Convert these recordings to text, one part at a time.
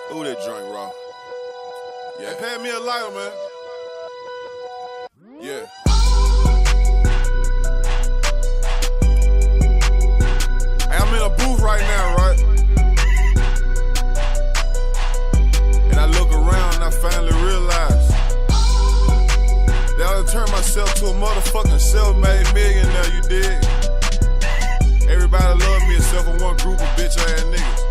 Who that drink, raw? Yeah, pay me a lighter, man. Yeah. Hey, I'm in a booth right now, right? And I look around and I finally realize that I done turned myself to a motherfucking self-made millionaire, you dig? Everybody love me except for one group of bitch-ass niggas.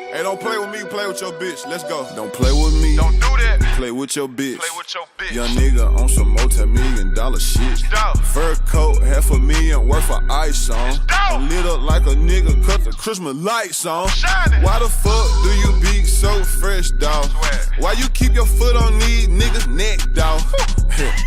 Hey, don't play with me, play with your bitch. Let's go. Don't play with me. Don't do that. Play with your bitch. Play with your bitch. Young nigga on some multi-million-dollar shit. Fur coat, $500,000 worth of ice on. And lit up like a nigga, cut the Christmas lights on. Shining. Why the fuck do you be so fresh, dawg? Why you keep your foot on these niggas' neck, dawg?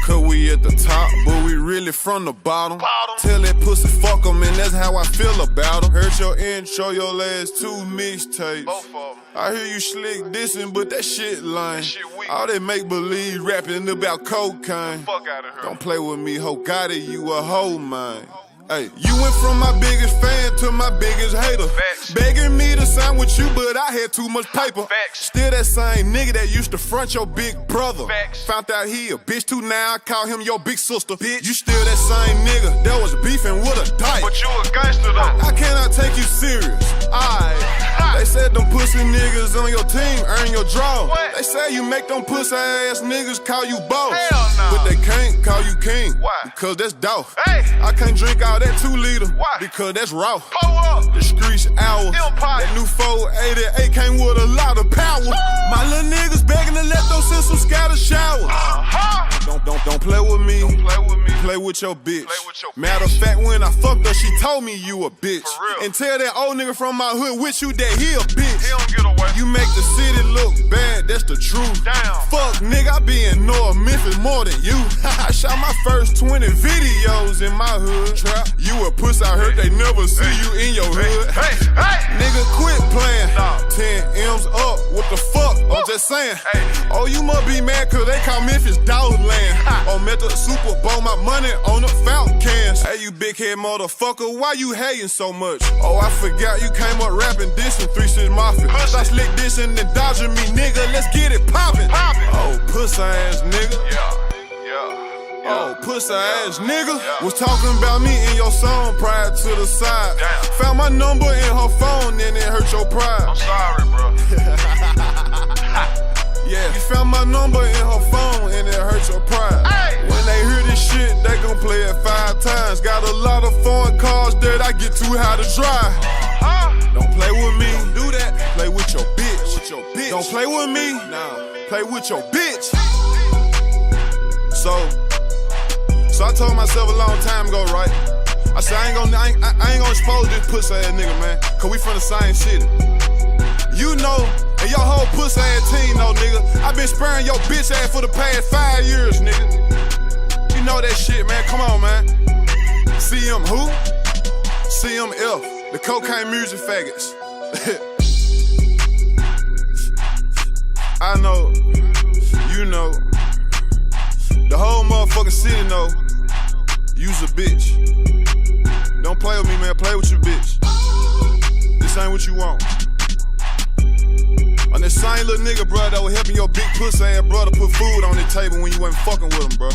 Cause we at the top, but we really from the bottom. Tell that pussy fuck 'em, and that's how I feel about 'em. Heard your intro, your last 2 mixtapes. Both of them. I hear you slick dissing, but that shit lame. That shit weak. All that make-believe rapping about cocaine. Fuck out of here. Don't play with me, ho, got it, you a hoe, man. Hey, you went from my biggest fan to my biggest hater. Facts. Begging me to sign with you, but I had too much paper. Facts. Still that same nigga that used to front your big brother. Facts. Found out he a bitch too, now I call him your big sister. Bitch, you still that same nigga that was beefing with a dyke. But you a gangster though. I cannot take you serious. They said them pussy niggas on your team earn your draw. What? They say you make them pussy ass niggas call you boss. Hell no. But they can't call you king. Why? Because that's dough. Hey. I can't drink all that 2 liter. Why? Because that's raw. Pull up. The streets hours. Empire. That new 488 came with a lot of power. My little niggas begging to let those systems scatter showers. Don't play with me. Don't play with me. Play with your bitch. Play with your Matter of fact, when I fucked her, she told me you a bitch. For real. And tell that old nigga from my hood with you that he a bitch. He don't get away. You make the city look bad, that's the truth. Damn. Fuck, nigga, I be in North Memphis more than you. I shot my first 20 videos in my hood. Trap, you a puss, I heard they never see you in your hood. Hey. Nigga, quit playing. Nah. 10 M's up, what the fuck? I'm just saying. Hey. Oh, you must be mad cause they call Memphis Dogland. I'm at the Super Bowl, my money on the fountain cans. Hey, you big head motherfucker, why you hating so much? Oh, I forgot you came up rapping dissing 3 6 Mafia. I slick dissing and dodging me, nigga, let's get it poppin'. Oh, pussy ass nigga. Yeah. Oh, pussy ass nigga. Was talking about me in your song prior to the side. Damn. Found my number in her phone and it hurt your pride. I'm sorry, bro. Yeah, you found my number in her phone and it hurt your pride. Hey. When they hear this shit, they gon' play it 5 times. Got a lot of foreign cars that I get too high to drive. Don't play with me. Don't do that. Play with your bitch. Don't play with me. No. Play with your bitch. So I told myself a long time ago, right? I said I ain't gonna expose this pussy ass nigga, man. Cause we from the same city. You know, and your whole pussy ass team know, nigga. I been sparing your bitch ass for the past 5 years, nigga. You know that shit, man. Come on, man. CM who? CMF, the cocaine music faggots. I know, you know, the whole motherfucking city know you's a bitch. Don't play with me, man. Play with your bitch. This ain't what you want. I'm that same little nigga, bro, that was helping your big pussy ass brother put food on the table when you wasn't fucking with him, bro.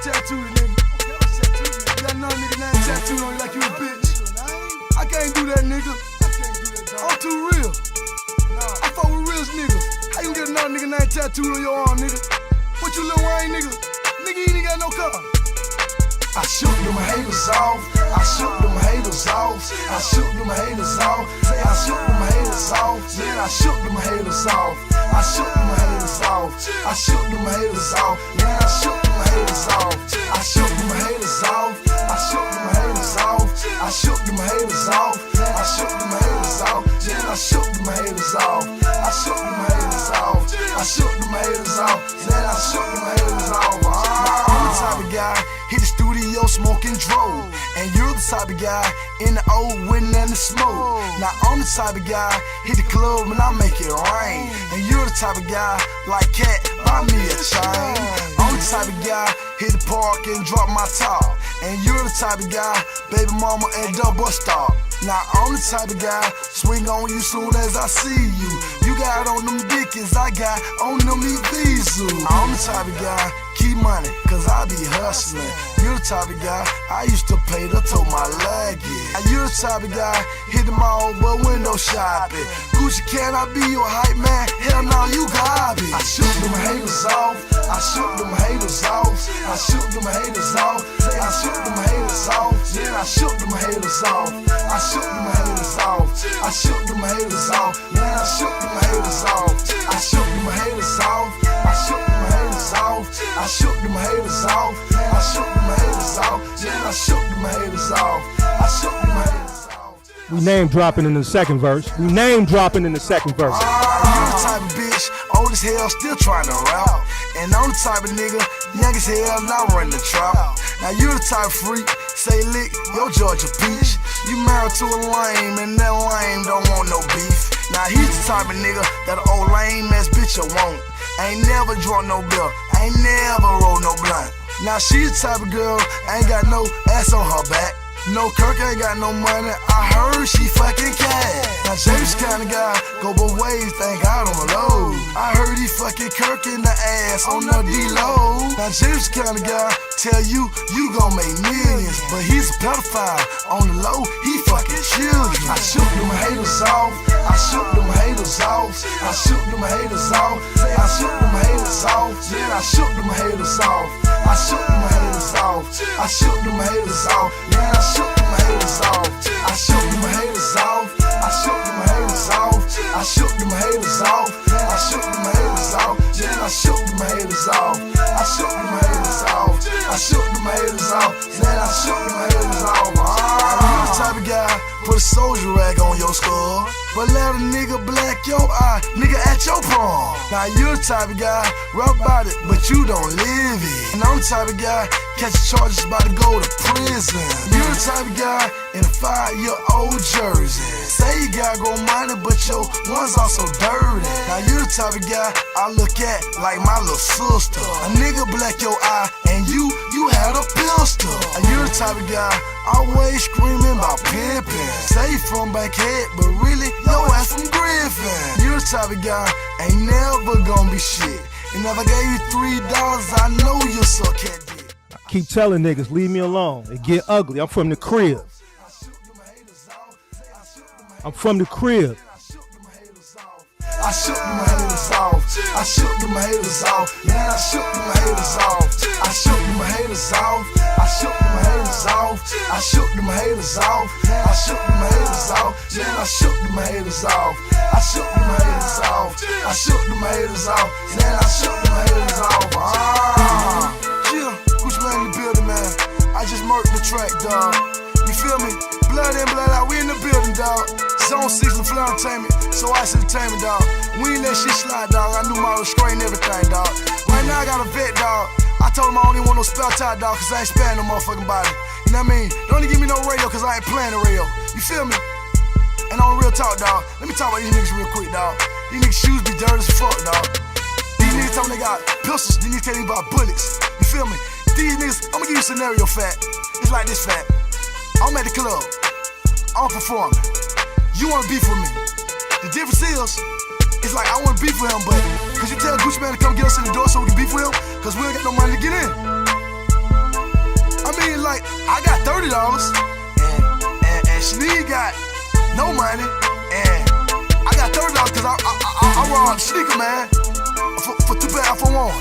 Tattoo, nigga. Got another nigga name tattooed on you like you a bitch. I can't do that, nigga. I'm too real. I fuck with real niggas. How you get another nigga name tattooed on your arm, nigga? What you Lil Wayne, nigga? Nigga, you ain't got no car. I shook them haters off. I shook them haters off. I shook them haters off. Say I shook them haters off. Man, I shook them haters off. I shook them haters off. I shook them haters off. Man, I shook them haters off. I shook them haters off. I shook them haters off. I shook them haters off. I shook them haters off. Then I shook them haters off. I shook them haters off. I shook them haters off. Then I shook them haters off. I'm the type of guy hit the studio smoking dro, and you're the the type of guy in the old winning and the smoke. Now I'm the type of guy hit the club and I make it rain. And you're the type of guy like Cat, buy me a chain. I'm the type of guy hit the park and drop my top. And you're the type of guy, baby mama and double stop. Now I'm the type of guy, swing on you soon as I see you. You got on them Dickies, I got on them Evisu. I'm the type of guy, keep money, cause I be hustling. You're the type of guy, I used to pay to tow my luggage. Now you're the type of guy, hit the mall but window shopping. Gucci, can I be your hype man? Hell no, you garbage. I shoot them haters off, I shoot them haters off, I shoot them haters off, I shoot them haters off, then I shoot them haters off, I shoot them haters off, I shoot them haters off, then I shoot them haters off, I shoot them haters off, I shoot them haters off, I shoot them haters off, I shoot them haters off, then I shoot them haters off, I shoot them haters off. We name dropping in the second verse. We name dropping in the second verse. You the type of bitch, old as hell, still trying to rap. And I'm the type of nigga, young as hell, not run the trap. Now you the type of freak, say lick, yo Georgia peach. You married to a lame, and that lame don't want no beef. Now he's the type of nigga that an old lame ass bitch will want. Ain't never drunk no bill, ain't never rolled no blunt. Now she the type of girl, ain't got no ass on her back. No Kirk ain't got no money, I heard she fucking cash. Now James kinda guy, go both ways, thank God on the low. I heard he fucking Kirk in the ass on the D-low. Now James kinda guy, tell you, you gon' make millions. But he's a pedophile, on the low, he fucking children. I shoot them haters off, I shoot them haters off, I shoot them haters off, I shoot them haters off, then I shoot them haters off, I shoot them haters off, I shoot them haters off, then I shoot them haters off, I shoot them haters off, I shoot them haters off, I shoot them haters off, I shoot them haters off, then I shoot them haters off, I shoot them haters off, I shoot them haters off, then I shoot them haters off. You the type of guy, put a soldier rag on your skull, but let a nigga black your eye, nigga at your prom. Now you the type of guy, rap about it, but you don't live it. And I'm the type of guy, catch charges about to go to prison. You the type of guy in a 5-year-old jersey. Say you got grow money, but your one's also dirty. Now you the type of guy I look at like my little sister. A nigga black your eye, and you had a pistol. And you the type of guy always screaming about pimping. Say you from Bankhead, but really your ass from Griffin. You the type of guy ain't never gonna be shit. And if I gave you $3, I know you suck at dick. Keep telling niggas, leave me alone. It get ugly. I'm from the crib. I'm from the crib. I shook them haters off, I shook them haters off, man, I shook them haters off, I shook them haters off, I shook them haters off, I shook them haters off, I shook them haters off, man, I shook them haters off, I shook them haters off, I shook them haters off, man, I shook them haters off. Yeah, Gucci man in the building, man. I just murked the track, dog. You feel me? Blood in, blood out, we in the building, dog. Zone 6 and Flow Entertainment, so Ice Entertainment, dog. We ain't let shit slide, dog. I knew my was straight and everything, dog. Right now I got a vet, dog. I told him I don't even want no spell tie, dog, cause I ain't sparing no motherfucking body. You know what I mean? Don't even give me no radio, cause I ain't playing the radio. You feel me? And on real talk, dog, let me talk about these niggas real quick, dog. These niggas' shoes be dirty as fuck, dog. These niggas tell me they got pistols, these niggas tell me about bullets. You feel me? These niggas, I'm gonna give you a scenario, fat. It's like this, fat. I'm at the club, I'm performing. You wanna beef with me. The difference is, it's like I wanna beef with him, but could you tell Gucci man to come get us in the door so we can beef with him? Cause we ain't got no money to get in. I mean, like, I got $30 and Sneed got no money, and I got $30 cause I robbed Sneaker Man for 2 pair for 1.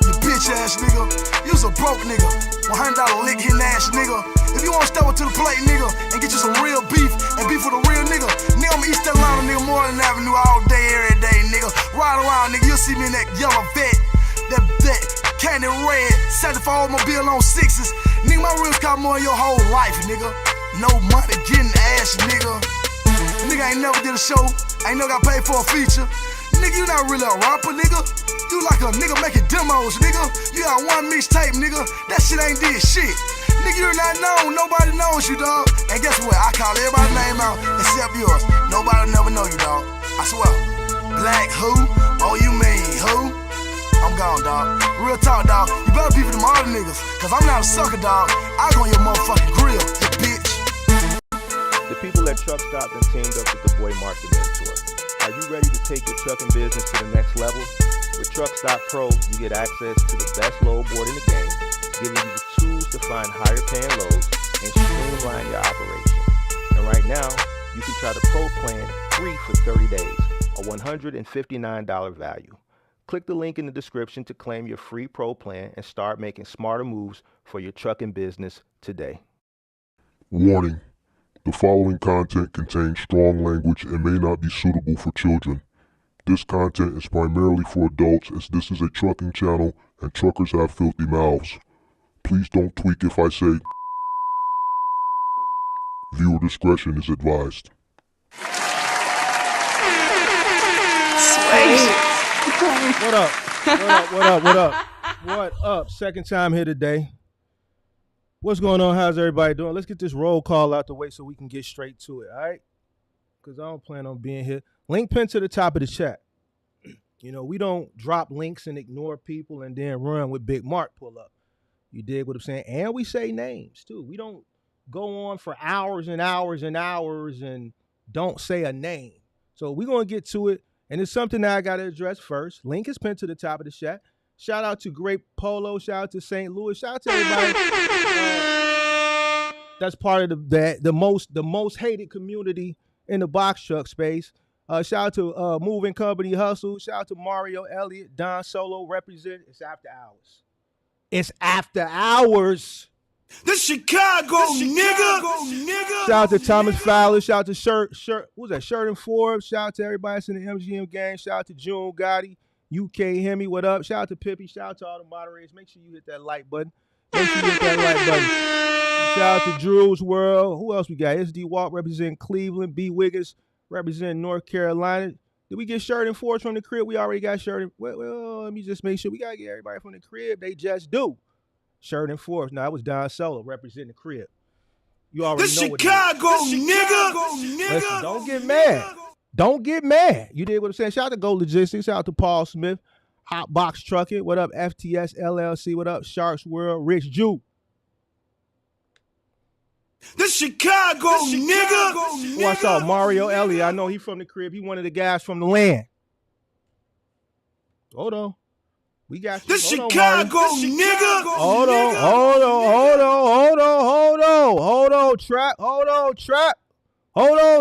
You bitch ass nigga, you was a broke nigga, $100 lick hitting ass nigga. If you wanna step up to the plate, nigga, and get you some real beef, and beef with a real nigga, I'm East Atlanta, nigga, Moreland Avenue all day, every day, nigga. Ride around, nigga, you'll see me in that yellow vet, that candy red, 74 mobile on 6s. Nigga, my rims cost more than your whole life, nigga. No money getting ass, nigga. Nigga ain't never did a show, ain't never got paid for a feature. Nigga, you not really a rapper, nigga. You like a nigga making demos, nigga. You got one mixtape, nigga. That shit ain't did shit. Nigga, you're not known. Nobody knows you, dog. And guess what? I call everybody's name out except yours. Nobody will never know you, dog. I swear. Black who? Oh, you mean who? I'm gone, dog. Real talk, dog. You better be for them other niggas. Cause I'm not a sucker, dog. I go on your motherfucking grill, you bitch. The people at Truck Stop done teamed up with the boy Mark the Mentor. Are you ready to take your trucking business to the next level? With Truck Stop Pro, you get access to the best load board in the game, giving you the tools to find higher paying loads and streamline your operation. And right now, you can try the Pro plan free for 30 days, a $159 value. Click the link in the description to claim your free Pro plan and start making smarter moves for your trucking business today. Warning. The following content contains strong language and may not be suitable for children. This content is primarily for adults as this is a trucking channel and truckers have filthy mouths. Please don't tweak if I say viewer discretion is advised. What up? What up? Second time here today. What's going on? How's everybody doing? Let's get this roll call out the way so we can get straight to it, all right? Because I don't plan on being here. Link pinned to the top of the chat. You know, we don't drop links and ignore people and then run with Big Mark pull up. You dig what I'm saying? And we say names, too. We don't go on for hours and hours and hours and don't say a name. So we're going to get to it. And it's something that I got to address first. Link is pinned to the top of the chat. Shout out to Great Polo. Shout out to St. Louis. Shout out to everybody. That's part of the most hated community in the box truck space. Shout out to Moving Company Hustle. Shout out to Mario Elliott, Don Solo represent. It's after hours. It's after hours. The Chicago nigga. Shout out to Thomas Fowler. Shout out to Shirt. What was that? Shirt and Forbes. Shout out to everybody that's in the MGM game. Shout out to June Gotti. UK Hemi, what up? Shout out to Pippi. Shout out to all the moderators. Make sure you hit that like button. Shout out to Drew's World. Who else we got? SD Walk representing Cleveland. B. Wiggins representing North Carolina. Did we get Shirt and Forbes from the crib? We already got Shirt and... Well, let me just make sure. We got to get everybody from the crib. They just do. Shirt and Forbes. No, that was Don Solo representing the crib. You already know what it is. Nigga. Listen, don't get mad. Don't get mad. You did what I'm saying. Shout out to Go Logistics. Shout out to Paul Smith. Hot Box Trucking. What up? FTS LLC. What up? Sharks World. Rich Jew. The Chicago nigga. Watch out. Mario Elliott. I know he from the crib. He one of the guys from the land. Hold on. We got you. The Chicago nigga. Hold on.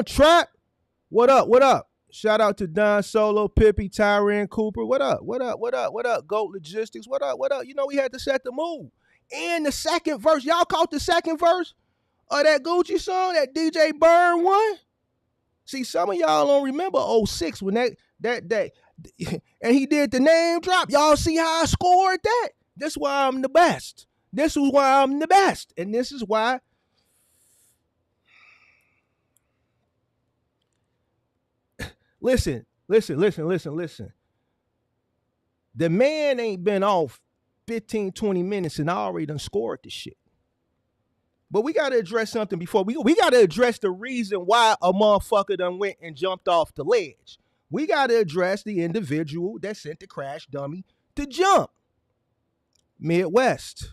Trap. What up? Shout out to Don Solo, Pippi, Tyran Cooper. What up? Goat Logistics. What up? You know we had to set the mood. And the second verse. Y'all caught the second verse of that Gucci song that DJ Burn won? See, some of y'all don't remember 06 when that and he did the name drop. Y'all see how I scored that? This is why I'm the best. And this is why Listen. The man ain't been off 15, 20 minutes and I already done scored this shit. But we got to address something before. We got to address the reason why a motherfucker done went and jumped off the ledge. We got to address the individual that sent the crash dummy to jump. Midwest.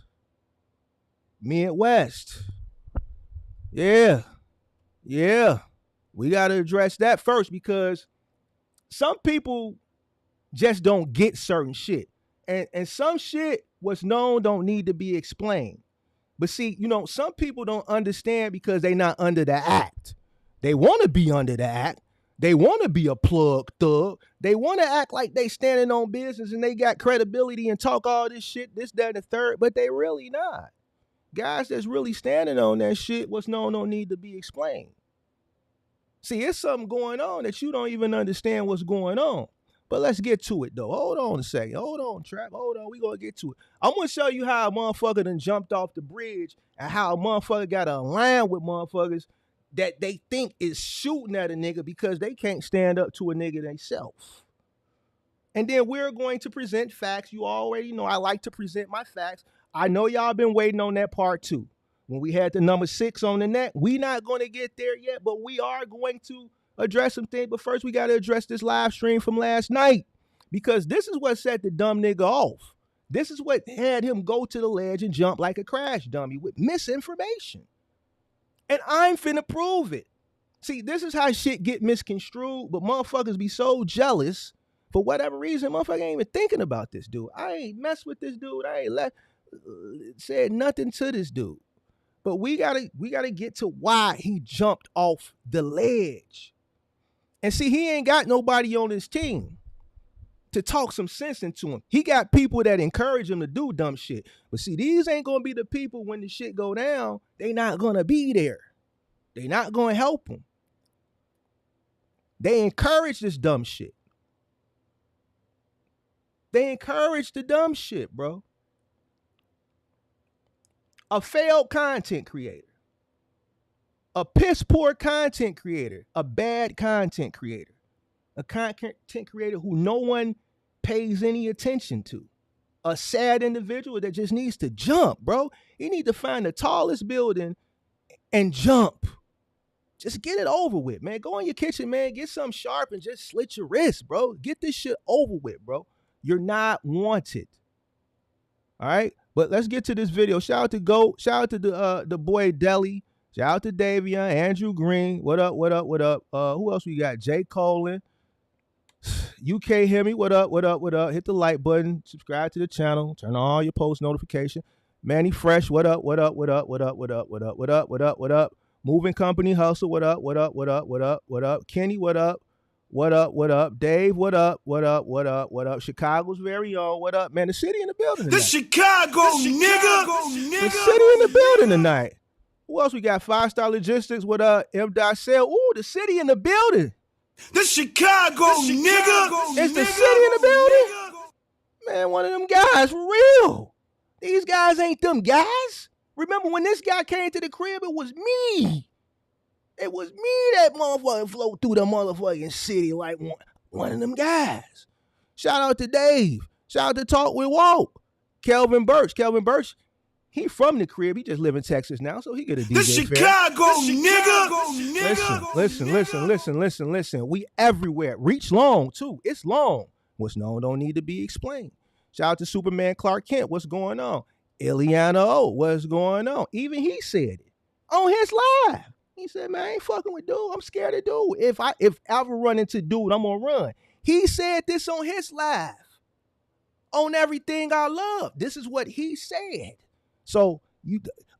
Yeah. We got to address that first because some people just don't get certain shit. And some shit what's known don't need to be explained. But see, you know, some people don't understand because they not under the act. They want to be under the act. They want to be a plug thug. They want to act like they standing on business and they got credibility and talk all this shit, this, that, and the third, but they really not. Guys that's really standing on that shit, what's known don't need to be explained. See, it's something going on that you don't even understand what's going on. But let's get to it, though. Hold on a second. Hold on, Trap. Hold on. We going to get to it. I'm going to show you how a motherfucker done jumped off the bridge and how a motherfucker got to align with motherfuckers that they think is shooting at a nigga because they can't stand up to a nigga themselves. And then we're going to present facts. You already know I like to present my facts. I know y'all been waiting on that part too. when we had the number 6 on the net. We not going to get there yet, but we are going to address some things. But first, we got to address this live stream from last night, because this is what set the dumb nigga off. This is what had him go to the ledge and jump like a crash dummy with misinformation. And I'm finna prove it. See, this is how shit get misconstrued, but motherfuckers be so jealous for whatever reason. Motherfucker ain't even thinking about this dude. I ain't messed with this dude. I ain't said nothing to this dude. But we gotta get to why he jumped off the ledge. And see, he ain't got nobody on his team to talk some sense into him. He got people that encourage him to do dumb shit. But see, these ain't gonna be the people when the shit go down. They not gonna be there. They not gonna help him. They encourage this dumb shit. They encourage the dumb shit, bro. A failed content creator, a piss poor content creator, a bad content creator, a content creator who no one pays any attention to, a sad individual that just needs to jump, bro. You need to find the tallest building and jump. Just get it over with, man. Go in your kitchen, man. Get something sharp and just slit your wrist, bro. Get this shit over with, bro. You're not wanted. All right? But let's get to this video. Shout out to GOAT. Shout out to the boy Deli. Shout out to Davion, Andrew Green. What up, what up, what up? Who else we got? Jay Colin. UK Hemi. What up, what up, what up? Hit the like button. Subscribe to the channel. Turn on all your post notifications. Manny Fresh. What up, what up, what up, what up, what up, what up, what up, what up, what up? Moving Company Hustle. What up, what up, what up, what up, what up? Kenny, what up? What up, what up? Dave, what up, what up, what up, what up? Chicago's very own. What up, man? The city in the building tonight. The Chicago nigga. The city in the building tonight. Who else we got? 5-Star Logistics. What up? M. Sale. Ooh, the city in the building. The Chicago nigga. It's the city in the building. Man, one of them guys, for real. These guys ain't them guys. Remember when this guy came to the crib, it was me. It was me that motherfucker float through the motherfucking city like one of them guys. Shout out to Dave. Shout out to Talk with Walt. Kelvin Birch. Kelvin Birch, he from the crib. He just live in Texas now, so he get a DJ The Chicago nigga. Listen. We everywhere. Reach long, too. It's long. What's known don't need to be explained. Shout out to Superman Clark Kent. What's going on? Ileana O. What's going on? Even he said it on his live. He said, man, I ain't fucking with dude. I'm scared of dude. If I ever run into dude, I'm gonna run. He said this on his live. On Everything I Love. This is what he said. So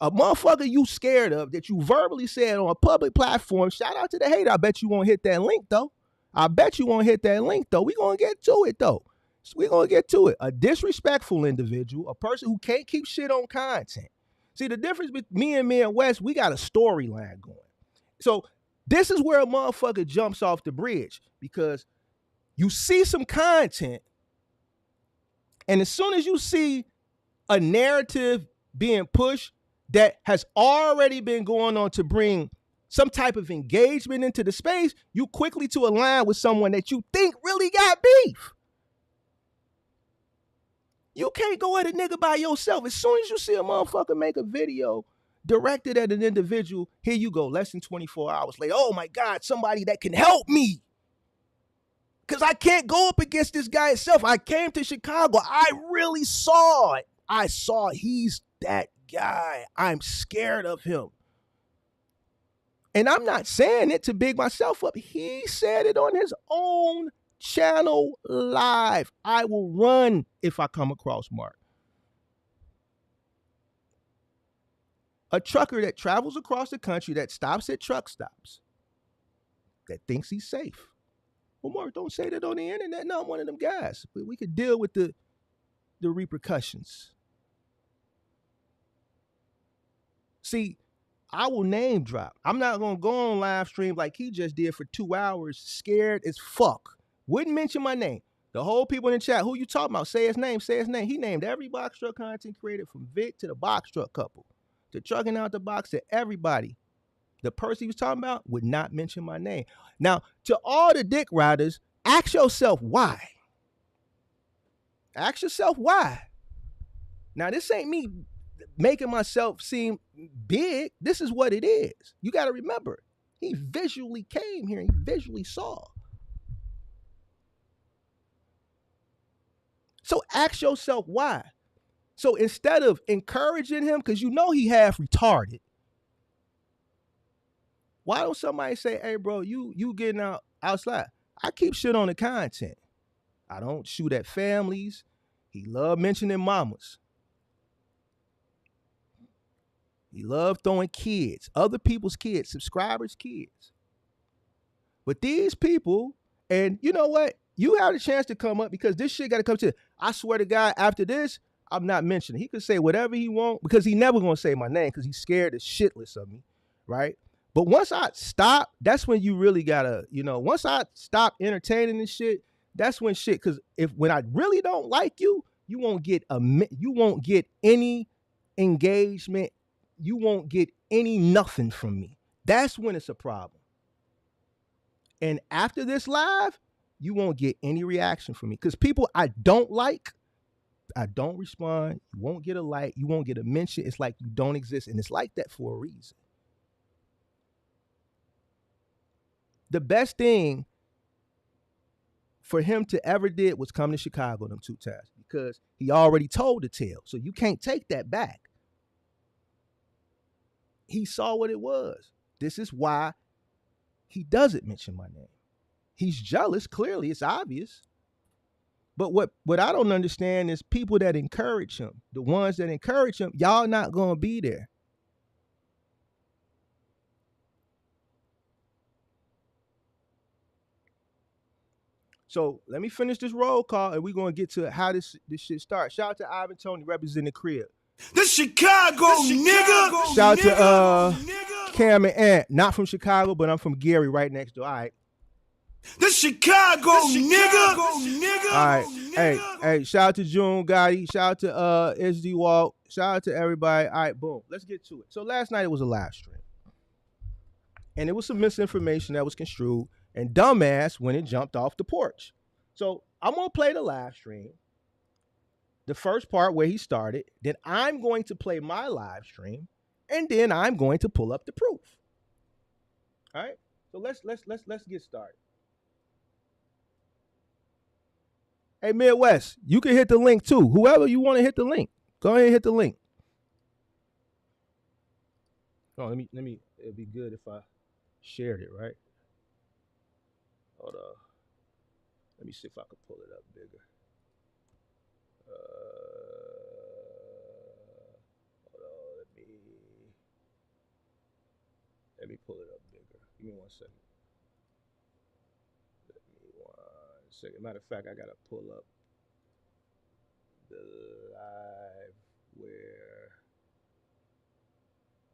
a motherfucker you scared of that you verbally said on a public platform, shout out to the hater. I bet you won't hit that link, though. We gonna get to it, though. We gonna get to it. A disrespectful individual, a person who can't keep shit on content. See, the difference between me and West, we got a storyline going. So this is where a motherfucker jumps off the bridge, because you see some content, and as soon as you see a narrative being pushed that has already been going on to bring some type of engagement into the space, you quickly to align with someone that you think really got beef. You can't go at a nigga by yourself. As soon as you see a motherfucker make a video directed at an individual, here you go, less than 24 hours later. Oh my God, somebody that can help me. Because I can't go up against this guy itself. I came to Chicago. I really saw it. I saw he's that guy. I'm scared of him. And I'm not saying it to big myself up. He said it on his own channel live. I will run if I come across Mark. A trucker that travels across the country, that stops at truck stops, that thinks he's safe. Well, Mark, don't say that on the internet. No, I'm one of them guys. But we could deal with the repercussions. See, I will name drop. I'm not going to go on live stream like he just did for 2 hours, scared as fuck. Wouldn't mention my name. The whole people in the chat, who you talking about? Say his name, say his name. He named every box truck content creator, from Vic to the box truck couple, to trucking out the box, to everybody. The person he was talking about would not mention my name. Now, to all the dick riders, ask yourself why. Ask yourself why. Now, this ain't me making myself seem big. This is what it is. You got to remember, he visually came here. He visually saw. So ask yourself why. So instead of encouraging him, because you know he half retarded, why don't somebody say, hey, bro, you getting outside? I keep shit on the content. I don't shoot at families. He love mentioning mamas. He love throwing kids, other people's kids, subscribers' kids. But these people, and you know what? You have a chance to come up because this shit got to come to. I swear to God, after this, I'm not mentioning. He could say whatever he want because he never gonna say my name because he's scared as shitless of me, right? But once I stop, that's when you really gotta, once I stop entertaining this shit, that's when shit. Because when I really don't like you, you won't get any engagement. You won't get any nothing from me. That's when it's a problem. And after this live, you won't get any reaction from me because people I don't like, I don't respond. You won't get a like. You won't get a mention. It's like you don't exist, and it's like that for a reason. The best thing for him to ever did was come to Chicago them 2 times because he already told the tale. So you can't take that back. He saw what it was. This is why he doesn't mention my name. He's jealous. Clearly, it's obvious. But what I don't understand is people that encourage him, the ones that encourage him, y'all not going to be there. So let me finish this roll call and we're going to get to how this shit starts. Shout out to Ivan Tony representing the crib. The Chicago nigga. Shout out to Cam and Ant, not from Chicago, but I'm from Gary right next door. All right. The Chicago nigga. All right. Hey, shout out to June Gotti. Shout out to SD Walk. Shout out to everybody. All right, boom. Let's get to it. So last night it was a live stream. And it was some misinformation that was construed. And dumbass when it jumped off the porch. So I'm going to play the live stream. The first part where he started. Then I'm going to play my live stream. And then I'm going to pull up the proof. All right. So let's get started. Hey, Midwest, you can hit the link too. Whoever you want to hit the link, go ahead and hit the link. Oh, let me. It'd be good if I shared it, right? Hold on. Let me see if I can pull it up bigger. Hold on. Let me pull it up bigger. Give me 1 second. Second. Matter of fact, I gotta pull up the live where.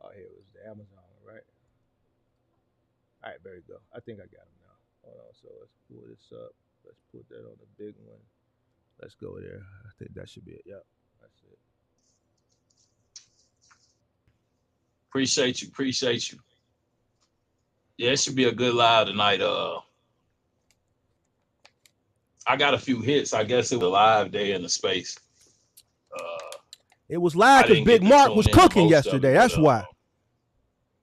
Oh, here it was the Amazon one, right? All right, there you go. I think I got him now. Hold on. So let's pull this up. Let's put that on the big one. Let's go there. I think that should be it. Yep, that's it. Appreciate you. Yeah, it should be a good live tonight. I got a few hits. I guess it was a live day in the space. It was live because Big Mark was cooking yesterday. That's why.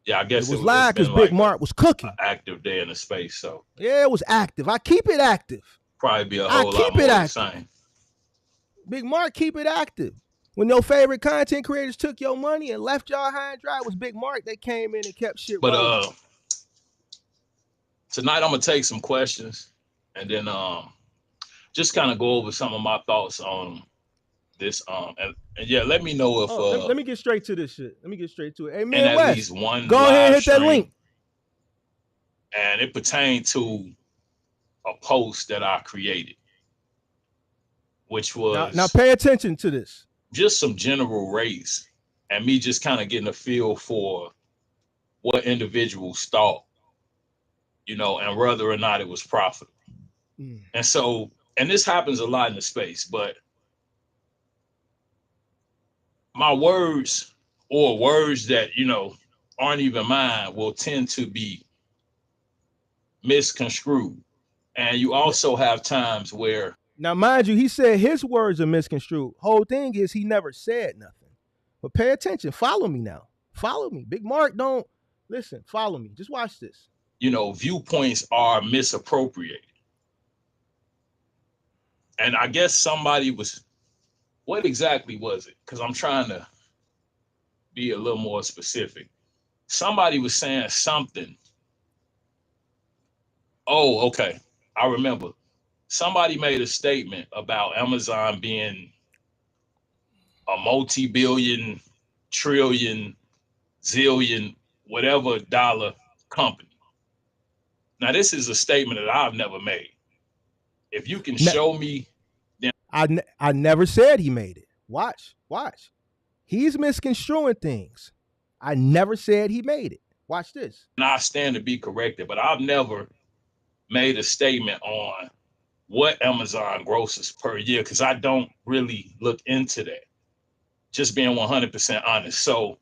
Yeah, I guess it was live because Big Mark was cooking. Active day in the space, so yeah, it was active. I keep it active. Probably be a whole lot more the same. Big Mark keep it active. When your favorite content creators took your money and left y'all high and dry, it was Big Mark. They came in and kept shit rolling. But tonight I'm gonna take some questions and then just kind of go over some of my thoughts on this. And yeah, let me know if let me get straight to this shit. Let me get straight to it. Hey, man, and at least one go ahead and hit that link. And it pertained to a post that I created, which was now pay attention to this. Just some general race and me just kind of getting a feel for what individuals thought, and whether or not it was profitable. And so, and this happens a lot in the space, but my words or words that, aren't even mine will tend to be misconstrued. And you also have times where. Now, mind you, he said his words are misconstrued. Whole thing is he never said nothing. But pay attention. Follow me now. Follow me. Big Mark, don't listen. Follow me. Just watch this. Viewpoints are misappropriated. And I guess somebody was, what exactly was it? Because I'm trying to be a little more specific. Somebody was saying something. Oh, okay. I remember. Somebody made a statement about Amazon being a multi-billion, trillion, zillion, whatever dollar company. Now, this is a statement that I've never made. If you can show me, then I never said he made it. Watch. He's misconstruing things. I never said he made it. Watch this. I stand to be corrected, but I've never made a statement on what Amazon grosses per year because I don't really look into that. Just being 100% honest. So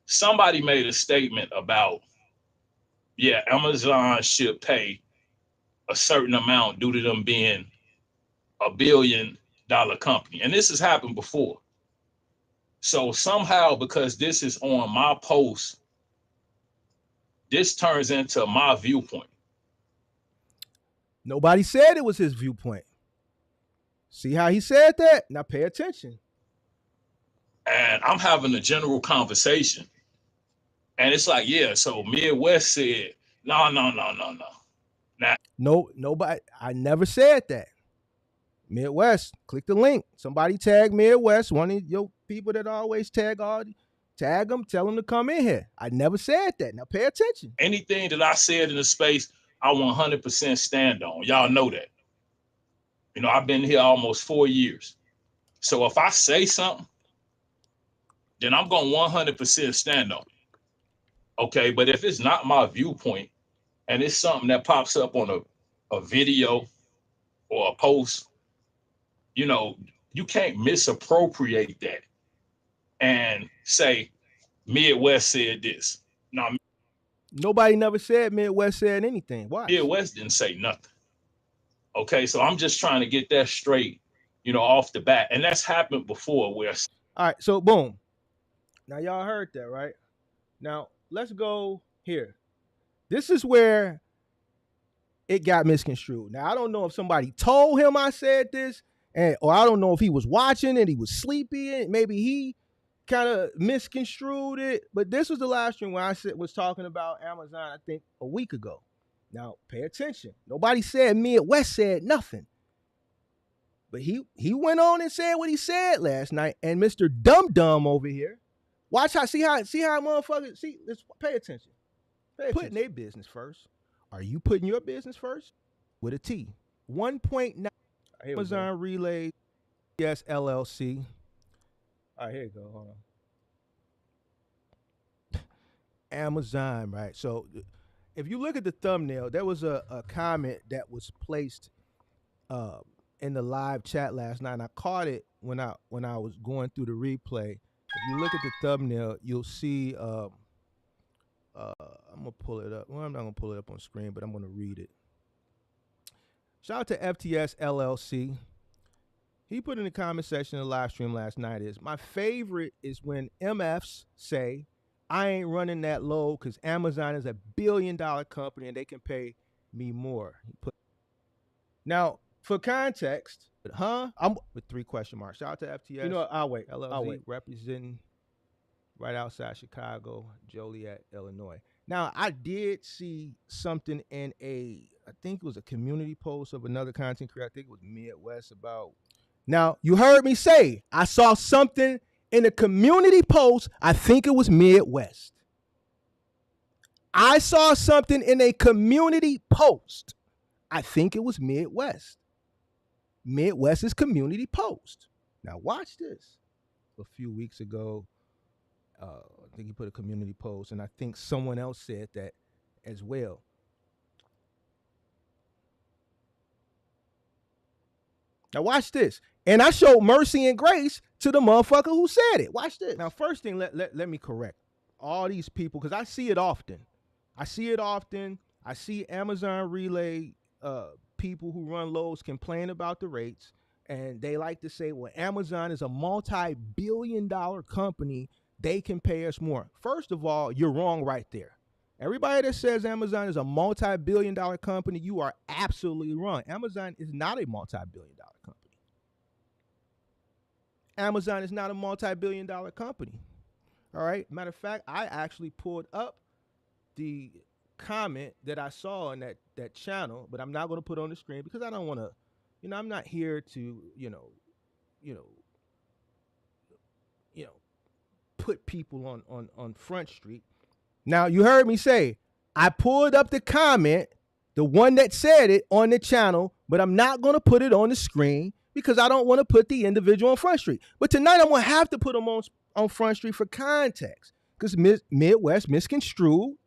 somebody made a statement about, yeah, Amazon should pay a certain amount due to them being $1 billion company. And this has happened before. So somehow, because this is on my post, this turns into my viewpoint. Nobody said it was his viewpoint. See how he said that? Now pay attention. And I'm having a general conversation. And it's like, yeah, so Midwest said, no. No, nobody, I never said that. Midwest, click the link. Somebody tag Midwest, one of your people that always tag them, tell them to come in here. I never said that. Now pay attention. Anything that I said in the space, I 100% stand on. Y'all know that. I've been here almost 4 years. So if I say something, then I'm going to 100% stand on it. Okay, but if it's not my viewpoint and it's something that pops up on a video or a post, you can't misappropriate that and say Midwest said this. No, nobody never said Midwest said anything. Why? Midwest didn't say nothing. Okay, so I'm just trying to get that straight, off the bat. And that's happened before where. All right, so boom. Now y'all heard that, right? Now let's go here. This is where it got misconstrued. Now I don't know if somebody told him I said this, or I don't know if he was watching and he was sleepy and maybe he kind of misconstrued it. But this was the live stream where I was talking about Amazon, I think a week ago. Now pay attention. Nobody said Midwest said nothing. But he went on and said what he said last night. And Mr. Dum over here, watch how see how motherfuckers see. Let's pay attention. Putting their business first. Are you putting your business first? With a T. 1.9 Amazon Relay. Yes, LLC. All right, here you go. Hold on. Amazon, right? So if you look at the thumbnail, there was a comment that was placed in the live chat last night. And I caught it when I was going through the replay. If you look at the thumbnail, you'll see. I'm gonna pull it up. Well, I'm not gonna pull it up on screen, but I'm gonna read it. Shout out to FTS LLC. He put in the comment section of the live stream last night is, my favorite is when MFs say, I ain't running that low because Amazon is $1 billion company and they can pay me more. Now, for context, I'm with 3 question marks. Shout out to FTS. I'll wait. LLC representing right outside Chicago, Joliet, Illinois. Now, I did see something in I think it was a community post of another content creator. I think it was Midwest about. Now, you heard me say, I saw something in a community post. I think it was Midwest. I saw something in a community post. I think it was Midwest. Midwest's community post. Now, watch this. A few weeks ago, I think he put a community post, and I think someone else said that as well. Now watch this. And I showed mercy and grace to the motherfucker who said it. Watch this. Now, first thing, let me correct all these people, because I see it often. I see Amazon Relay people who run loads complain about the rates, and they like to say, well, Amazon is a multi-billion-dollar company. they can pay us more. First of all, you're wrong right there. Everybody that says Amazon is a multi-billion-dollar company, you are absolutely wrong. Amazon is not a multi-billion-dollar company. Amazon is not a multi-billion-dollar company. All right. Matter of fact, I actually pulled up the comment that I saw in that channel, but I'm not going to put on the screen because I don't want to, I'm not here to, you know, put people on Front Street. Now, you heard me say, I pulled up the comment, the one that said it on the channel, but I'm not going to put it on the screen because I don't want to put the individual on Front Street. But tonight I'm going to have to put them on Front Street for context because Midwest misconstrued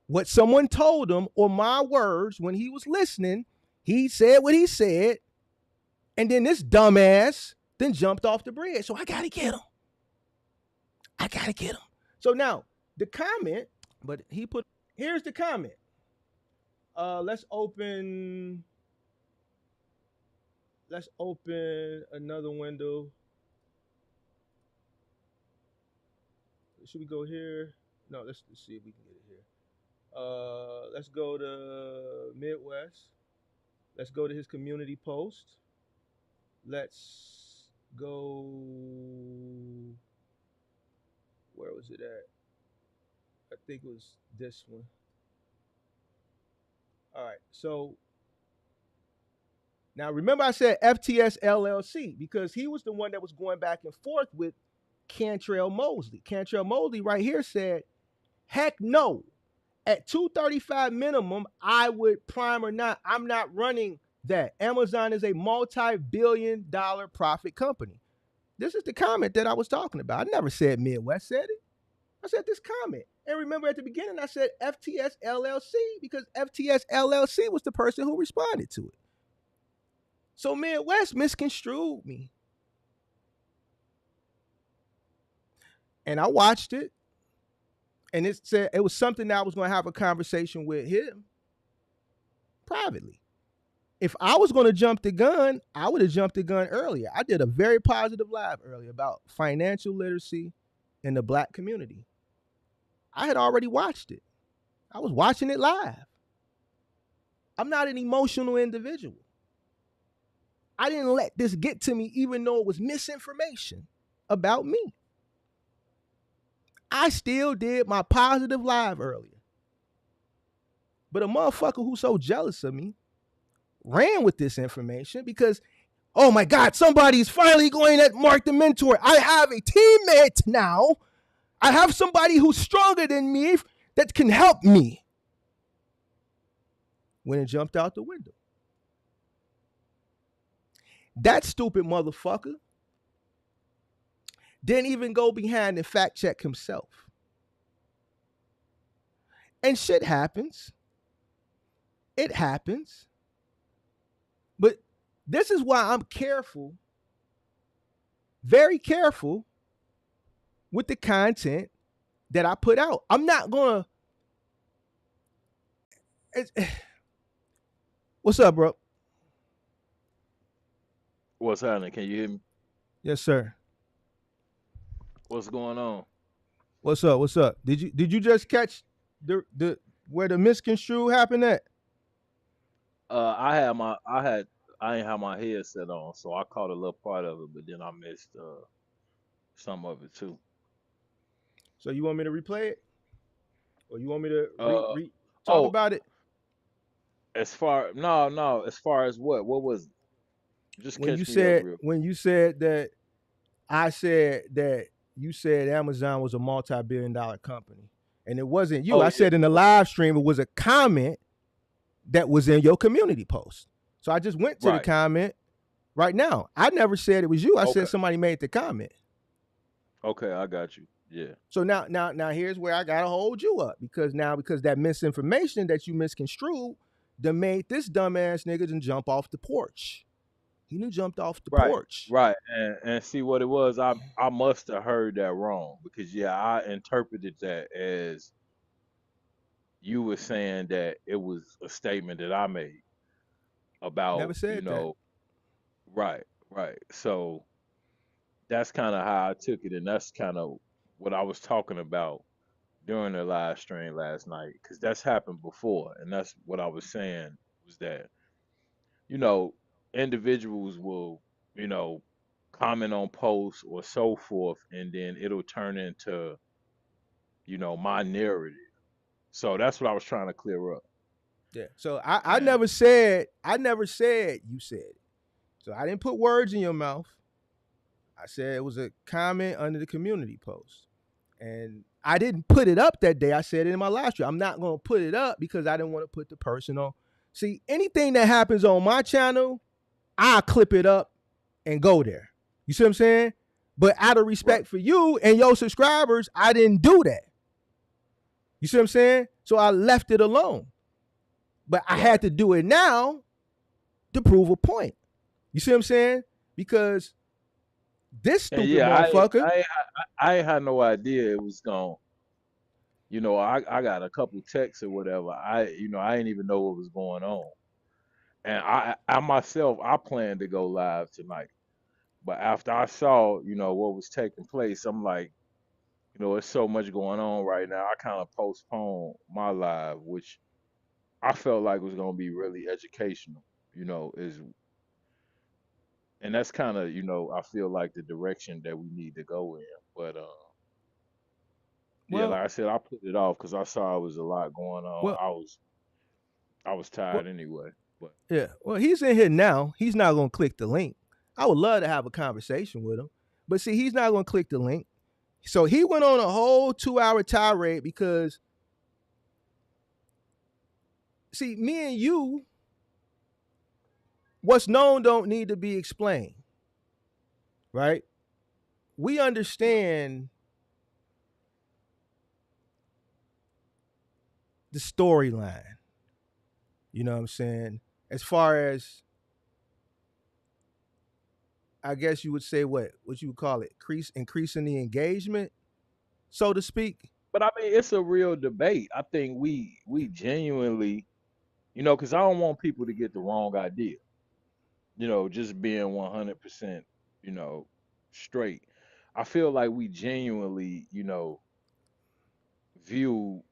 what someone told him or my words when he was listening. He said what he said, and then this dumbass then jumped off the bridge. So I got to get him. So now, the comment, but here's the comment. Let's open another window. Should we go here? No, let's see if we can get it here. Let's go to Midwest. Let's go to his community post. Let's go. Where was it at? I think it was this one. All right. So now remember I said FTS LLC because he was the one that was going back and forth with Cantrell Mosley. Cantrell Mosley right here said, heck no. At 235 minimum, I would prime or not. I'm not running that. Amazon is a multi-billion-dollar profit company. This is the comment that I was talking about. I never said Midwest said it. I said this comment. And remember at the beginning, I said FTS LLC because FTS LLC was the person who responded to it. So Midwest misconstrued me. And I watched it. And it said it was something that I was going to have a conversation with him privately. If I was going to jump the gun, I would have jumped the gun earlier. I did a very positive live earlier about financial literacy in the Black community. I had already watched it. I was watching it live. I'm not an emotional individual. I didn't let this get to me even though it was misinformation about me. I still did my positive live earlier. But a motherfucker who's so jealous of me ran with this information because, oh my God, somebody's finally going at Mark the Mentor. I have a teammate now. I have somebody who's stronger than me that can help me. When it jumped out the window. That stupid motherfucker didn't even go behind and fact check himself. And shit happens. It happens. But this is why I'm careful, very careful with the content that I put out. I'm not going to. What's up, bro? What's happening? Can you hear me? Yes, sir. What's going on? What's up? What's up? Did you just catch the where the misconstrue happened at? I didn't have my headset on, so I caught a little part of it, but then I missed some of it too. So you want me to replay it, or you want me to talk about it? As far as what was it? Just when catch you me said up real. When you said that, I said that you said Amazon was a multi-billion-dollar company, and it wasn't you. I said in the live stream it was a comment that was in your community post. So I just went to the comment right now. I never said it was you. I said somebody made the comment. Okay, I got you. Yeah. So now here's where I gotta hold you up because that misinformation that you misconstrued that made this dumbass nigga done jump off the porch. He done jumped off the porch. Right. And see what it was, I must have heard that wrong because I interpreted that as you were saying that it was a statement that I made about Never said that. Right. So that's kind of how I took it, and that's kind of what I was talking about during the live stream last night, because that's happened before, and that's what I was saying was that you know individuals will you know comment on posts or so forth, and then it'll turn into my narrative. So that's what I was trying to clear up. Yeah. So I And never said you said it. So I didn't put words in your mouth. I said it was a comment under the community post. And I didn't put it up that day. I said it in my live stream. I'm not going to put it up because I didn't want to put the person on. See, anything that happens on my channel, I'll clip it up and go there. You see what I'm saying? But out of right, respect for you and your subscribers, I didn't do that. You see what I'm saying? So I left it alone. But I right. had to do it now to prove a point. You see what I'm saying? Because this And stupid yeah, motherfucker. I ain't had no idea it was going. I got a couple texts or whatever. I didn't even know what was going on. And I myself, I planned to go live tonight. But after I saw, what was taking place, I'm like, there's so much going on right now. I kind of postponed my live, which I felt like was gonna be really educational. Is and that's kind of, I feel like the direction that we need to go in. But yeah, Well, like I said, I put it off because I saw it was a lot going on. well, I was well, tired anyway. But yeah. Well, he's in here now. He's not gonna click the link. I would love to have a conversation with him. But see, he's not gonna click the link. So he went on a whole 2-hour tirade because see, me and you, what's known don't need to be explained. Right? We understand the storyline. You know what I'm saying? As far as I guess you would say what you would call it, increasing the engagement, so to speak. I mean, it's a real debate. I think we genuinely, because I don't want people to get the wrong idea. Just being 100%, you know, straight. I feel like we genuinely, view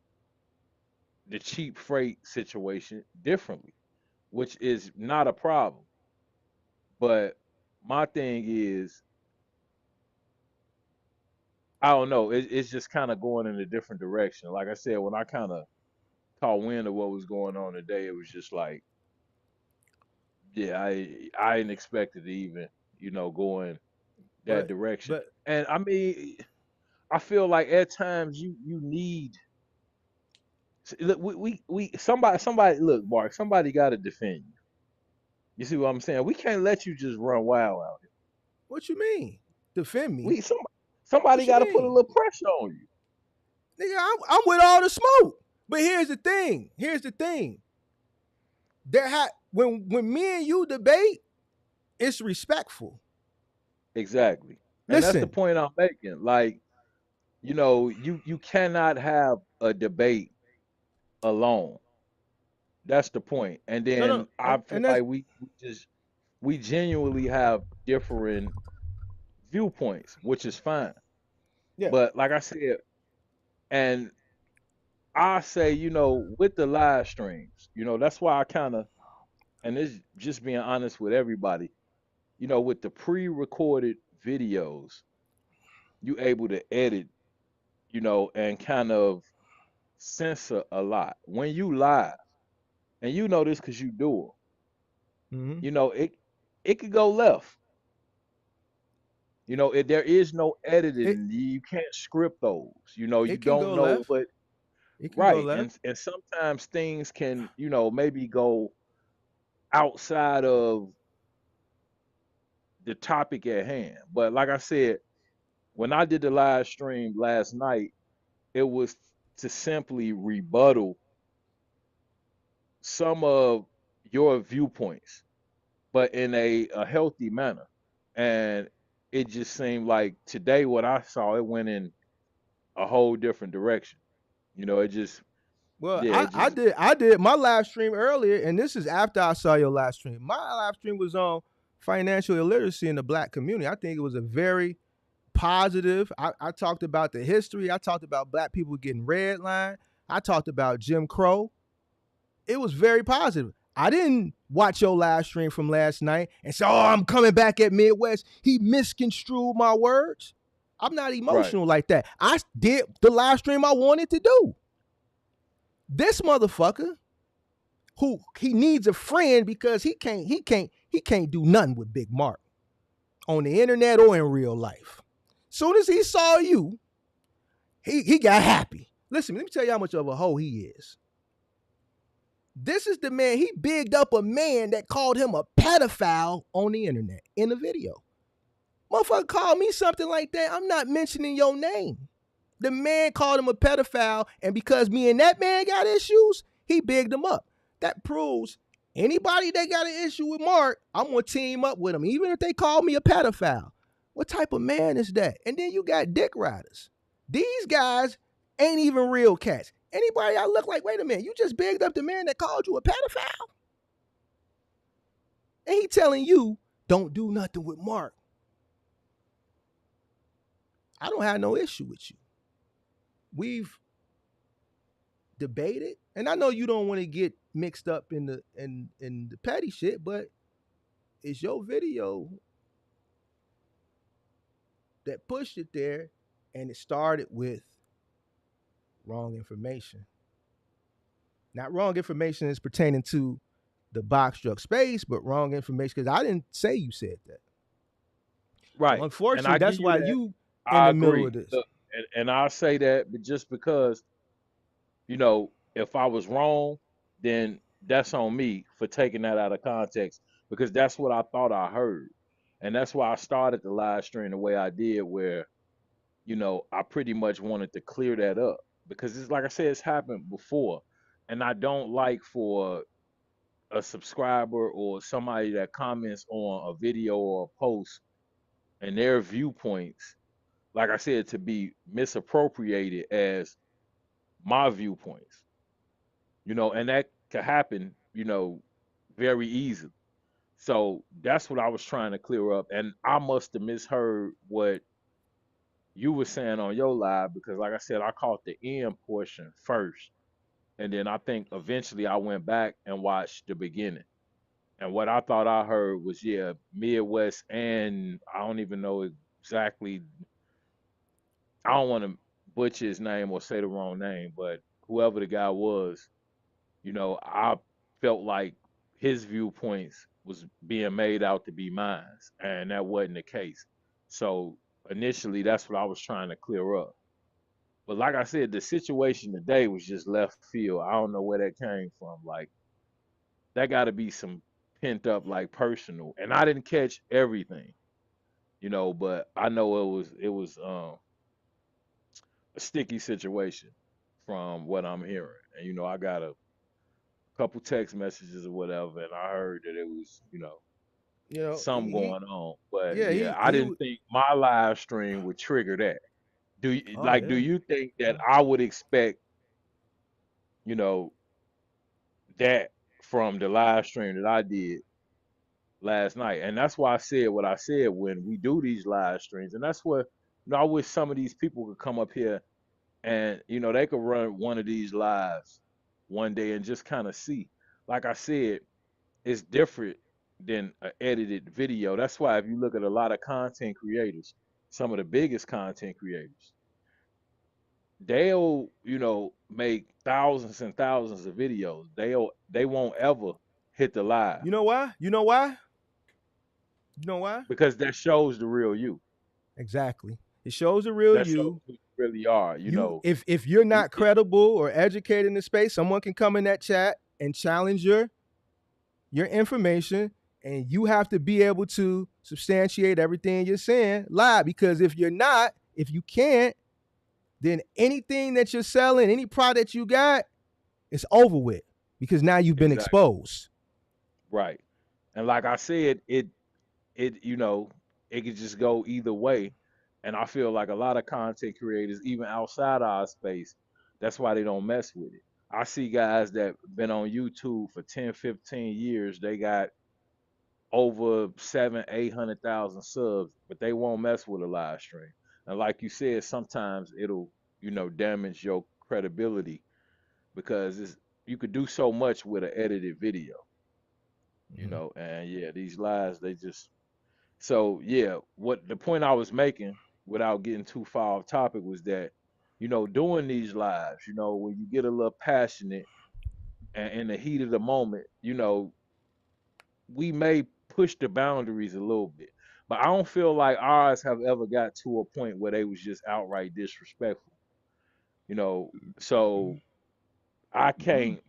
the cheap freight situation differently, which is not a problem. But my thing is, I don't know, it's just kind of going in a different direction. Like I said, when I kind of caught wind of what was going on today, it was just like, yeah, I didn't expect it to even, go in that But direction. but And I mean, I feel like at times you need look we somebody look, Mark, somebody got to defend you. You see what I'm saying? We can't let you just run wild out here. what you mean? Defend me? We somebody What you got to put a mean? little pressure on you. Nigga, I'm with all the smoke. But here's the thing. Here's the thing. When me and you debate, it's respectful. Exactly. And that's the Listen, point I'm making. Like, you cannot have a debate alone. That's the point. And no, no, then I feel and that's like we genuinely have different viewpoints, which is fine. yeah. But like I said, and I say, with the live streams, that's why I kind of, and this just being honest with everybody, with the pre-recorded videos, you able to edit, and kind of censor a lot. When you live, and you know this because you do Mm-hmm. it, it could go left. There is no It editing. You can't script those. You it can don't go know left. what It can go right, left. and sometimes things can, maybe go outside of the topic at hand. But like I said, when I did the live stream last night, it was to simply rebuttal some of your viewpoints, but in a healthy manner. And it just seemed like today what I saw, it went in a whole different direction. It just Well, yeah, I, it I just did I did my live stream earlier, and this is after I saw your live stream. My live stream was on financial illiteracy in the black community. I think it was a very positive. I talked about the history. I talked about black people getting redlined. I talked about Jim Crow. It was very positive. I didn't watch your live stream from last night and say, "Oh, I'm coming back at Midwest. He misconstrued my words." I'm not Right. emotional like that. I did the live stream I wanted to do. This motherfucker, who he needs a friend because he can't do nothing with Big Mark on the internet or in real life. Soon as he saw you, he got happy. Listen, let me tell you how much of a hoe he is. This is the man, he bigged up a man that called him a pedophile on the internet in a video. Motherfucker called me something like that. I'm not mentioning your name. The man called him a pedophile, and because me and that man got issues, he bigged him up. That proves anybody that got an issue with Mark, I'm gonna team up with him, even if they call me a pedophile. What type of man is that? And then you got dick riders. These guys ain't even real cats. Anybody I look like, wait a minute, you just bigged up the man that called you a pedophile? And he telling you, don't do nothing with Mark. I don't have no issue with you. We've debated, and I know you don't want to get mixed up in the petty shit, but it's your video that pushed it there, and it started with wrong information. Not wrong information is pertaining to the box truck space, but wrong information because I didn't say you said that. Right. So And I unfortunately, give that's you why that. you in I the middle agree. of this. Look, and I say that just because, if I was wrong, then that's on me for taking that out of context because that's what I thought I heard. And that's why I started the live stream the way I did, where, I pretty much wanted to clear that up because it's like I said, it's happened before. And I don't like for a subscriber or somebody that comments on a video or a post and their viewpoints, like I said, to be misappropriated as my viewpoints, and that could happen, very easily. So that's what I was trying to clear up. And I must have misheard what you were saying on your live because, like I said, I caught the end portion first. And then I think eventually I went back and watched the beginning. And what I thought I heard was, yeah, Midwest, and I don't even know exactly, I don't want to butcher his name or say the wrong name, but whoever the guy was, I felt like his viewpoints was being made out to be mine, and that wasn't the case. So initially, that's what I was trying to clear up. But like I said, the situation today was just left field. I don't know where that came from. Like that got to be some pent up, like personal. And I didn't catch everything, but I know it was a sticky situation from what I'm hearing. And I got a couple text messages or whatever, and I heard that it was, You know, something going on. But yeah, yeah, I didn't think my live stream would trigger that. oh Do yeah. you think that I would expect, you know, that from the live stream that I did last night? And that's why I said what I said when we do these live streams. And that's what, I wish some of these people could come up here and, they could run one of these lives one day and just kind of see. Like I said, it's different than an edited video. That's why if you look at a lot of content creators, some of the biggest content creators, they'll, make thousands and thousands of videos. They won't ever hit the live You know why? You know why? You know why? because that shows the real you. Exactly. It shows the real That shows you. who you really are. You if you're You- not credible or educated in the space, someone can come in that chat and challenge your information, and you have to be able to substantiate everything you're saying live. Because if you're not, if you can't, then anything that you're selling, any product you got, it's over with because now you've been exactly exposed. right. And like I said, it could just go either way. And I feel like a lot of content creators, even outside our space, that's why they don't mess with it. I see guys that been on YouTube for 10, 15 years. They got over 700,000, 800,000 subs, but they won't mess with a live stream. And like you said, sometimes it'll, damage your credibility because you could do so much with an edited video, Mhm. and yeah, these lies, they just, so yeah, what the point I was making without getting too far off topic was that, doing these lives, when you get a little passionate and in the heat of the moment, we may push the boundaries a little bit. But I don't feel like ours have ever got to a point where they was just outright disrespectful, you know. So I Mhm. can't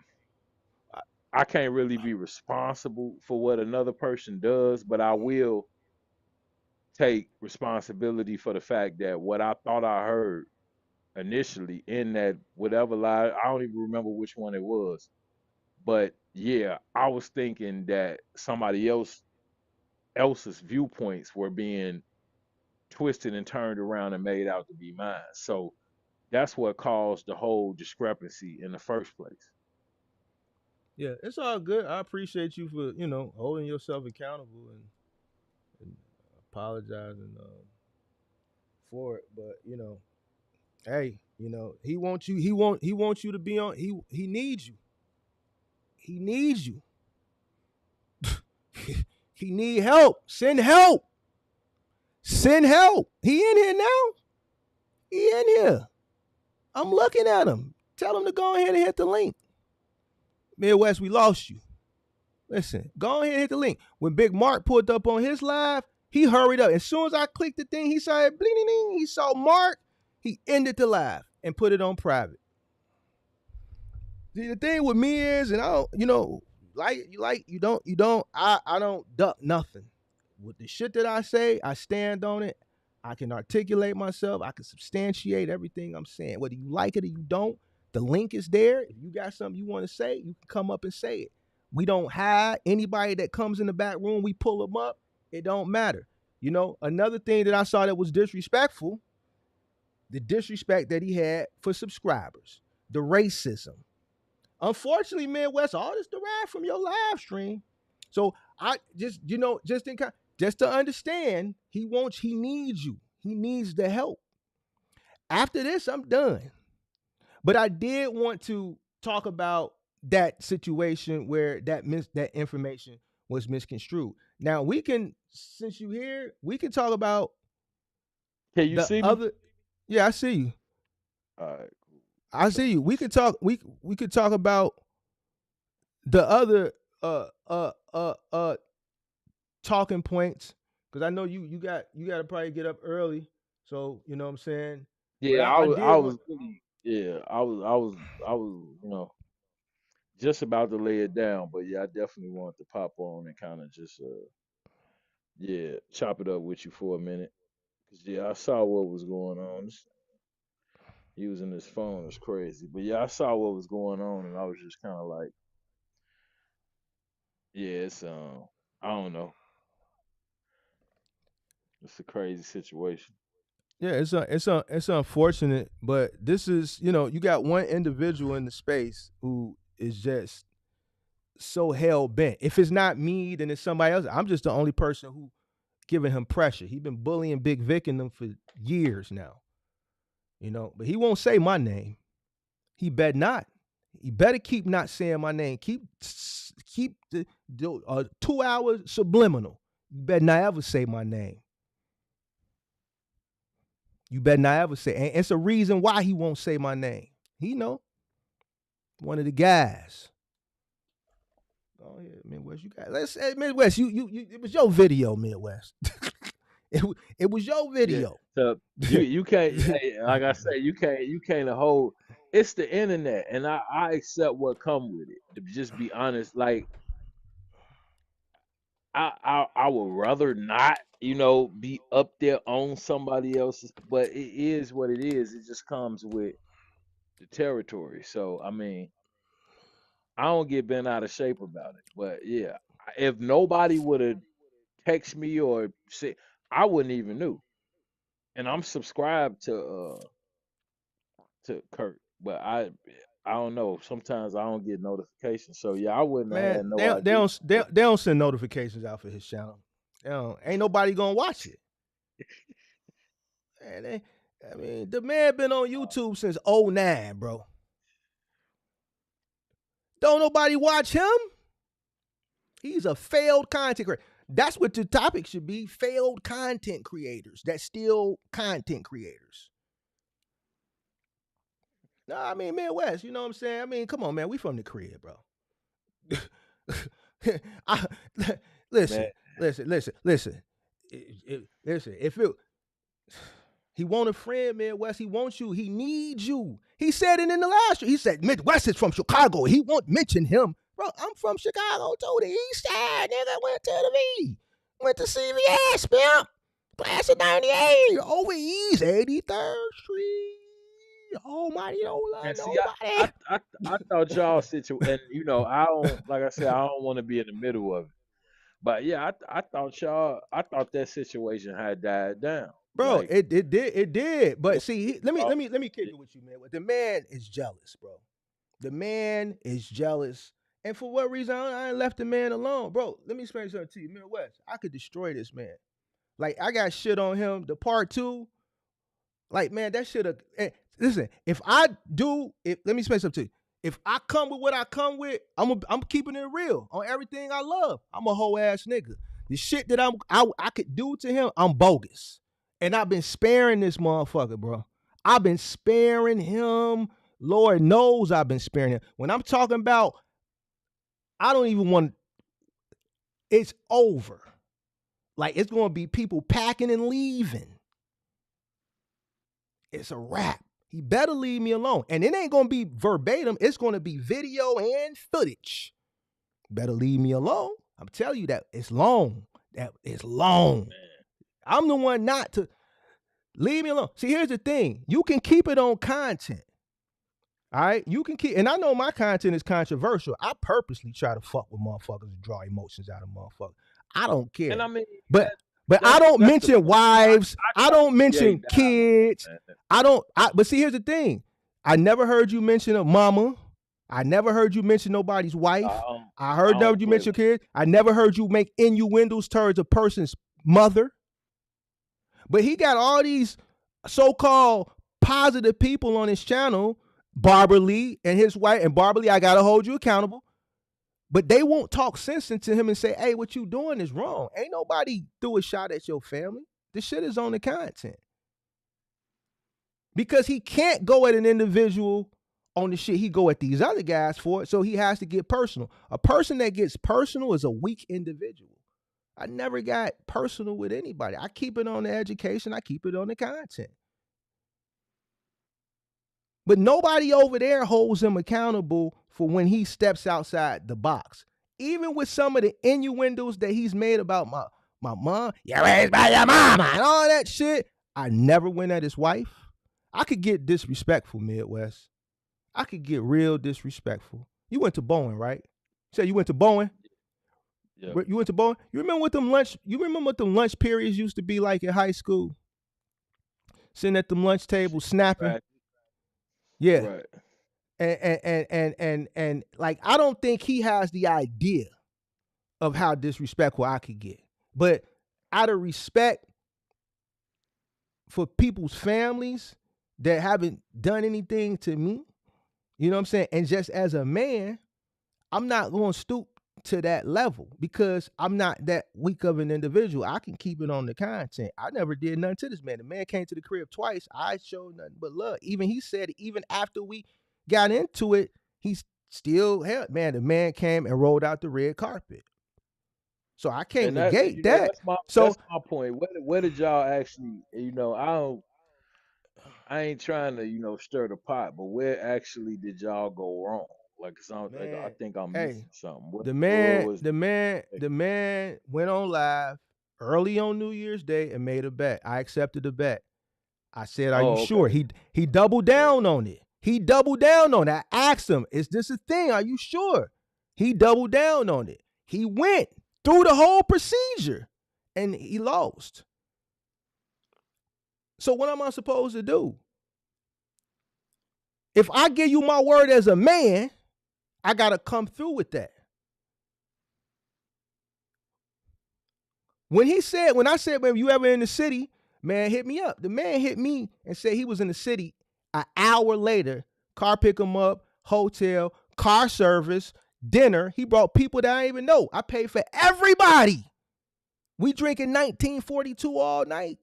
I can't really be responsible for what another person does, but I will take responsibility for the fact that what I thought I heard initially in that whatever lie, I don't even remember which one it was. But yeah, I was thinking that somebody else's viewpoints were being twisted and turned around and made out to be mine. So that's what caused the whole discrepancy in the first place. Yeah, it's all good. I appreciate you for holding yourself accountable and apologizing for it. But hey, he wants you. He wants you to be on. He needs you. He needs you. He need help. Send help. Send help. He in here now. He in here. I'm looking at him. Tell him to go ahead and hit the link. Midwest, we lost you. Listen, go ahead and hit the link. When Big Mark pulled up on his live, he hurried up. As soon as I clicked the thing, he saw it bling, ding, ding. He saw Mark. He ended the live and put it on private. See, the thing with me is, and I don't, I don't duck nothing. With the shit that I say, I stand on it. I can articulate myself. I can substantiate everything I'm saying. Whether you like it or you don't, the link is there. If you got something you want to say, you can come up and say it. We don't hide anybody that comes in the back room. We pull them up. It don't matter. Another thing that I saw that was disrespectful, the disrespect that he had for subscribers, the racism. Unfortunately, Midwest, all this derived from your live stream. So I just to understand, he needs you. He needs the help. After this, I'm done. But I did want to talk about that situation where that information was misconstrued. Now we can, since you here, we can talk about Can you the see me? other. Yeah, I see you. All right. I So see you. We could talk. We could talk about the other talking points, because I know you got to probably get up early, so you know what I'm saying. But yeah, I I did want. was really, yeah, I was just about to lay it down, but yeah, I definitely wanted to pop on and kind of just yeah, chop it up with you for a minute. 'Cause yeah, I saw what was going on. Using this phone is crazy. But yeah, I saw what was going on and I was just kind of like, yeah, it's I don't know. It's a crazy situation. Yeah, it's unfortunate, but this is you got one individual in the space who is just so hell bent. If it's not me, then it's somebody else. I'm just the only person who giving him pressure. He's been bullying Big Vic and them for years now. But he won't say my name. He better not. He better keep not saying my name. Keep the 2 hours subliminal. You better not ever say my name. You better not ever say. And it's a reason why he won't say my name. He know. One of the guys. Oh yeah, Midwest. You got. Let's say Midwest. You. It was your video, Midwest. it was your Yeah. video. So you can't, hey, like I said, you can't hold. It's the internet, and I accept what come with it. To just be honest, like I would rather not, be up there on somebody else's, but it is what it is. It just comes with the territory. So I mean, I don't get bent out of shape about it. But yeah, if nobody would have text me or say, I wouldn't even knew. And I'm subscribed to Kurt, but I don't know. Sometimes I don't get notifications. So yeah, I wouldn't have Man, had they no don't, they idea. don't they don't send notifications out for his channel. Ain't nobody gonna watch it. Man, I mean, the man been on YouTube since 09, bro. Don't nobody watch him? He's a failed content creator. That's what the topic should be, failed content creators. That's still content creators. No, I mean, Midwest, you know what I'm saying? I mean, come on, man. We from the crib, bro. I, listen, listen. Listen, if it he want a friend, Midwest. He wants you. He needs you. He said it in the last year. He said Midwest is from Chicago. He won't mention him. Bro, I'm from Chicago too. The East Side, nigga. Went to the V. Went to CVS, pimp. Class of 98. Over East, 83rd Street. Almighty don't love And see, nobody. I thought y'all situation, and you know, I don't, like I said, I don't want to be in the middle of it. But yeah, I thought that situation had died down. Bro, Like, it did. But see, let me kick it with you, man. The man is jealous, bro. The man is jealous. And for what reason? I ain't left the man alone. Bro, let me explain something to you. Midwest, I could destroy this man. Like, I got shit on him. The part 2, like, man, that shit. Listen, let me explain something to you. If I come with what I come with, I'm keeping it real on everything I love. I'm a whole ass nigga. The shit that I could do to him, I'm bogus. And I've been sparing this motherfucker, bro. I've been sparing him. Lord knows I've been sparing him. When I'm talking about, I don't even want, it's over. Like, it's going to be people packing and leaving. It's a wrap. He better leave me alone. And it ain't going to be verbatim. It's going to be video and footage. Better leave me alone. I'm telling you that it's long. That it's long. I'm the one not to leave me alone. See, here's the thing. You can keep it on content. All right? You can keep, and I know my content is controversial. I purposely try to fuck with motherfuckers and draw emotions out of motherfuckers. I don't care. and I mean, But I don't mention wives. I don't mention that, kids. man. But see, here's the thing. I never heard you mention a mama. I never heard you mention nobody's wife. I heard never you mention kids. I never heard you make innuendos towards a person's mother. But he got all these so-called positive people on his channel, Barbara Lee and his wife. And Barbara Lee, I got to hold you accountable. But they won't talk sense into him and say, hey, what you doing is wrong. Ain't nobody threw a shot at your family. This shit is on the content. Because he can't go at an individual on the shit he go at these other guys for it, so he has to get personal. A person that gets personal is a weak individual. I never got personal with anybody. I keep it on the education. I keep it on the content. But nobody over there holds him accountable for when he steps outside the box. Even with some of the innuendos that he's made about my mom, you're raised by your mama, and all that shit, I never went at his wife. I could get disrespectful, Midwest. I could get real disrespectful. You went to Bowen, right? You said you went to Bowen? Yeah. You went to Bowen? You remember what them lunch periods used to be like in high school? Sitting at them lunch tables snapping. Right. Yeah. Right. And like, I don't think he has the idea of how disrespectful I could get. But out of respect for people's families that haven't done anything to me, you know what I'm saying? And just as a man, I'm not going to stoop to that level because I'm not that weak of an individual. I can keep it on the content. I never did nothing to this man. The man came to the crib twice. I showed nothing but love. Even he said, even after we got into it, he still held. Man, the man came and rolled out the red carpet. So I can't negate that. That's my point. Where did y'all actually, I ain't trying to, stir the pot, but where actually did y'all go wrong? Like, I think I'm missing something. The man went on live early on New Year's Day and made a bet. I accepted the bet. I said, "Are you sure?" He doubled down on it. He doubled down on it. I asked him, "Is this a thing? Are you sure?" He doubled down on it. He went through the whole procedure and he lost. So what am I supposed to do? If I give you my word as a man, I got to come through with that. When I said, man, you ever in the city, Man hit me up. The man hit me and said he was in the city an hour later. Car pick him up, hotel, car service, dinner. He brought people that I didn't even know. I paid for everybody. We drinking 1942 all night.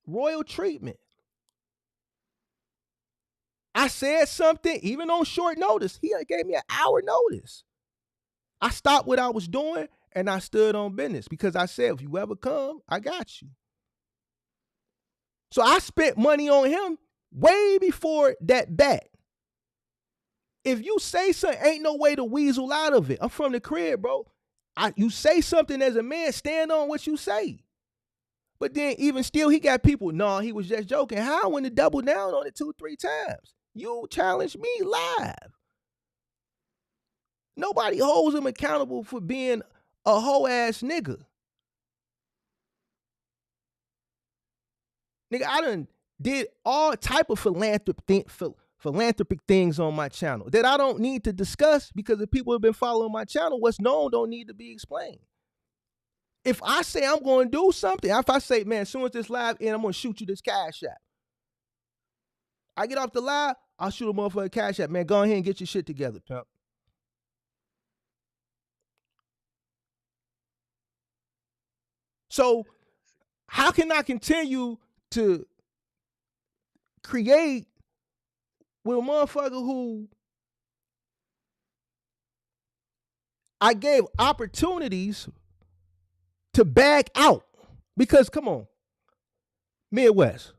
Royal treatment. I said something, even on short notice. He gave me an hour notice. I stopped what I was doing and I stood on business because I said, if you ever come, I got you. So I spent money on him way before that bet. If you say something, ain't no way to weasel out of it. I'm from the crib, bro. You say something as a man, stand on what you say. But then even still, he got people, no, he was just joking. How when to double down on it 2-3 times? You challenged me live. Nobody holds him accountable for being a hoe ass nigga. Nigga, I done did all type of philanthropic things on my channel that I don't need to discuss because if people have been following my channel, what's known don't need to be explained. If I say I'm going to do something, if I say, man, as soon as this live ends, I'm going to shoot you this cash app. I get off the live, I'll shoot a motherfucker cash app. Man, go ahead and get your shit together, pimp. So how can I continue to create with a motherfucker who I gave opportunities to back out? Because come on, Midwest,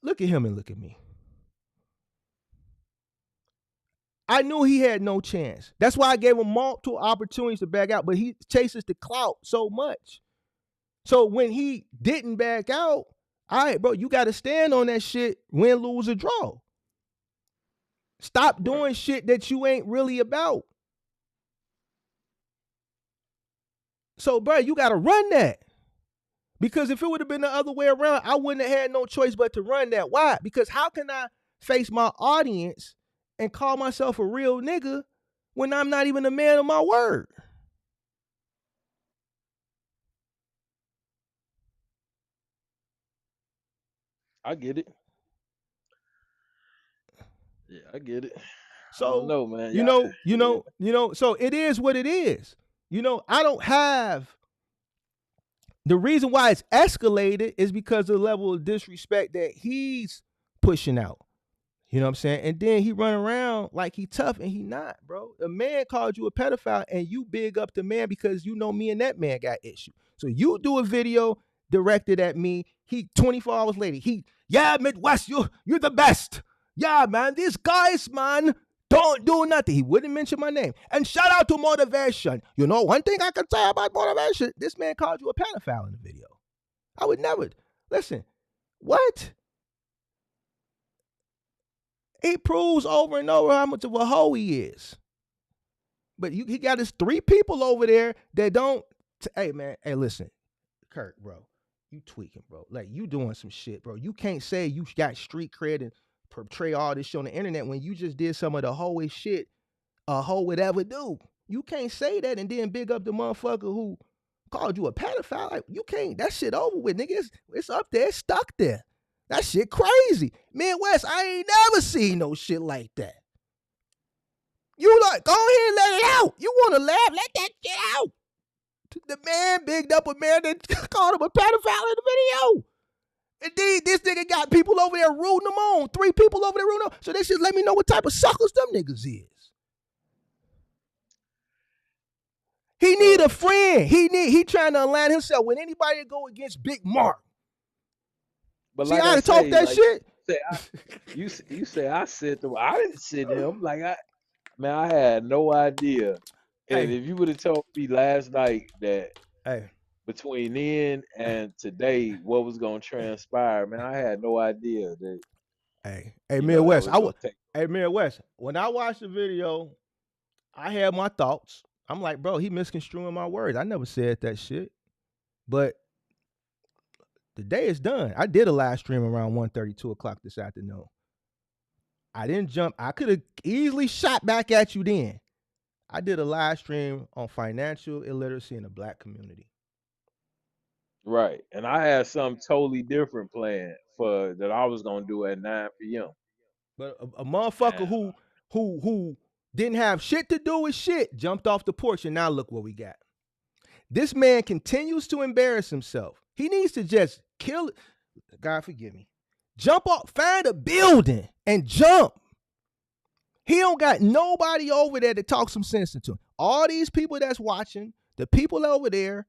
look at him and look at me. I knew he had no chance. That's why I gave him multiple opportunities to back out, but he chases the clout so much. So when he didn't back out, all right, bro, you got to stand on that shit, win, lose, or draw. Stop doing shit that you ain't really about. So, bro, you got to run that. Because if it would have been the other way around, I wouldn't have had no choice but to run that. Why? Because how can I face my audience and call myself a real nigga when I'm not even a man of my word? I get it. Yeah, I get it. So, I don't know, man. So it is what it is. I don't have. The reason why it's escalated is because of the level of disrespect that he's pushing out. You know what I'm saying? And then he run around like he tough and he not, bro. A man called you a pedophile and you big up the man because you know me and that man got issue. So you do a video directed at me. He 24 hours later, yeah, Midwest, you're the best. Yeah, man, these guys, man, don't do nothing. He wouldn't mention my name. And shout out to motivation. You know, one thing I can say about motivation, this man called you a pedophile in the video. I would never. Listen, what? He proves over and over how much of a hoe he is. But he got his 3 people over there that don't. Hey, man. Hey, listen. Kirk, bro. You tweaking, bro. Like, you doing some shit, bro. You can't say you got street cred and portray all this shit on the internet when you just did some of the hoiest shit a hoe would ever do. You can't say that and then big up the motherfucker who called you a pedophile. Like, you can't. That shit over with, nigga. It's up there. It's stuck there. That shit crazy. Midwest, I ain't never seen no shit like that. You like, go ahead and let it out. You want to laugh, let that shit out. The man bigged up a man that called him a pedophile in the video. Indeed, this nigga got people over there rooting him on. 3 people over there rooting him on. So they should let me know what type of suckers them niggas is. He need a friend. He trying to align himself with anybody that go against Big Mark. But see, like I talk that shit. You say I said to him. I didn't sit him. Like I had no idea. And if you would have told me last night that between then and today what was gonna transpire, man, I had no idea that. Hey, Midwest. Midwest. When I watched the video, I had my thoughts. I'm like, bro, he misconstruing my words. I never said that shit. But the day is done. I did a live stream around 1:30, 2 o'clock this afternoon. I didn't jump. I could have easily shot back at you then. I did a live stream on financial illiteracy in the Black community. Right. And I had something totally different planned for that I was gonna do at 9 p.m. But a motherfucker And who didn't have shit to do with shit jumped off the porch, and now look what we got. This man continues to embarrass himself. He needs to just kill it. God forgive me. Jump off, find a building and jump. He don't got nobody over there to talk some sense into him. All these people that's watching, the people over there,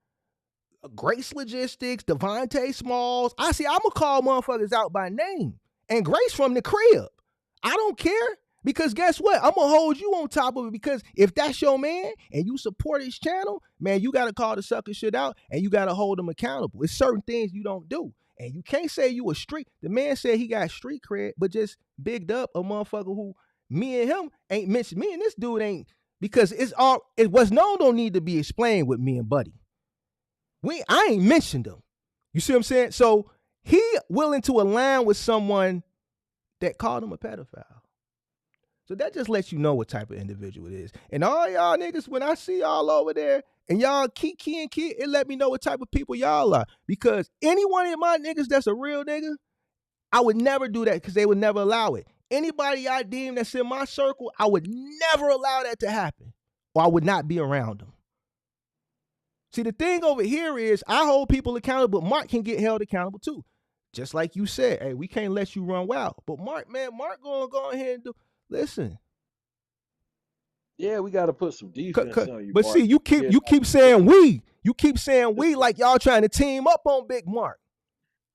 Grace Logistics, Devontae Smalls. I'm gonna call motherfuckers out by name. And Grace from the crib. I don't care. Because guess what? I'm gonna hold you on top of it, because if that's your man and you support his channel, man, you gotta call the sucker shit out and you gotta hold him accountable. It's certain things you don't do. And you can't say you a street. The man said he got street cred, but just bigged up a motherfucker who me and him ain't mentioned. Me and this dude ain't, because it was known, don't need to be explained with me and Buddy. I ain't mentioned him. You see what I'm saying? So he willing to align with someone that called him a pedophile. So that just lets you know what type of individual it is. And all y'all niggas, when I see y'all over there and y'all key, it let me know what type of people y'all are. Because any one of my niggas that's a real nigga, I would never do that, because they would never allow it. Anybody I deem that's in my circle, I would never allow that to happen, or I would not be around them. See, the thing over here is I hold people accountable, but Mark can get held accountable too. Just like you said, hey, we can't let you run wild. But Mark gonna go ahead and do. Listen. yeah, we gotta put some defense on you. But Mark. see, you keep saying we. You keep saying we like y'all trying to team up on Big Mark.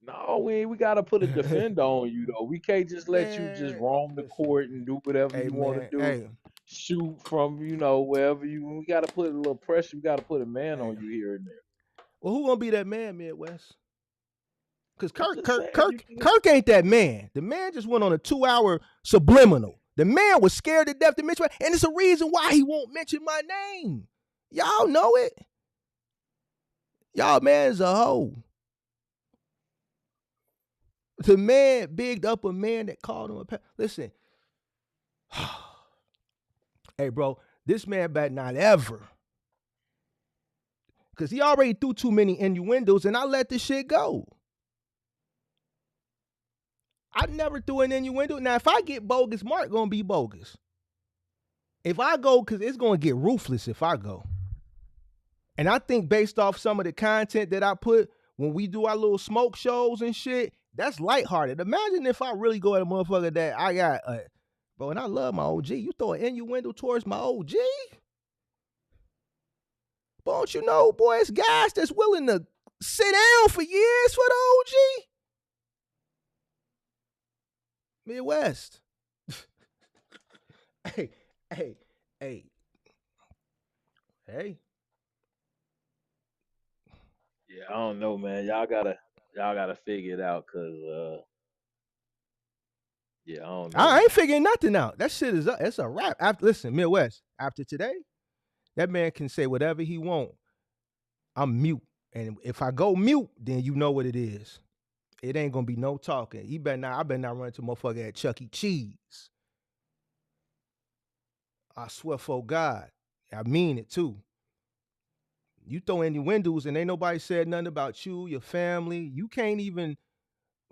No, we gotta put a defender on you though. We can't just let you just roam the court and do whatever you want to do. Hey. Shoot from wherever you. We gotta put a little pressure. We gotta put a man on you here and there. Well, who gonna be that man, Midwest? Because Kirk ain't that man. The man just went on a 2-hour subliminal. The man was scared to death to mention my, and it's a reason why he won't mention my name. Y'all know it. Y'all man's a hoe. The man bigged up a man that called him a pet. Listen. Hey, bro, this man better not ever. Because he already threw too many innuendos, and I let this shit go. I never threw an innuendo. Now, if I get bogus, Mark gonna be bogus. If I go, because it's gonna get ruthless if I go. And I think based off some of the content that I put when we do our little smoke shows and shit, that's lighthearted. Imagine if I really go at a motherfucker that I got, bro, and I love my OG. You throw an innuendo towards my OG? But don't you know, boy, it's guys that's willing to sit down for years for the OG. Midwest. Hey. Yeah, I don't know, man. Y'all gotta figure it out, cause yeah, I don't know. I ain't figuring nothing out. That shit is it's a wrap. Listen, Midwest. After today, that man can say whatever he want. I'm mute, and if I go mute, then you know what it is. It ain't gonna be no talking. I better not run into motherfucker at Chuck E. Cheese. I swear for God. I mean it too. You throw innuendos and ain't nobody said nothing about you, your family. You can't even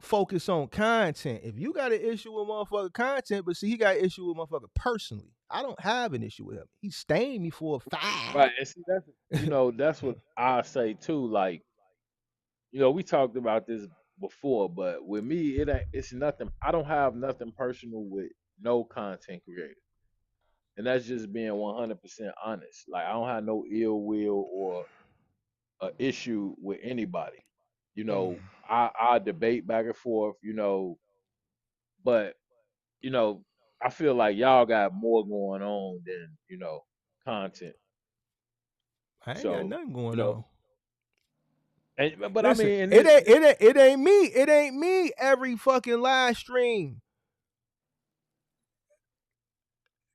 focus on content. If you got an issue with motherfucker content, but see, he got an issue with motherfucker personally. I don't have an issue with him. He stained me for a 5. Right, and see that's what I say too. Like, we talked about this before, but with me, it's nothing. I don't have nothing personal with no content creator, and that's just being 100% honest. Like, I don't have no ill will or a issue with anybody. I debate back and forth. But I feel like y'all got more going on than content. I ain't got So nothing going on. But Listen, I mean, it ain't me. It ain't me every fucking live stream.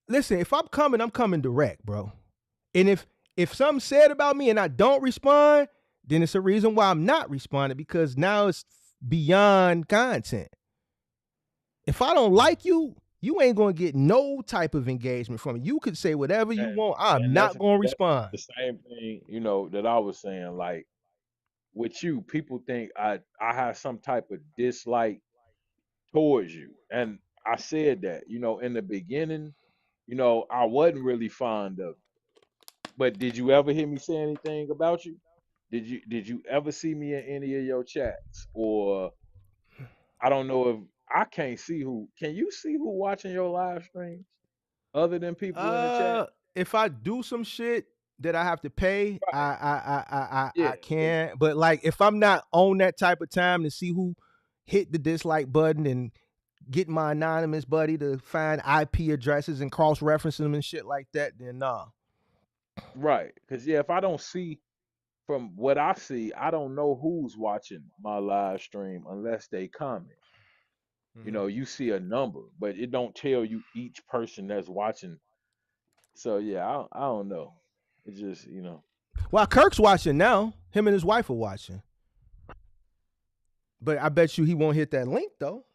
Listen, if I'm coming direct, bro. And if something said about me and I don't respond, then it's a reason why I'm not responding, because now it's beyond content. If I don't like you, you ain't gonna get no type of engagement from me. You could say whatever you want. I'm not gonna respond. The same thing, that I was saying. Like, with you, people think I have some type of dislike towards you. And I said that, in the beginning, I wasn't really fond of. But did you ever hear me say anything about you? Did you ever see me in any of your chats? Or I don't know if I can't see who. Can you see who watching your live streams other than people in the chat? Uh, if I do some shit that I have to pay, Right. I Yeah. can. But like, if I'm not on that type of time to see who hit the dislike button and get my anonymous buddy to find IP addresses and cross reference them and shit like that, then nah. Right. Because yeah, if I don't see from what I see, I don't know who's watching my live stream unless they comment. Mhm. You see a number, but it don't tell you each person that's watching. So yeah, I don't know. It's just Well, Kirk's watching now. Him and his wife are watching. But I bet you he won't hit that link though.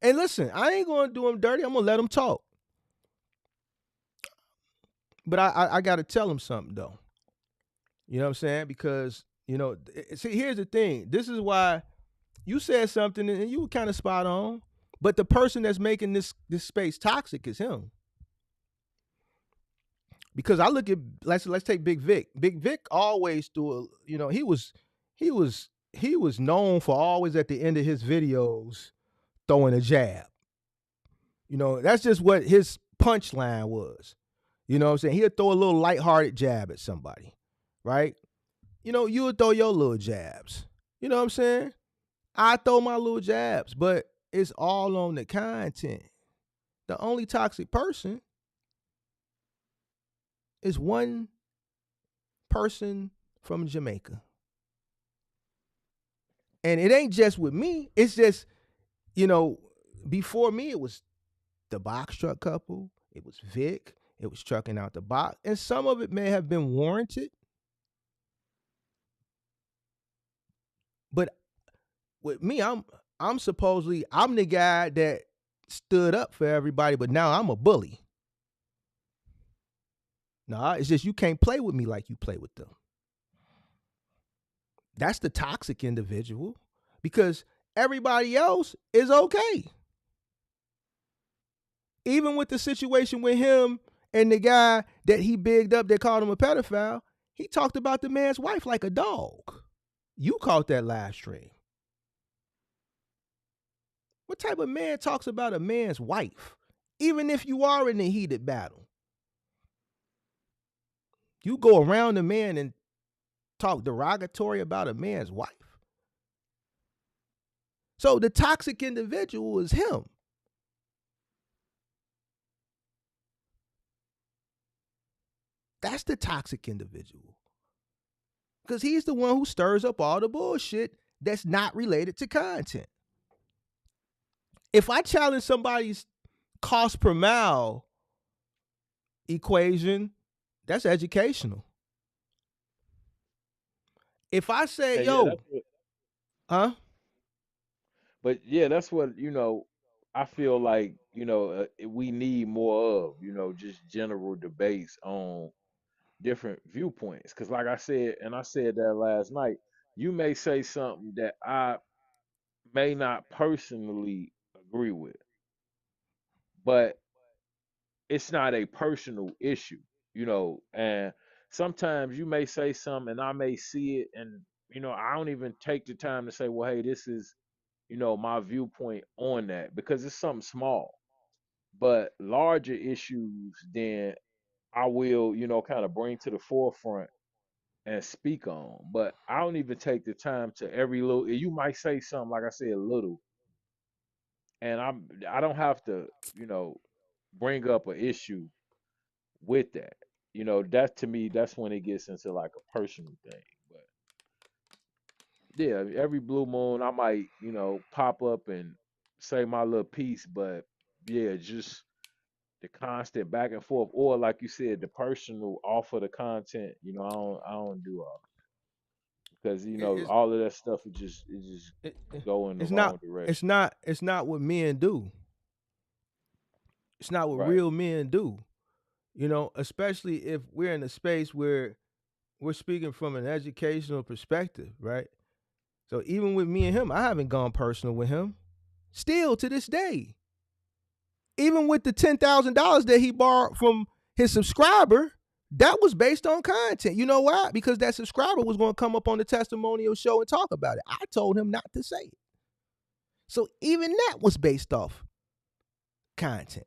And listen, I ain't gonna do him dirty. I'm gonna let him talk. But I gotta tell him something though. You know what I'm saying? Because see, here's the thing. This is why you said something and you were kind of spot on. But the person that's making this space toxic is him. Because I look at let's take Big Vic. Big Vic always threw he was known for always at the end of his videos throwing a jab. That's just what his punchline was. You know what I'm saying? He'll throw a little lighthearted jab at somebody, right? You would throw your little jabs. You know what I'm saying? I throw my little jabs, but it's all on the content. The only toxic person is one person from Jamaica. And it ain't just with me. It's just, before me, it was the box truck couple. It was Vic. It was trucking out the box. And some of it may have been warranted. But with me, I'm the guy that stood up for everybody, but now I'm a bully. Nah, it's just you can't play with me like you play with them. That's the toxic individual because everybody else is okay. Even with the situation with him and the guy that he bigged up that called him a pedophile, he talked about the man's wife like a dog. You caught that live stream. What type of man talks about a man's wife? Even if you are in a heated battle. You go around a man and talk derogatory about a man's wife. So the toxic individual is him. That's the toxic individual. Because he's the one who stirs up all the bullshit that's not related to content. If I challenge somebody's cost per mile equation, that's educational. If I say, and yeah, that's what, huh? but yeah, that's what I feel like we need more of just general debates on different viewpoints. Because like I said, and I said that last night, you may say something that I may not personally agree with, but it's not a personal issue. And sometimes you may say something and I may see it, and I don't even take the time to say, well, hey, this is my viewpoint on that, because it's something small. But larger issues, then I will kind of bring to the forefront and speak on. But I don't even take the time to every little. You might say something, like I said, little, and I don't have to bring up an issue with that. That to me, that's when it gets into like a personal thing. But yeah, every blue moon, I might pop up and say my little piece. But yeah, just the constant back and forth, or like you said, the personal off of the content. I don't do all because It's all of that stuff it just it, go in the it's wrong not direction. it's not what men do. It's not what Right. real men do. Especially if we're in a space where we're speaking from an educational perspective, right? So even with me and him, I haven't gone personal with him. Still to this day. Even with the $10,000 that he borrowed from his subscriber, that was based on content. You know why? Because that subscriber was going to come up on the testimonial show and talk about it. I told him not to say it. So even that was based off content.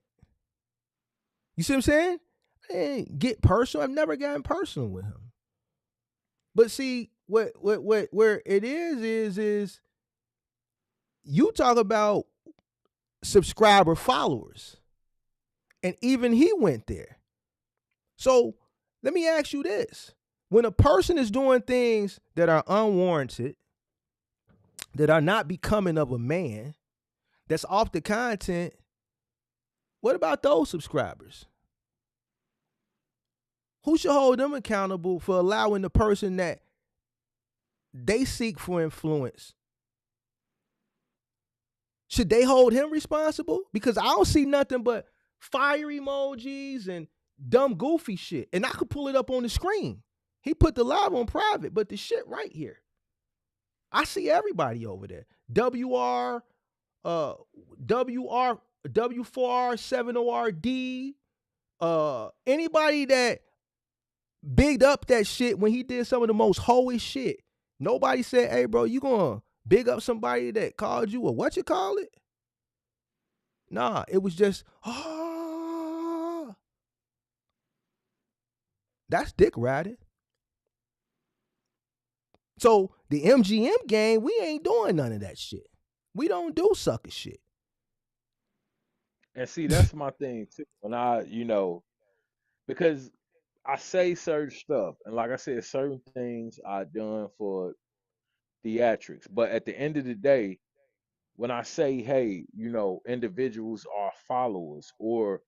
You see what I'm saying? I didn't get personal. I've never gotten personal with him. But see, what where it is you talk about subscriber followers. And even he went there. So let me ask you this. When a person is doing things that are unwarranted, that are not becoming of a man, that's off the content, what about those subscribers? Who should hold them accountable for allowing the person that they seek for influence? Should they hold him responsible? Because I don't see nothing but fire emojis and dumb goofy shit. And I could pull it up on the screen. He put the live on private, but the shit right here. I see everybody over there. WR, W4R, 7ORD, anybody that bigged up that shit when he did some of the most hoish shit. Nobody said, hey, bro, you gonna big up somebody that called you a what you call it? Nah, it was just, that's dick riding. So the MGM game, we ain't doing none of that shit. We don't do sucker shit. And see, that's my thing too. When because I say certain stuff, and like I said, certain things are done for theatrics. But at the end of the day, when I say, hey, individuals are followers or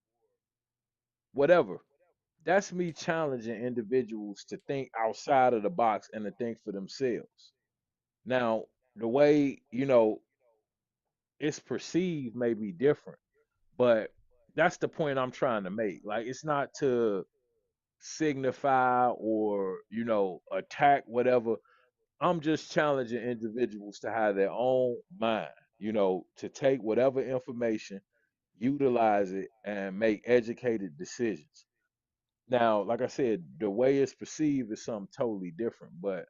whatever, that's me challenging individuals to think outside of the box and to think for themselves. Now, the way, it's perceived may be different, but that's the point I'm trying to make. Like, it's not to signify or, attack whatever. I'm just challenging individuals to have their own mind, to take whatever information, utilize it, and make educated decisions. Now, like I said, the way it's perceived is something totally different. But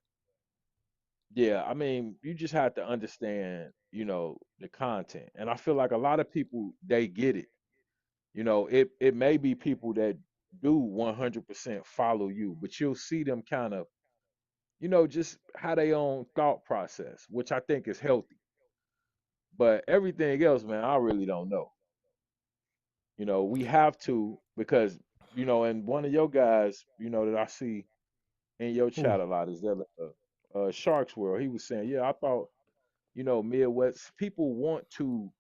yeah, I mean, you just have to understand, the content. And I feel like a lot of people, they get it. It may be people that do 100% follow you, but you'll see them kind of, just how they own thought process, which I think is healthy. But everything else, man, I really don't know. We have to because, and one of your guys, that I see in your Ooh. chat a lot is that Sharks World. He was saying, yeah, I thought, Midwest people want to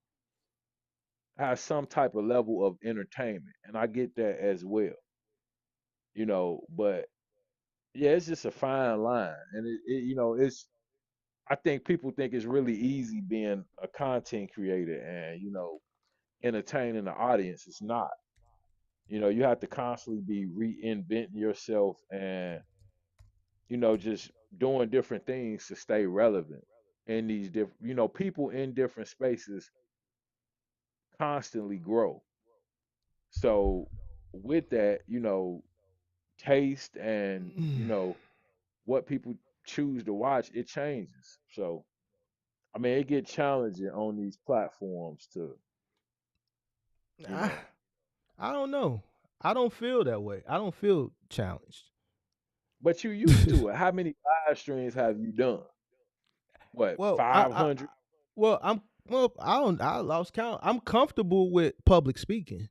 have some type of level of entertainment, and I get that as well. But yeah, it's just a fine line, and it's. I think people think it's really easy being a content creator and entertaining the audience. It's not. You have to constantly be reinventing yourself and just doing different things to stay relevant in these different, people in different spaces constantly grow. So with that, taste and, what people choose to watch, it changes. So, I mean, it get challenging on these platforms to, you I, know, I don't know. I don't feel that way. I don't feel challenged. but you used to it. How many live streams have you done? What, well, I 500? I lost count. I'm comfortable with public speaking.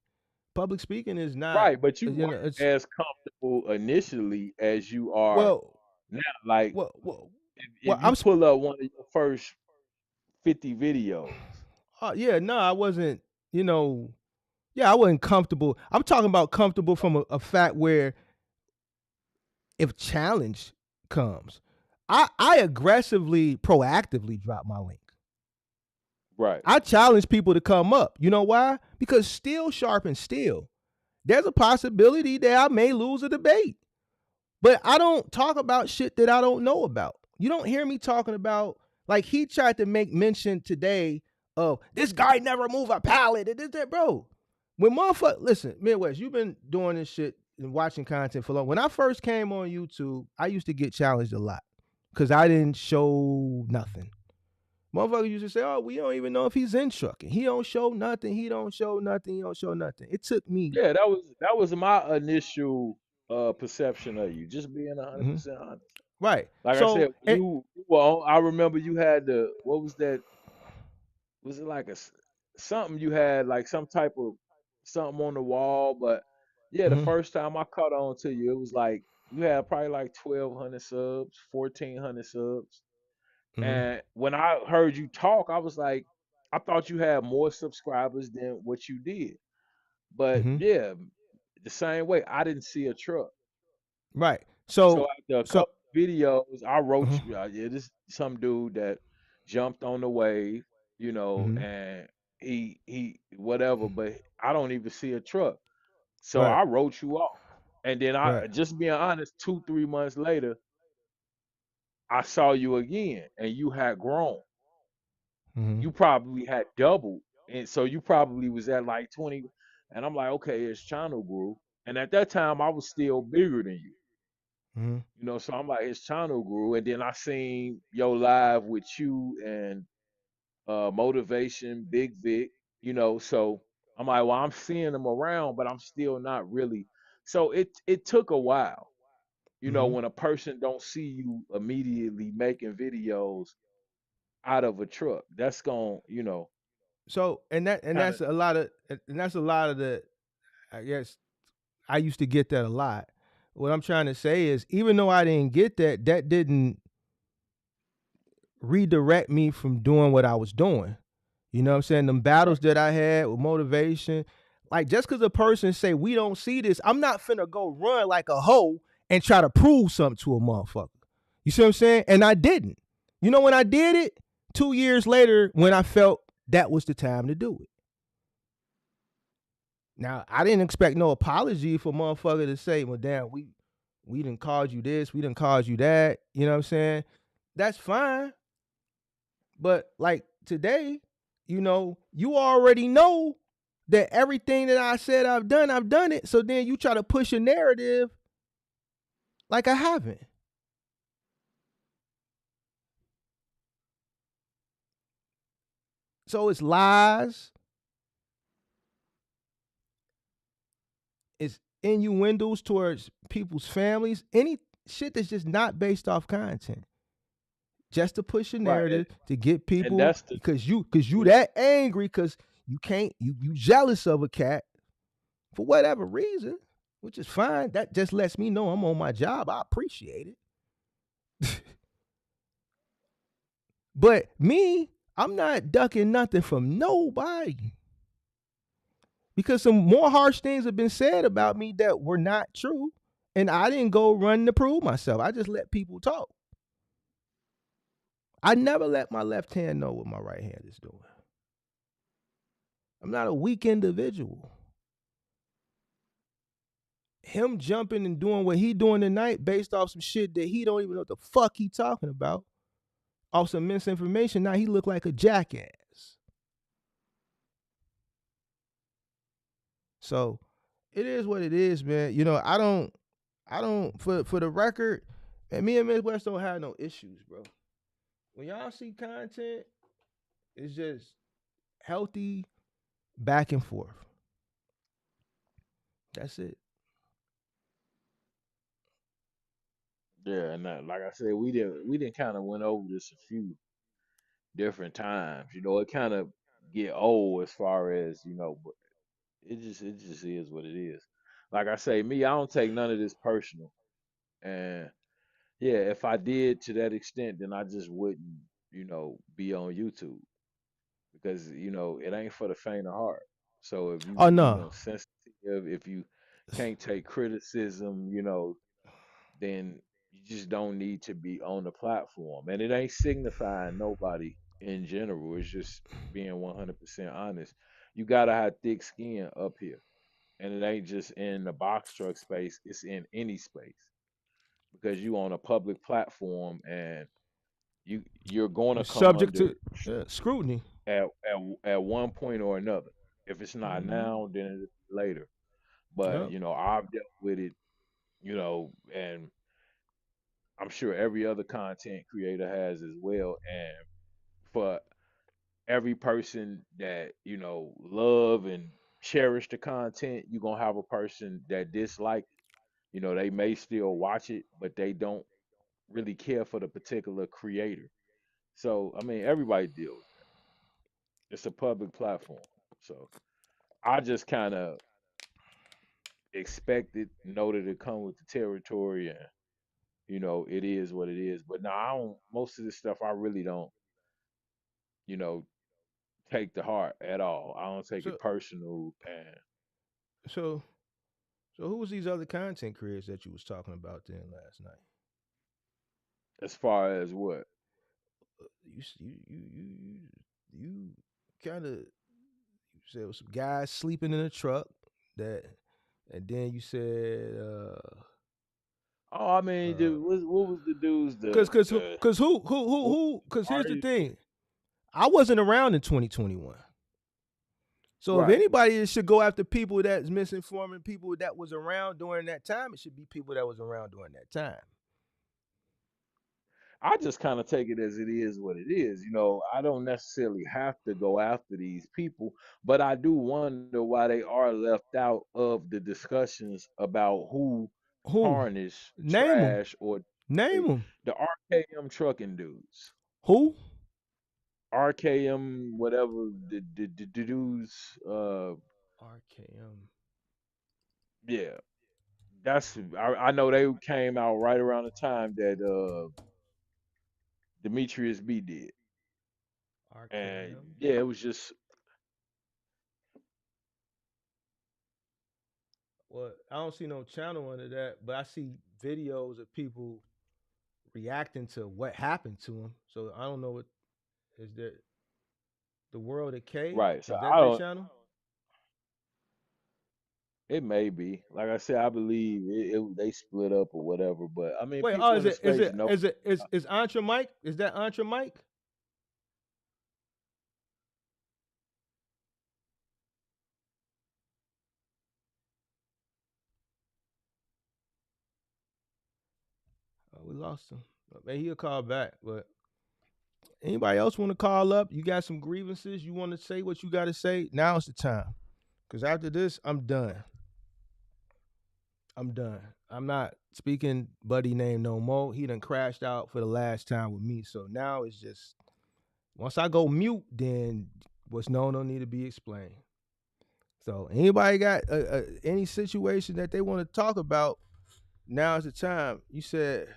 Public speaking is not, Right, but you you know, weren't it's as comfortable initially as you are well, now. Like well, well, if you I'm pull up one of your first 50 videos. yeah, no, I wasn't, you know, yeah, I wasn't comfortable. I'm talking about comfortable from a fact where if challenge comes, I aggressively, proactively drop my link. Right. I challenge people to come up. You know why? Because steel sharpens steel. There's a possibility that I may lose a debate. But I don't talk about shit that I don't know about. You don't hear me talking about Like he tried to make mention today of this guy never move a pallet. And that, bro. When motherfucker, listen, Midwest, you've been doing this shit and watching content for long. When I first came on YouTube, I used to get challenged a lot because I didn't show nothing. Motherfuckers used to say, "Oh, we don't even know if he's in trucking. He don't show nothing. He don't show nothing. He don't show nothing." It took me, Yeah, that was my initial perception of you. Just being mhm, 100% honest. right. Like I So, said, when you were on, I remember you had the what was that? Was it like something you had like some type of something on the wall? But yeah, the mhm, first time I caught on to you, it was like you had probably like 1,200 subs, 1,400 subs. mhm, And when I heard you talk, I was like, I thought you had more subscribers than what you did. But mhm, yeah, the same way, I didn't see a truck. right. So So, after a so, couple videos, I wrote mhm, you, yeah, this some dude that jumped on the wave, mhm, and he whatever, but I don't even see a truck. So right, I wrote you off. And then right, I just being honest, 2, 3 months later, I saw you again and you had grown. mhm, You probably had doubled. And so you probably was at like 20. And I'm like, okay, his channel grew. And at that time I was still bigger than you. mhm, So I'm like, his channel grew, and then I seen your live with you and Motivation, Big Vic, so I'm like, well, I'm seeing them around, but I'm still not really. So it took a while, mhm. when a person don't see you immediately making videos out of a truck. That's going, So, and kind of that's a lot of, and that's a lot of the. I guess I used to get that a lot. What I'm trying to say is, even though I didn't get that, that didn't redirect me from doing what I was doing. You know what I'm saying? Them right, battles that I had with motivation. Like just because a person say we don't see this, I'm not finna go run like a hoe and try to prove something to a motherfucker. You see what I'm saying? And I didn't. You know when I did it? 2 years later, when I felt that was the time to do it. Now I didn't expect no apology for motherfucker to say, well, damn, we didn't cause you this, we didn't cause you that. You know what I'm saying? That's fine. But like today, you already know that everything that I said I've done it. So then you try to push a narrative like I haven't. So it's lies, it's innuendos towards people's families, any shit that's just not based off content. Just to push a right, narrative to get and people that's the because you yeah, that angry because you can't you jealous of a cat for whatever reason, which is fine. That just lets me know I'm on my job. I appreciate it. But me, I'm not ducking nothing from nobody because some more harsh things have been said about me that were not true. And I didn't go run to prove myself. I just let people talk. I never let my left hand know what my right hand is doing. I'm not a weak individual. Him jumping and doing what he doing tonight based off some shit that he don't even know what the fuck he talking about, off some misinformation, now he look like a jackass. So it is what it is, man. I don't for the record, and me and Midwest don't have no issues, bro. When y'all see content, it's just healthy back and forth. That's it. yeah, and like I said, we didn't kind of went over this a few different times. It kind of get old as far as but it just is what it is. Like I say, me, I don't take none of this personal. And yeah, if I did to that extent, then I just wouldn't, be on YouTube because it ain't for the faint of heart. So if you Oh no. sensitive, if you can't take criticism, then you just don't need to be on the platform. And it ain't signifying nobody in general. It's just being 100% honest. You gotta have thick skin up here, and it ain't just in the box truck space. It's in any space because you on a public platform, and you're going to You're come subject to under scrutiny. at one point or another. If it's not Hmm. now, then it's later. But Yep. I've dealt with it, and I'm sure every other content creator has as well. And for every person that love and cherish the content, you're gonna have a person that dislike it. They may still watch it, but they don't really care for the particular creator. So I mean, everybody deals with that. It's a public platform, so I just kind of expect it, know that it come with the territory, and it is what it is. But now I don't. Most of this stuff I really don't, you know, take to heart at all. I don't take it So personal. And so so who was these other content creators that you was talking about then last night? as far as what, You kind of said it was some guys sleeping in a truck that, and then you said oh, I mean, uh dude, what was the dudes cause cause who the cause who what cause here's the artists? thing. I wasn't around in 2021. So if Right. anybody should go after people that's misinforming people that was around during that time, it should be people that was around during that time. I just kind of take it as it is what it is. I don't necessarily have to go after these people, but I do wonder why they are left out of the discussions about who Who? tarnish, Name them. trash, or Name destroy them. the RKM trucking dudes. Who? RKM, whatever the dudes. RKM. Yeah, I know they came out right around the time that Demetrius B did, and RKM. yeah, it was just Well, I don't see no channel under that, but I see videos of people reacting to what happened to him. So I don't know what is that the world of K? right. So Is I that their don't. channel? It may be. Like I said, I believe they split up or whatever. But I mean, Wait, oh, people in the space know. is Entre Mike? Is that Entre Mike? Oh, we lost him. Maybe he'll call back. But anybody else want to call up? You got some grievances? You want to say what you got to say? Now's the time. Because after this, I'm done. I'm done. I'm not speaking buddy name no more. He done crashed out for the last time with me. So now it's just once I go mute, then what's known don't need to be explained. So anybody got any situation that they want to talk about? Now's the time. You said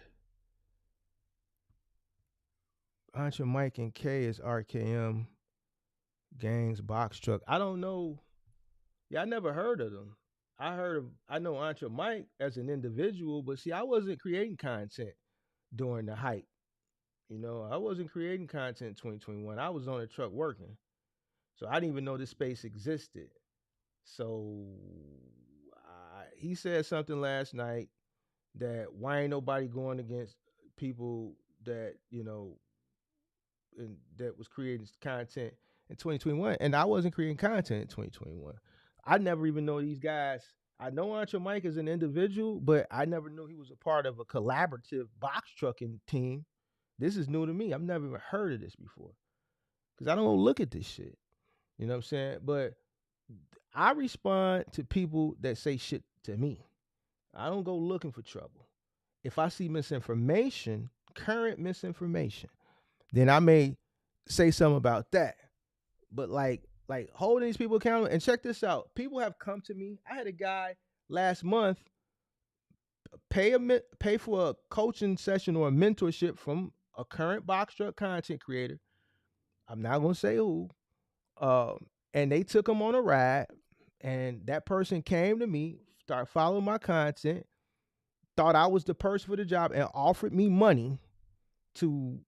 Entre Mike and K is RKM Gangs Box Truck. I don't know. Yeah, I never heard of them. I know Entre Mike as an individual, but see, I wasn't creating content during the hype. I wasn't creating content in 2021. I was on a truck working. So I didn't even know this space existed. So he said something last night that why ain't nobody going against people that, and that was creating content in 2021. And I wasn't creating content in 2021. I never even know these guys. I know Entre Mike is an individual, but I never knew he was a part of a collaborative box trucking team. This is new to me. I've never even heard of this before because I don't look at this shit. You know what I'm saying? But I respond to people that say shit to me. I don't go looking for trouble. If I see misinformation, current misinformation, then I may say something about that. But like holding these people accountable, and check this out. People have come to me. I had a guy last month pay for a coaching session or a mentorship from a current box truck content creator. I'm not gonna say who. And they took him on a ride, and that person came to me, started following my content, thought I was the person for the job, and offered me money to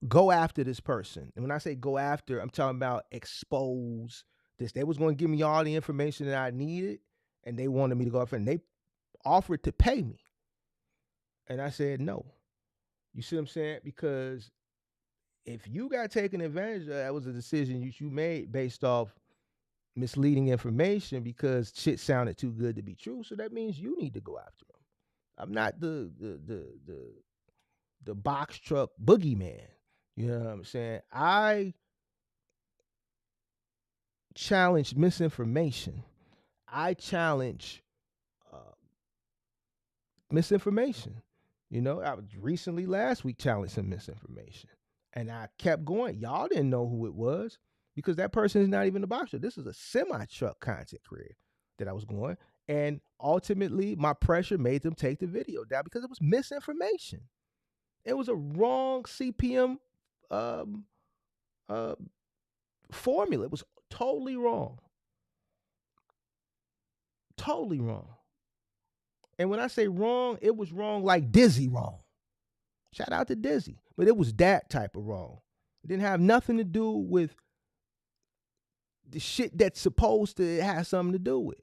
go after this person. And when I say go after, I'm talking about expose this. They was going to give me all the information that I needed, and they wanted me to go after, and they offered to pay me. And I said no. You see what I'm saying? Because if you got taken advantage of, that was a decision you made based off misleading information because shit sounded too good to be true. So that means you need to go after them. I'm not the box truck boogeyman. You know what I'm saying? I challenge misinformation. I challenge uh, misinformation. You know, I recently last week challenged some misinformation, and I kept going. Y'all didn't know who it was because that person is not even a boxer. This is a semi truck content creator that I was going, and ultimately my pressure made them take the video down because it was misinformation. It was a wrong CPM um, uh, formula. It was totally wrong. Totally wrong. And when I say wrong, it was wrong like Dizzy wrong. Shout out to Dizzy. But it was that type of wrong. It didn't have nothing to do with the shit that's supposed to have something to do with.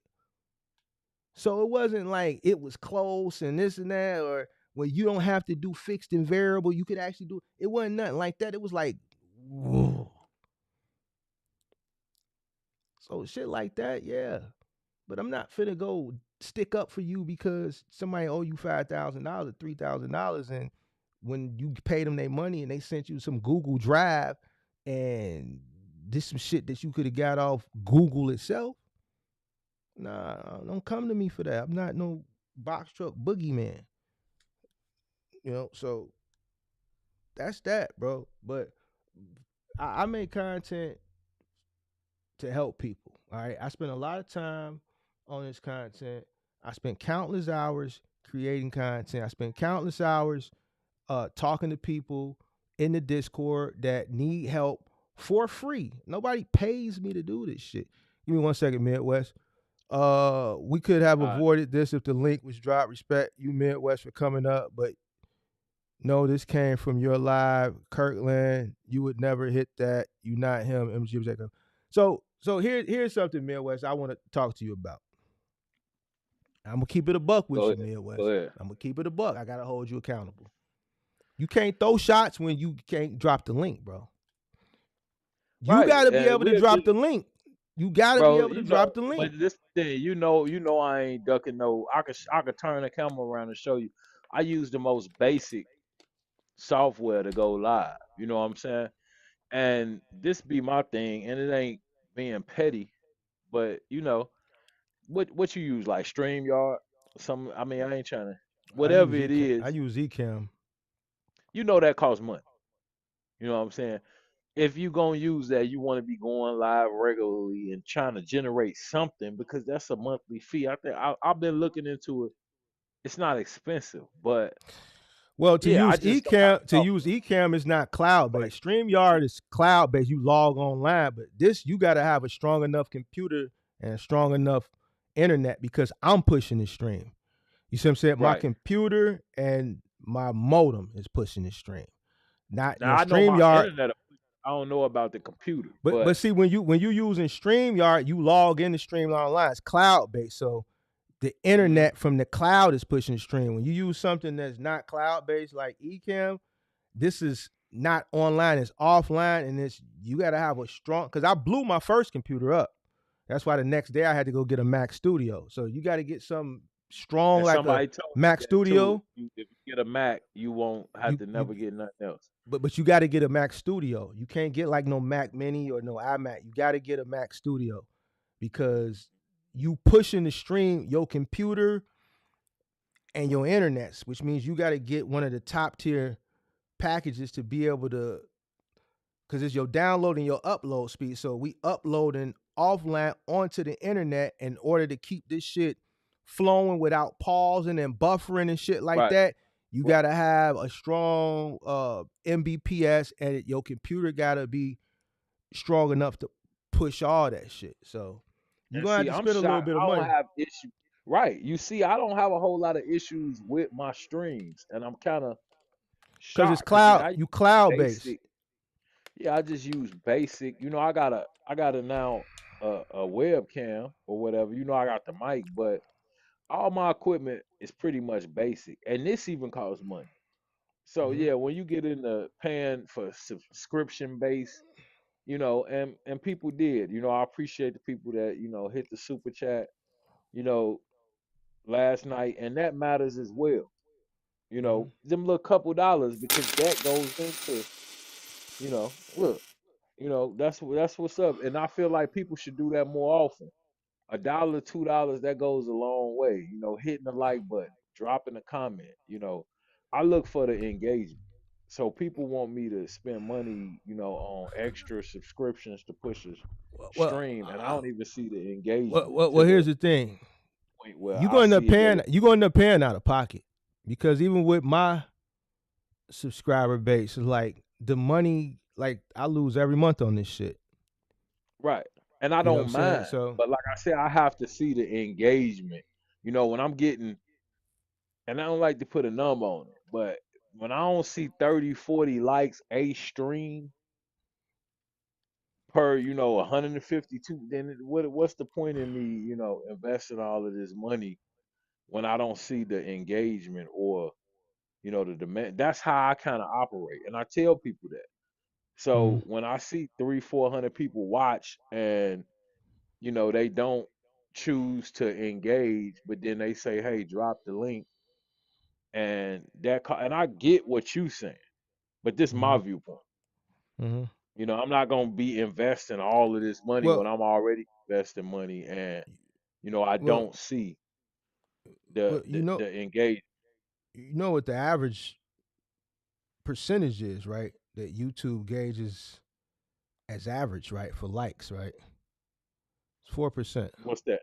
So it wasn't like it was close and this and that, or when you don't have to do fixed and variable, you could actually do it. Wasn't nothing like that. It was like, whoa. So shit like that, yeah. But I'm not finna go stick up for you because somebody owe you $5,000 or $3,000, and when you paid them their money and they sent you some Google Drive and this some shit that you could have got off Google itself. Nah, don't come to me for that. I'm not no box truck boogeyman. You know, so that's that, bro. But I make content to help people. All right. I spend a lot of time on this content. I spent countless hours creating content. I spent countless hours talking to people in the Discord that need help for free. Nobody pays me to do this shit. Give me 1 second, Midwest. We could have avoided this if the link was dropped. Respect you, Midwest, for coming up, but no, this came from your live, Kirkland. You would never hit that. You not him, MG Jacob. So here's something, Midwest, I want to talk to you about. I'm gonna keep it a buck with you, Midwest. I'm gonna keep it a buck. I gotta hold you accountable. You can't throw shots when you can't drop the link, bro. You gotta be able to drop the link. You gotta be able to drop the link. But this thing, you know, I ain't ducking no. I could turn the camera around and show you. I use the most basic software to go live. You know what I'm saying? And this be my thing, and it ain't being petty, but you know, what you use, like StreamYard? Some, I mean, I ain't trying to, whatever it is. I use Ecamm. You know that costs money. You know what I'm saying? If you gonna use that, you want to be going live regularly and trying to generate something because that's a monthly fee. I think I've been looking into it. It's not expensive, but well, to yeah, use Ecamm is not cloud based. StreamYard is cloud based. You log online, but this you got to have a strong enough computer and a strong enough internet because I'm pushing the stream. You see what I'm saying? My computer and my modem is pushing the stream. Not now, I know StreamYard. my internet. I don't know about the computer, but see when you using StreamYard, you log into StreamYard online. It's cloud based, so the internet from the cloud is pushing the stream. When you use something that's not cloud based like Ecamm, this is not online, it's offline, and it's you got to have a strong. Because I blew my first computer up. That's why the next day I had to go get a Mac Studio. So you got to get some strong and like somebody a Mac Studio. If you get a Mac, you won't have to never get nothing else. But you got to get a Mac Studio. You can't get like no Mac Mini or no iMac. You got to get a Mac Studio because you pushing the stream, your computer and your internets, which means you got to get one of the top tier packages to be able to, because it's your download and your upload speed. So we uploading offline onto the internet in order to keep this shit flowing without pausing and buffering and shit like that. You got to have a strong Mbps, and your computer got to be strong enough to push all that shit. So you're going to have to spend a little bit of money. I don't have issues. Right. You see, I don't have a whole lot of issues with my streams, and I'm kind of shocked. Because it's cloud, you cloud based. Yeah, I just use basic. You know, I got a now a webcam or whatever. You know, I got the mic, but all my equipment is pretty much basic, and this even costs money. So Mm-hmm. yeah, when you get into paying for subscription base, and people did, I appreciate the people that hit the super chat, you know, last night, and that matters as well. Mm-hmm. Them little couple dollars because that goes into, look, that's what's up, and I feel like people should do that more often. $1, $2, that goes a long way. Hitting the like button, dropping a comment. I look for the engagement. So people want me to spend money, on extra subscriptions to push a Well, stream, and I don't even see the engagement well, to the here's the thing. point where You're I going to end up see it paying. that You're going to end up paying out of pocket because even with my subscriber base, it's like the money, like I lose every month on this shit. right. And I You know what I'm don't saying? mind, So, but like I said, I have to see the engagement. When I'm getting, and I don't like to put a number on it, but when I don't see 30, 40 likes a stream per 152, then what's the point in me investing all of this money when I don't see the engagement or the demand? That's how I kind of operate, and I tell people that. So mhm. when I see 300-400 people watch and they don't choose to engage, but then they say, hey, drop the link, and and I get what you saying, but this is my Mhm. viewpoint. Mhm. I'm not gonna be investing all of this money when Well, I'm already investing money, and I well, don't see the well, the, the engage. you know what the average percentage is, right? That YouTube gauges as average, right, for likes, right? It's 4%. What's that?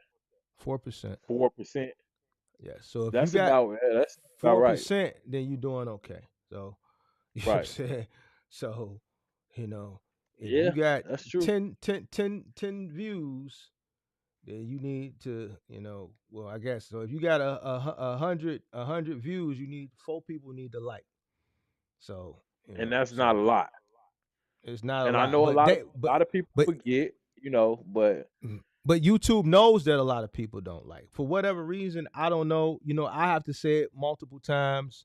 4%. 4%. Yeah. So if you That's got about that's about four right. percent, then you're doing okay. So you know what I'm Right. saying? So, you know, if you Yeah, got that's true. 10 views, then you need to, well, I guess so. If you got a hundred views, you need 4 people need to like. So, And that's not a so lot. it's not a And I lot, know a but lot of they, a lot of people but forget, but but YouTube knows that a lot of people don't like. For whatever reason, I don't know. I have to say it multiple times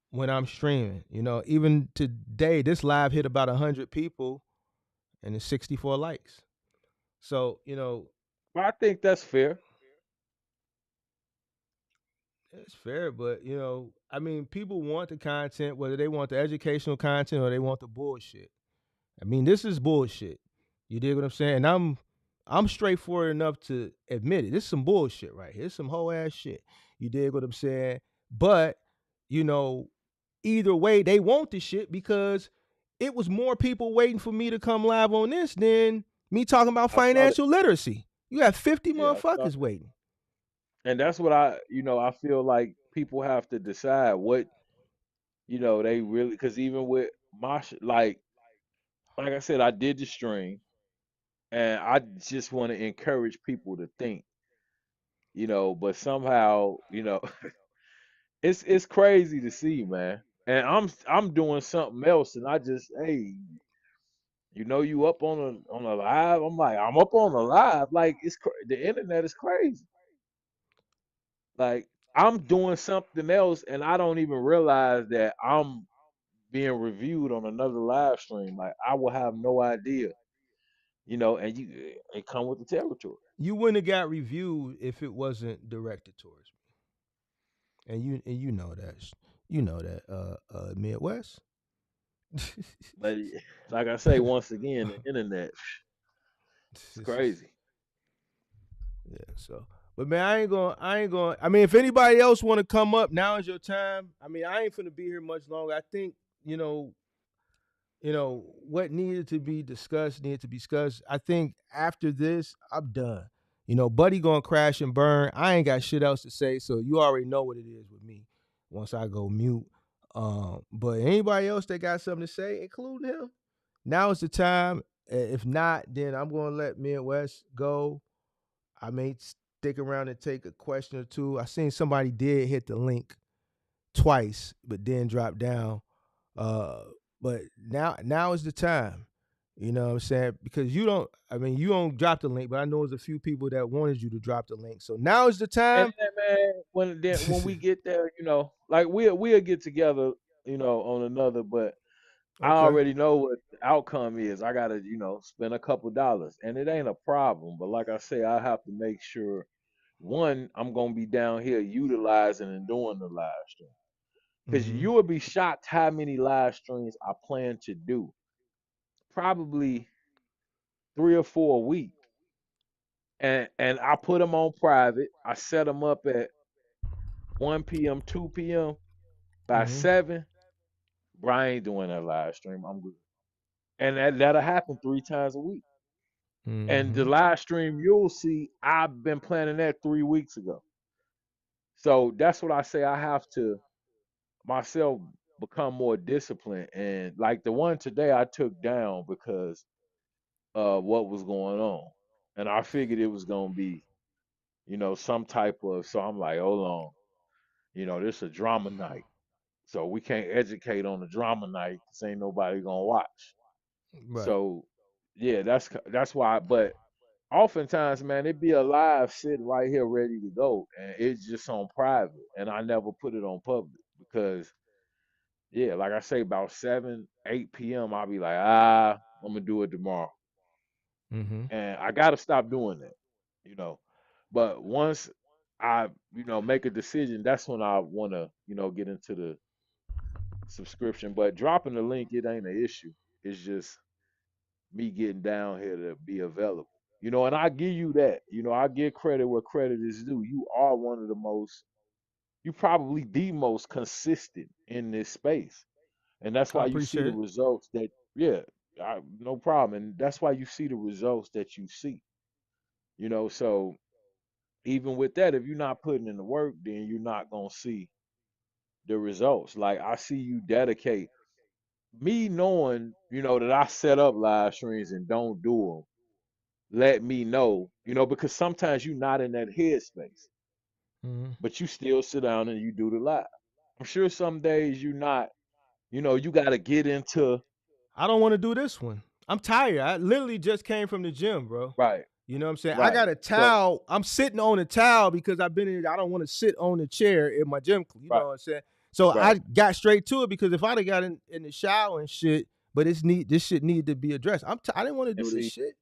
when I'm streaming. Even today, this live hit about 100 people and it's 64 likes. So, I think that's fair. it's fair, but I mean, people want the content, whether they want the educational content or they want the bullshit. I mean, this is bullshit. You dig what I'm saying? And I'm straightforward enough to admit it. This is some bullshit right here. It's some whole ass shit. You dig what I'm saying? But, you know, either way, they want the shit because it was more people waiting for me to come live on this than me talking about I saw that. financial literacy. You have 50 Yeah, I saw motherfuckers that. waiting. And that's what I feel like people have to decide what, they really, because even with my, like I said, I did the stream and I just want to encourage people to think, but somehow, it's crazy to see, man. And I'm doing something else and I just, hey, you up on a live? I'm like, I'm up on a live. Like the internet is crazy. Like I'm doing something else and I don't even realize that I'm being reviewed on another live stream. Like I will have no idea, and it come with the territory. You wouldn't have got reviewed if it wasn't directed towards me. And you know that. You know that Midwest. But like I say, once again, the internet, it's crazy. Yeah, so but man, I ain't going I mean if anybody else want to come up, now is your time. I mean, I ain't finna be here much longer. I think, what needed to be discussed needed to be discussed. I think after this, I'm done. Buddy gonna crash and burn. I ain't got shit else to say, so you already know what it is with me once I go mute. But anybody else that got something to say, including him, now is the time. If not, then I'm gonna let Midwest go. I may stick around and take a question or two. I seen somebody did hit the link twice, but then drop down. Uh, but now is the time. You know what I'm saying? Because you don't drop the link, but I know there's a few people that wanted you to drop the link. So now is the And time. then, man, when we get there, like we'll get together. on another, but I Okay. already know what the outcome is. I gotta, spend a couple dollars, and it ain't a problem. But like I say, I have to make sure one, I'm gonna be down here utilizing and doing the live stream. Because Mm-hmm. you would be shocked how many live streams I plan to do. Probably 3 or 4 a week, and I put them on private. I set them up at 1 p.m., 2 p.m. By Mm-hmm. 7, bro, I ain't doing that live stream. I'm good, and that'll happen 3 times a week. And the Mm-hmm. live stream you'll see, I've been planning that 3 weeks ago. So that's what I say. I have to myself become more disciplined, and like the one today, I took down because what was going on, and I figured it was gonna be, some type of. So I'm like, hold on, this a drama night, so we can't educate on the drama night because ain't nobody gonna watch. Right. So yeah, that's why. But oftentimes, man, it be a live sitting right here ready to go, and it's just on private, and I never put it on public because yeah, like I say, about 7, 8 p.m., I'll be like, I'm gonna do it tomorrow, Mm-hmm. and I gotta stop doing that, you know. But once I, make a decision, that's when I wanna, get into the subscription. But dropping the link, it ain't an issue. It's just me getting down here to be available. And I give you that. I give credit where credit is due. You are one of the most, you probably the most consistent in this space. And that's I why you see appreciate the it. results that, yeah, no problem. And that's why you see the results that you see. So even with that, if you're not putting in the work, then you're not going to see the results. Like I see you dedicate me knowing, that I set up live streams and don't do them. Let me know, because sometimes you're not in that headspace, Mm-hmm. but you still sit down and you do the live. I'm sure some days you're not, you got to get into, I don't want to do this one. I'm tired. I literally just came from the gym, bro. right, You know what I'm saying? I right. got a So, towel. I'm sitting on a towel because I've been in. I don't want to sit on the chair in my gym. You right, know what I'm saying? So I right. got straight to it because if I'd have got in the shower and shit, but this shit needed to be addressed. I didn't want to And do this see, shit.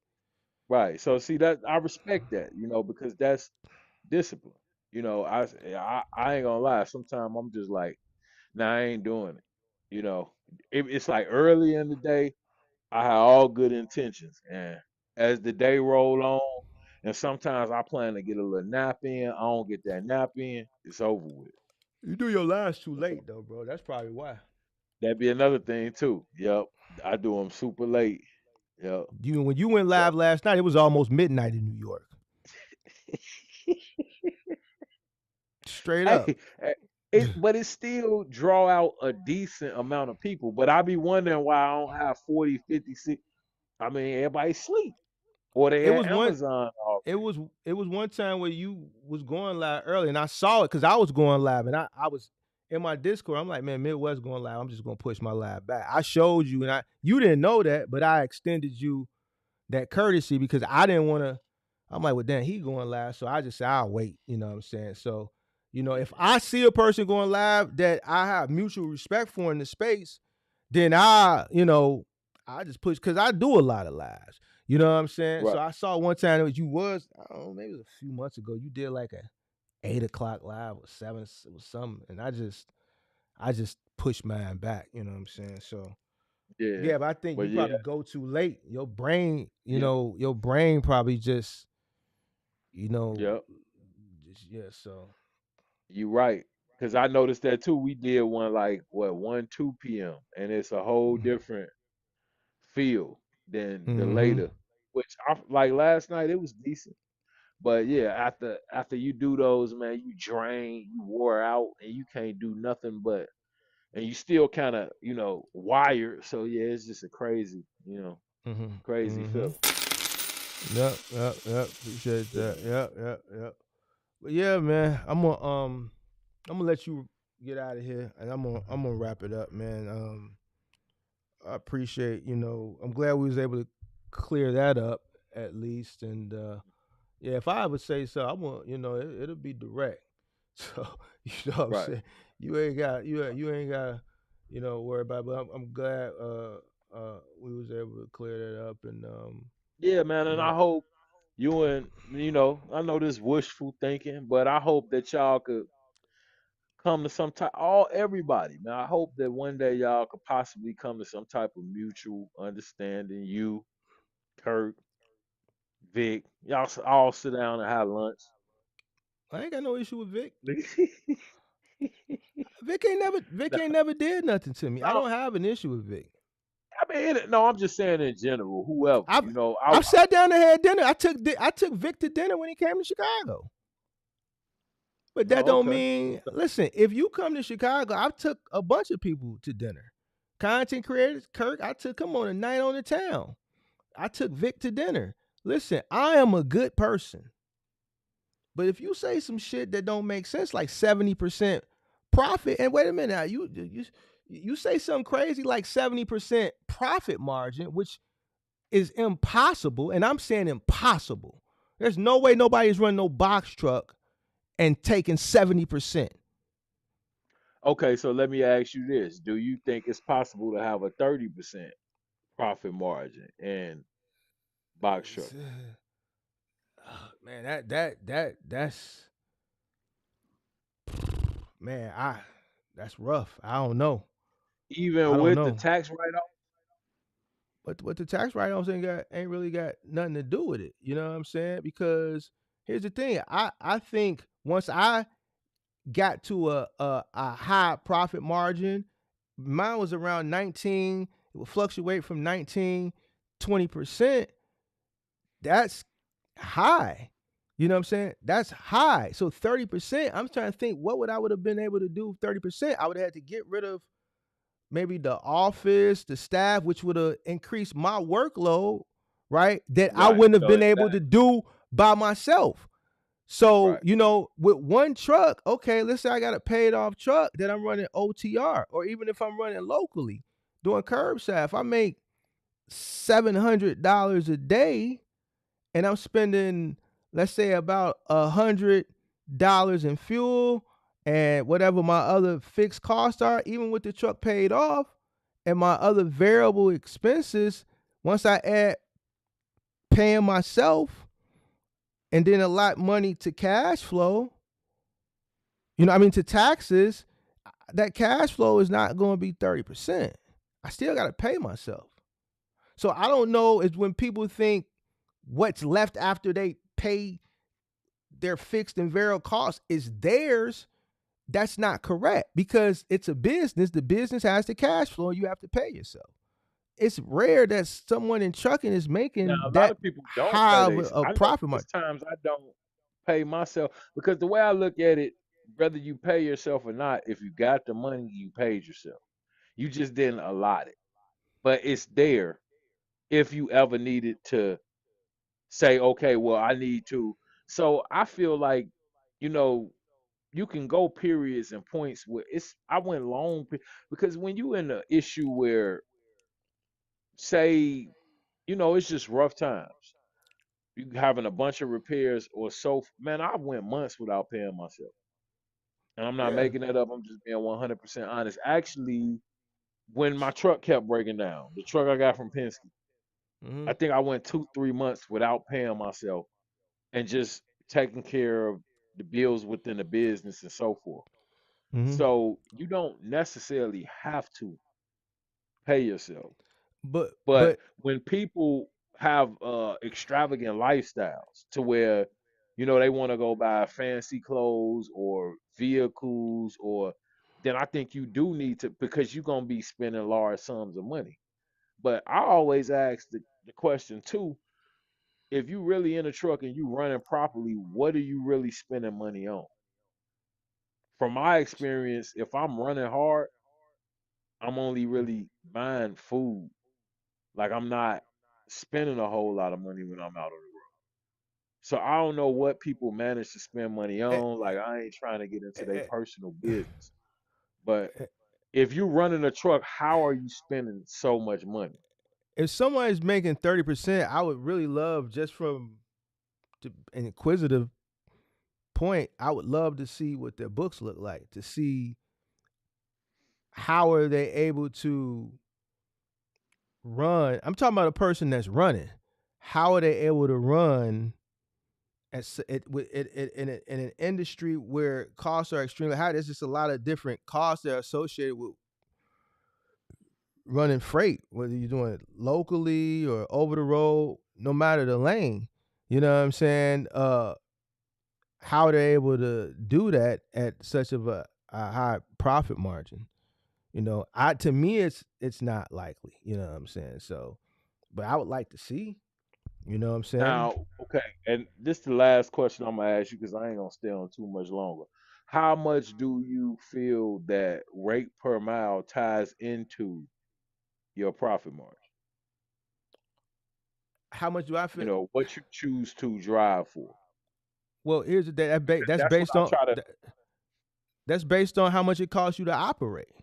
right. So see that I respect that, because that's discipline. I ain't gonna lie. Sometimes I'm just like, nah, I ain't doing it. You know, it's like early in the day, I have all good intentions, and as the day roll on, and sometimes I plan to get a little nap in. I don't get that nap in. It's over with. You do your last too You know? late though, bro. That's probably why. That'd be another thing too. Yep, I do them super late. Yep. When you went So, live last night, it was almost midnight in New York. Straight up. hey, but it still draw out a decent amount of people. But I be wondering why I don't have 40, 50, 60. I mean, everybody sleep or they It at was one. Amazon already. It was it was one time where you was going live early, and I saw it because I was going live, and I was in my Discord. I'm like, man, Midwest going live. I'm just gonna push my live back. I showed you, and you didn't know that, but I extended you that courtesy because I didn't want to. I'm like, well, then he going live, so I just said I'll wait. You know what I'm saying? So, if I see a person going live that I have mutual respect for in the space, then I just push because I do a lot of lives. You know what I'm saying? Right. So I saw one time that you was, I don't know, maybe it was a few months ago. You did like a 8 o'clock live or 7 or something, and I just pushed mine back. You know what I'm saying? So Yeah. yeah, but I think But you yeah, probably go too late. Your brain, yeah, your brain probably just, you know, yeah. yeah. So You right. Cause I noticed that too. We did one like what 1, 2 p.m. and it's a whole different feel than the mm-hmm. later. Which I like last night it was decent. But yeah, after you do those, man, you drain, you wore out, and you can't do nothing but, and you still kind of, wired. So yeah, it's just a crazy, Mm-hmm. crazy feeling. Mm-hmm. Yep. Appreciate Yeah, that. man. Yep. But yeah, man, I'm gonna let you get out of here, and I'm gonna wrap it up, man. I appreciate, I'm glad we was able to clear that up at least, and yeah, if I ever say so, I want, it'll be direct. So you know what I'm Right. saying. You ain't got worry about. But I'm glad we was able to clear that up, and Yeah, man, you and I know, hope you and I know this wishful thinking, but I hope that y'all could come to some type all everybody, man. I hope that one day y'all could possibly come to some type of mutual understanding. You, Kirk, Vic, y'all all sit down and have lunch. I ain't got no issue with Vic. no, Vic ain't never did nothing to me. I no, don't have an issue with Vic. I mean, no, I'm just saying in general, whoever, I've you know, I've sat down and had dinner. I took Vic to dinner when he came to Chicago. But that oh, don't okay. mean, listen, if you come to Chicago, I've took a bunch of people to dinner. Content creators, Kirk, I took him on a night on the town. I took Vic to dinner. Listen, I am a good person. But if you say some shit that don't make sense, like 70% profit, and wait a minute now, you say something crazy like 70% profit margin, which is impossible, and I'm saying impossible. There's no way nobody's running no box truck and taking 70%. Okay, so let me ask you this: do you think it's possible to have a 30% profit margin in box trucking? Man, that's man, that's rough. I don't know. I Even don't with the know. tax write-off? But what the tax write-offs ain't really got nothing to do with it. You know what I'm saying? Because here's the thing. I think once I got to a high profit margin, mine was around 19. It would fluctuate from 19, 20%. That's high. You know what I'm saying? That's high. So 30%, I'm trying to think what would I would have been able to do 30%. I would have had to get rid of maybe the office, the staff, which would have increased my workload, right? That I Right. wouldn't have So been able to exactly. do by myself. So, Right. with one truck, okay, let's say I got a paid off truck that I'm running OTR, or even if I'm running locally doing curbside, if I make $700 a day and I'm spending, let's say, about $100 in fuel and whatever my other fixed costs are, even with the truck paid off, and my other variable expenses, once I add paying myself and then a lot money to cash flow, to taxes, that cash flow is not going to be 30%. I still got to pay myself. So I don't know is when people think what's left after they pay their fixed and variable costs is theirs. That's not correct because it's a business. The business has the cash flow. You have to pay yourself. It's rare that someone in trucking is Now making a lot that of people don't high pay of they. a I know profit there's margin. times I don't pay myself because the way I look at it, whether you pay yourself or not, if you got the money, you paid yourself. You just didn't allot it, but it's there if you ever needed to say, okay, well, I need to. So I feel like, you know, you can go periods and points where I went long because when you in an issue where, say, it's just rough times. You having a bunch of repairs or so, man, I went months without paying myself. And I'm not Yeah. making that up. I'm just being 100% honest. Actually, when my truck kept breaking down, the truck I got from Penske, Mm-hmm. I think I went 2, 3 months without paying myself and just taking care of the bills within the business and so forth. Mm-hmm. So you don't necessarily have to pay yourself. But But but when people have extravagant lifestyles to where, they want to go buy fancy clothes or vehicles or then I think you do need to because you're gonna be spending large sums of money. But I always ask the question too, if you really in a truck and you running properly, what are you really spending money on? From my experience, if I'm running hard, I'm only really buying food. Like I'm not spending a whole lot of money when I'm out on the road. So I don't know what people manage to spend money eh, on. Like I ain't trying to get into their eh, personal business. But eh, if you running a truck, how are you spending so much money? if somebody's making 30%, I would really love just from an inquisitive point, I would love to see what their books look like, to see how are they able to run? I'm talking about a person that's running. How are they able to run in an industry where costs are extremely high? There's just a lot of different costs that are associated with running freight, whether you're doing it locally or over the road, no matter the lane. You know what I'm saying? How they're able to do that at such of a high profit margin. To me it's not likely. You know what I'm saying? So, but I would like to see. You know what I'm saying? Now, okay, and this is the last question I'm gonna ask you because I ain't gonna stay on too much longer. How much do you feel that rate per mile ties into your profit margin? How much do I feel? What you choose to drive for. Well, here's the that's That's what based I on try to. that's based on how much it costs you to operate.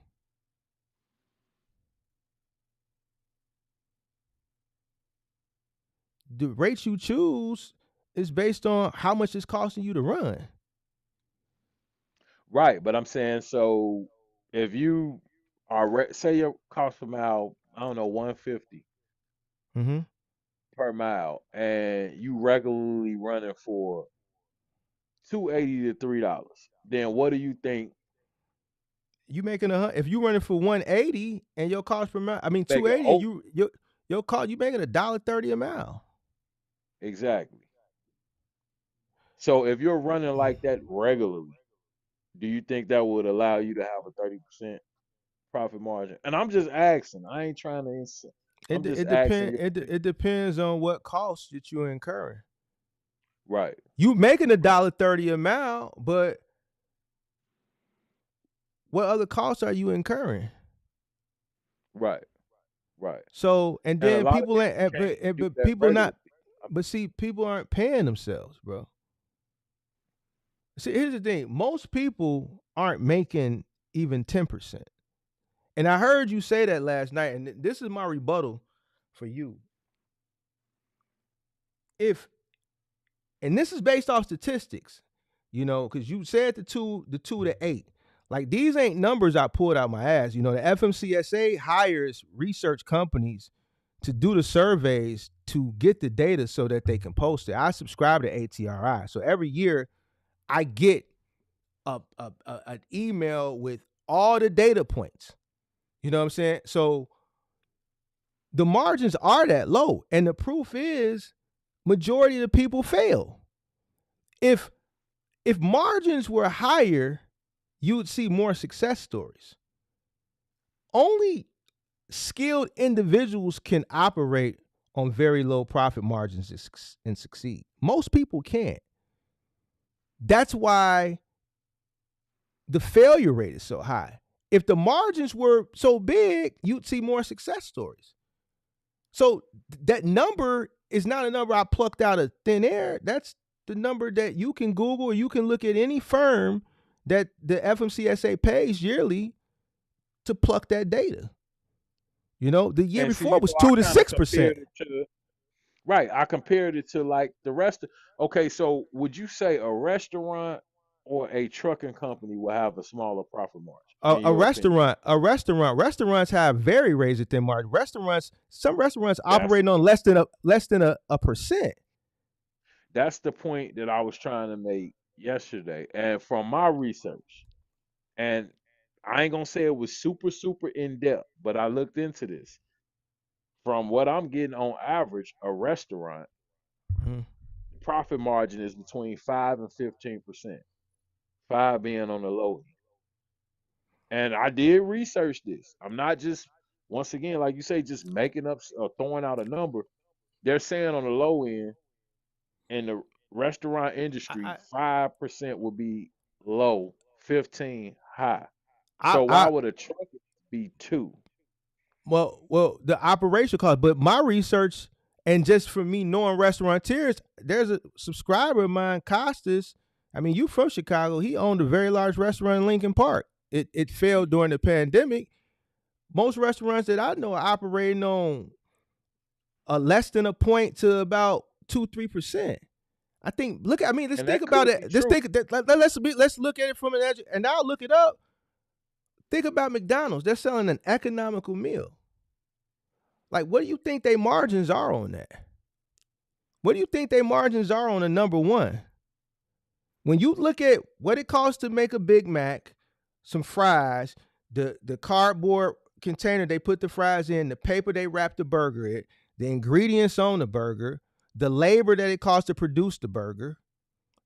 The rates you choose is based on how much it's costing you to run. Right, but I'm saying so if you say your cost per mile, I don't know, 150 Mm-hmm. per mile, and you regularly running for $2.80 to $3, then what do you think You making if you running for 180 and your cost per mile, I mean making 280, and your cost, you making $1.30 a mile. exactly? So if you're running like that regularly, do you think that would allow you to have a 30% profit margin? And I'm just asking. I ain't trying to. I'm just asking you. It depends on what costs that you're incurring. Right. You making $1.30 a mile, but what other costs are you incurring? Right. Right. So, and And a then lot of people people ain't, can't do but that people regularly. not, but see, people aren't paying themselves, bro. See, here's the thing: most people aren't making even 10%. And I heard you say that last night, and this is my rebuttal for you. And this is based off statistics, because you said the 2 to 8. Like, these ain't numbers I pulled out my ass. The FMCSA hires research companies to do the surveys to get the data so that they can post it. I subscribe to ATRI, so every year I get an email with all the data points. You know what I'm saying? So the margins are that low, and the proof is majority of the people fail. If margins were higher, you would see more success stories. Only skilled individuals can operate on very low profit margins and succeed. Most people can't. That's why the failure rate is so high. If the margins were so big, you'd see more success stories. So that number is not a number I plucked out of thin air. That's the number that you can Google, or you can look at any firm that the FMCSA pays yearly to pluck that data. The year And see, before was I 2 to kind of 6%. right. I compared it to like the rest of. Okay, so would you say a restaurant or a trucking company will have a smaller profit margin in A your opinion? restaurants have very razor thin margin. Some restaurants That's operating on less than a percent. that's the point that I was trying to make yesterday. And from my research, and I ain't gonna say it was super in depth, but I looked into this. From what I'm getting on average, a restaurant Mhm. profit margin is between 5 and 15%. 5 being on the low end. And I did research this. I'm not just once again, like you say, just making up or throwing out a number. They're saying on the low end in the restaurant industry, I 5% will be low, 15 high. I So why I would a truck be 2? well, the operation cost, but my research, and just for me knowing restaurateurs, there's a subscriber of mine, Costas. I mean, you from Chicago. He owned a very large restaurant in Lincoln Park. It failed during the pandemic. Most restaurants that I know are operating on less than a point to about 2-3%. I think. Let's And think that about could be it. true. Let's look at it from an edge, and I'll look it up. Think about McDonald's. They're selling an economical meal. Like, what do you think their margins are on that? What do you think their margins are on a number one? When you look at what it costs to make a Big Mac, some fries, the cardboard container they put the fries in, the paper they wrap the burger in, the ingredients on the burger, the labor that it costs to produce the burger,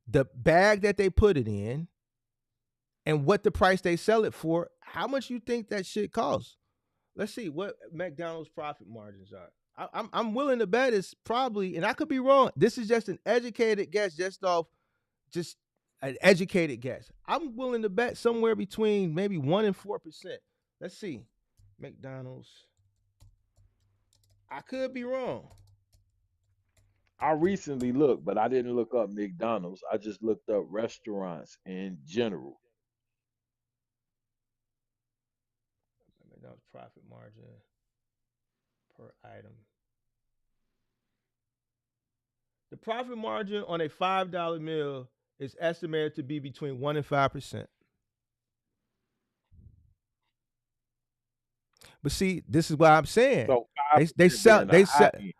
the bag that they put it in, and what the price they sell it for, how much you think that shit costs? Let's see what McDonald's profit margins are. I'm willing to bet it's probably, and I could be wrong. This is just an educated guess, just an educated guess. I'm willing to bet somewhere between maybe 1% and 4%. Let's see. McDonald's. I could be wrong. I recently looked, but I didn't look up McDonald's. I just looked up restaurants in general. McDonald's profit margin per item. The profit margin on a $5 meal is estimated to be between 1% and 5%. But see, this is what I'm saying. So They 5% sell being the high end.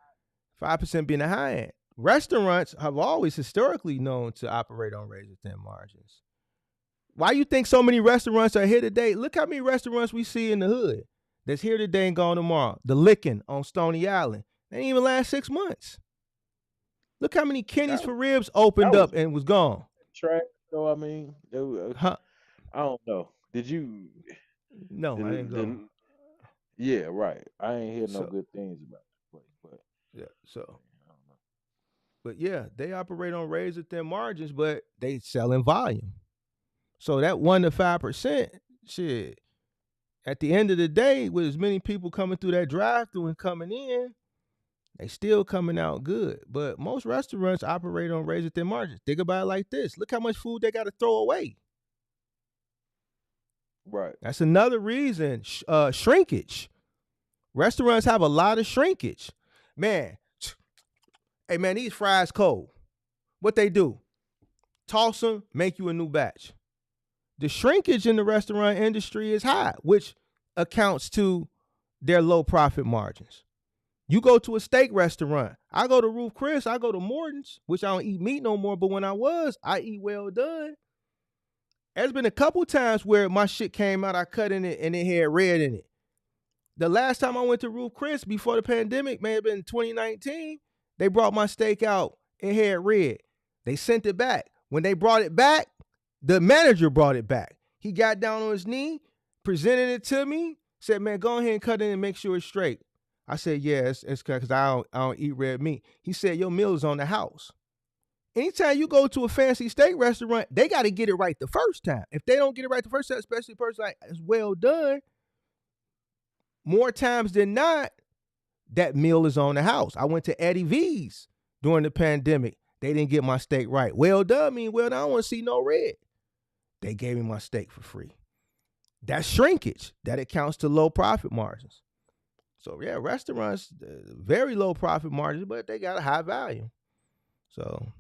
5% being the high end. Restaurants have always historically known to operate on razor thin margins. Why you think so many restaurants are here today? Look how many restaurants we see in the hood that's here today and gone tomorrow. The Licking on Stony Island. They didn't even last 6 months. Look how many Kenny's for Ribs opened up and was gone. Trash. So I mean, Huh? I don't know. Did you? No, I didn't go. Yeah, right. I ain't hear no So- good things about the place, but Yeah, so. I don't know. But yeah, they operate on razor thin margins, but they sell in volume. So that 1% to 5%, shit, at the end of the day, with as many people coming through that drive-through and coming in, they still coming out good. But most restaurants operate on razor thin margins. Think about it like this. Look how much food they got to throw away. Right. That's another reason, shrinkage. Restaurants have a lot of shrinkage. Man, hey man, these fries cold. What they do? Toss them, make you a new batch. The shrinkage in the restaurant industry is high, which accounts to their low profit margins. You go to a steak restaurant. I go to Ruth Chris. I go to Morton's, which I don't eat meat no more, but when I eat well done. There's been a couple times where my shit came out, I cut in it, and it had red in it. The last time I went to Ruth Chris before the pandemic, may have been 2019, they brought my steak out, it had red. They sent it back. When they brought it back, the manager brought it back. He got down on his knee, presented it to me, said, man, go ahead and cut it and make sure it's straight. I said, yeah, it's because I don't eat red meat. He said, your meal is on the house. Anytime you go to a fancy steak restaurant, they got to get it right the first time. If they don't get it right the first time, especially a person like, it's well done, more times than not, that meal is on the house. I went to Eddie V's during the pandemic. They didn't get my steak right. Well done, well done, I don't want to see no red. They gave me my steak for free. That's shrinkage. That accounts to low profit margins. So yeah, restaurants, very low profit margins, but they got a high value. So.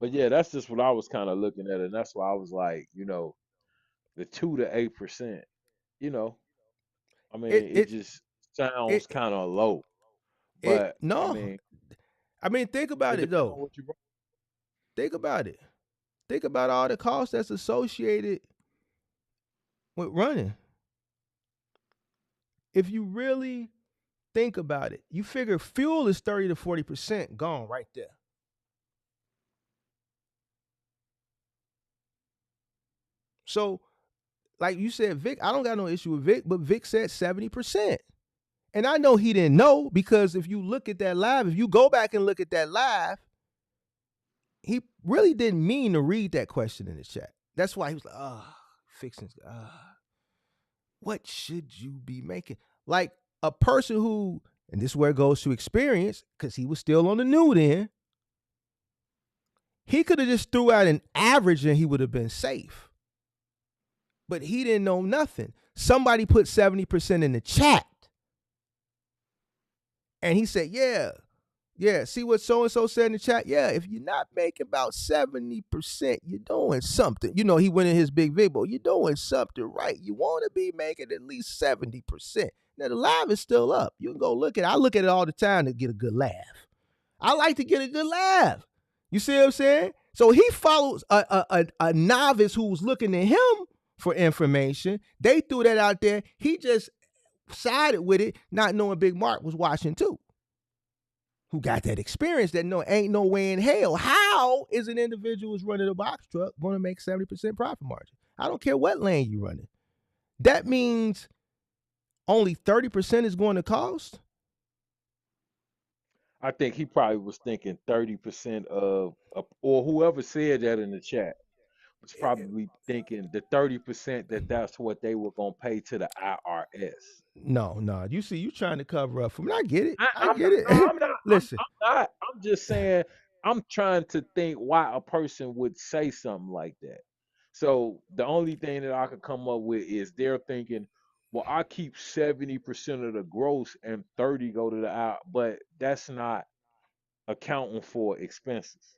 But yeah, that's just what I was kind of looking at, and that's why I was like, the 2 to 8%. I mean, it just sounds kind of low. But no, I mean, think about it though. What you brought. Think about it. Think about all the costs that's associated with running. If you really think about it, you figure fuel is 30 to 40% gone right there. So, like you said, Vic, I don't got no issue with Vic, but Vic said 70%. And I know he didn't know, because if you look at that live, if you go back and look at that live, he really didn't mean to read that question in the chat. That's why he was like, what should you be making? Like a person who, and this is where it goes to experience, because he was still on the new then, he could have just threw out an average and he would have been safe. But he didn't know nothing. Somebody put 70% in the chat. And he said, yeah, Yeah, see what so and so said in the chat. Yeah, if you're not making about 70%, you're doing something. You know, he went in his big video. You're doing something right. You want to be making at least 70%. Now the live is still up. You can go look at it. I look at it all the time to get a good laugh. I like to get a good laugh. You see what I'm saying? So he follows a novice who was looking to him for information. They threw that out there. He just sided with it, not knowing Big Mark was watching too. Who got that experience that ain't no way in hell. How is an individual who's running a box truck going to make 70% profit margin? I don't care what lane you running. That means only 30% is going to cost? I think he probably was thinking 30% of, or whoever said that in the chat was probably thinking the 30% that's what they were gonna pay to the IRS. No. You see, you trying to cover up for me. I get it. I I'm get not, it. no, I'm not. Listen. I'm not. I'm just saying. I'm trying to think why a person would say something like that. So the only thing that I could come up with is they're thinking, well, I keep 70% of the gross and 30 go to the out, but that's not accounting for expenses.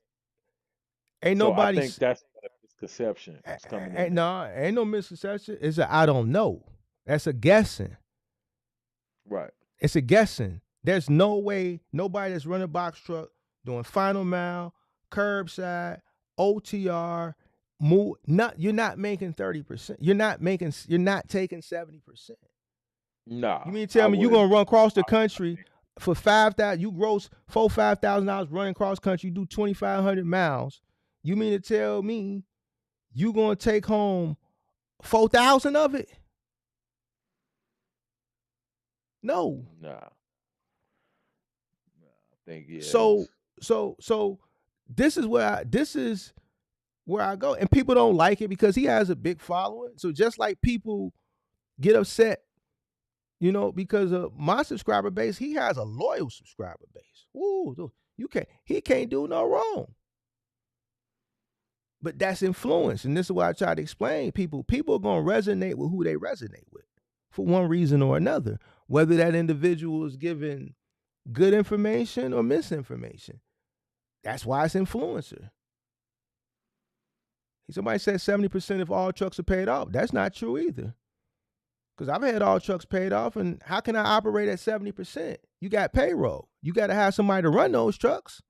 Ain't So I nobody. think that's where the misconception is coming in. Ain't no misconception. It's a I don't know. That's a guessing. Right. It's a guessing. There's no way nobody that's running a box truck doing final mile, curbside, OTR, move. You're not making 30%. You're not taking 70%. Nah. You mean to tell me you're wouldn't. gonna run across the country for 5,000? You gross $4,000-5,000 running cross country. You do 2,500 miles. You mean to tell me you gonna take home 4,000 of it? No. Nah. I think So this is where I go, and people don't like it because he has a big following. So just like people get upset, because of my subscriber base, he has a loyal subscriber base. Ooh, he can't do no wrong. But that's influence, and this is why I try to explain. People are gonna resonate with who they resonate with, for one reason or another. Whether that individual is giving good information or misinformation, that's why it's influencer. Somebody said 70% of all trucks are paid off. That's not true either. Because I've had all trucks paid off, and how can I operate at 70%? You got payroll. You got to have somebody to run those trucks.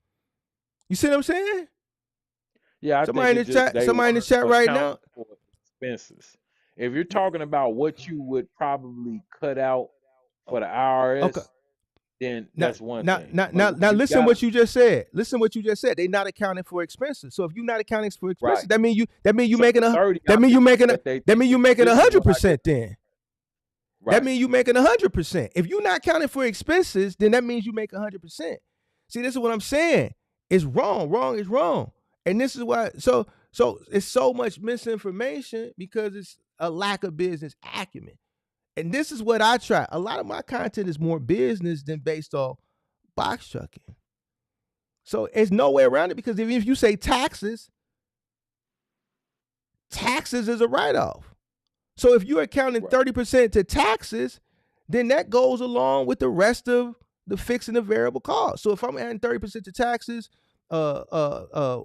You see what I'm saying? Yeah, somebody in the chat right now. For expenses. If you're talking about what you would probably cut out for the IRS, okay, then that's one thing. Now listen what you just said. Listen what you just said. They're not accounting for expenses. So if you're not accounting for expenses, right, that mean you making 100% then. Right. That means you making 100%. If you're not counting for expenses, then that means you make 100%. See, this is what I'm saying. It's wrong. Wrong is wrong. And this is why, so it's so much misinformation because it's a lack of business acumen. And this is what I try. A lot of my content is more business than based off box trucking. So there's no way around it, because even if you say taxes is a write-off. So if you're accounting 30% to taxes, then that goes along with the rest of the fixed and the variable cost. So if I'm adding 30% to taxes, a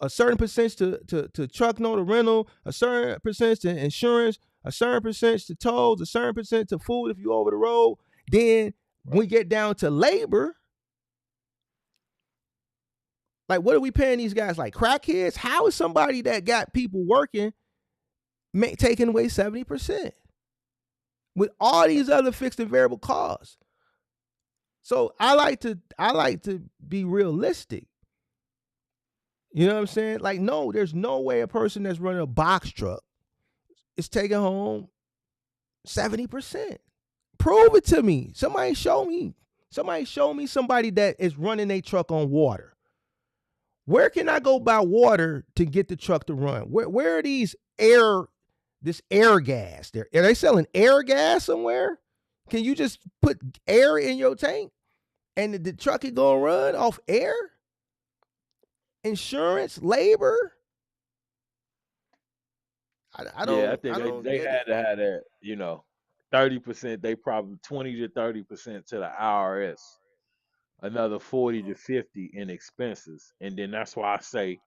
certain percentage to truck note or rental, a certain percentage to insurance, a certain percentage to tolls, a certain percent to food if you're over the road, then when we get down to labor, like what are we paying these guys like crackheads? How is somebody that got people working taking away 70% with all these other fixed and variable costs? So I like to be realistic. You know what I'm saying? Like, no, there's no way a person that's running a box truck is taking home 70%. Prove it to me. Somebody show me somebody that is running a truck on water. Where can I go buy water to get the truck to run? Where are this air gas? Are they selling air gas somewhere? Can you just put air in your tank and the truck is gonna run off air? Insurance, labor. I don't. Yeah, I think they had to have that. 30%. They probably 20 to 30% to the IRS. another 40 to 50 in expenses. And then that's why I say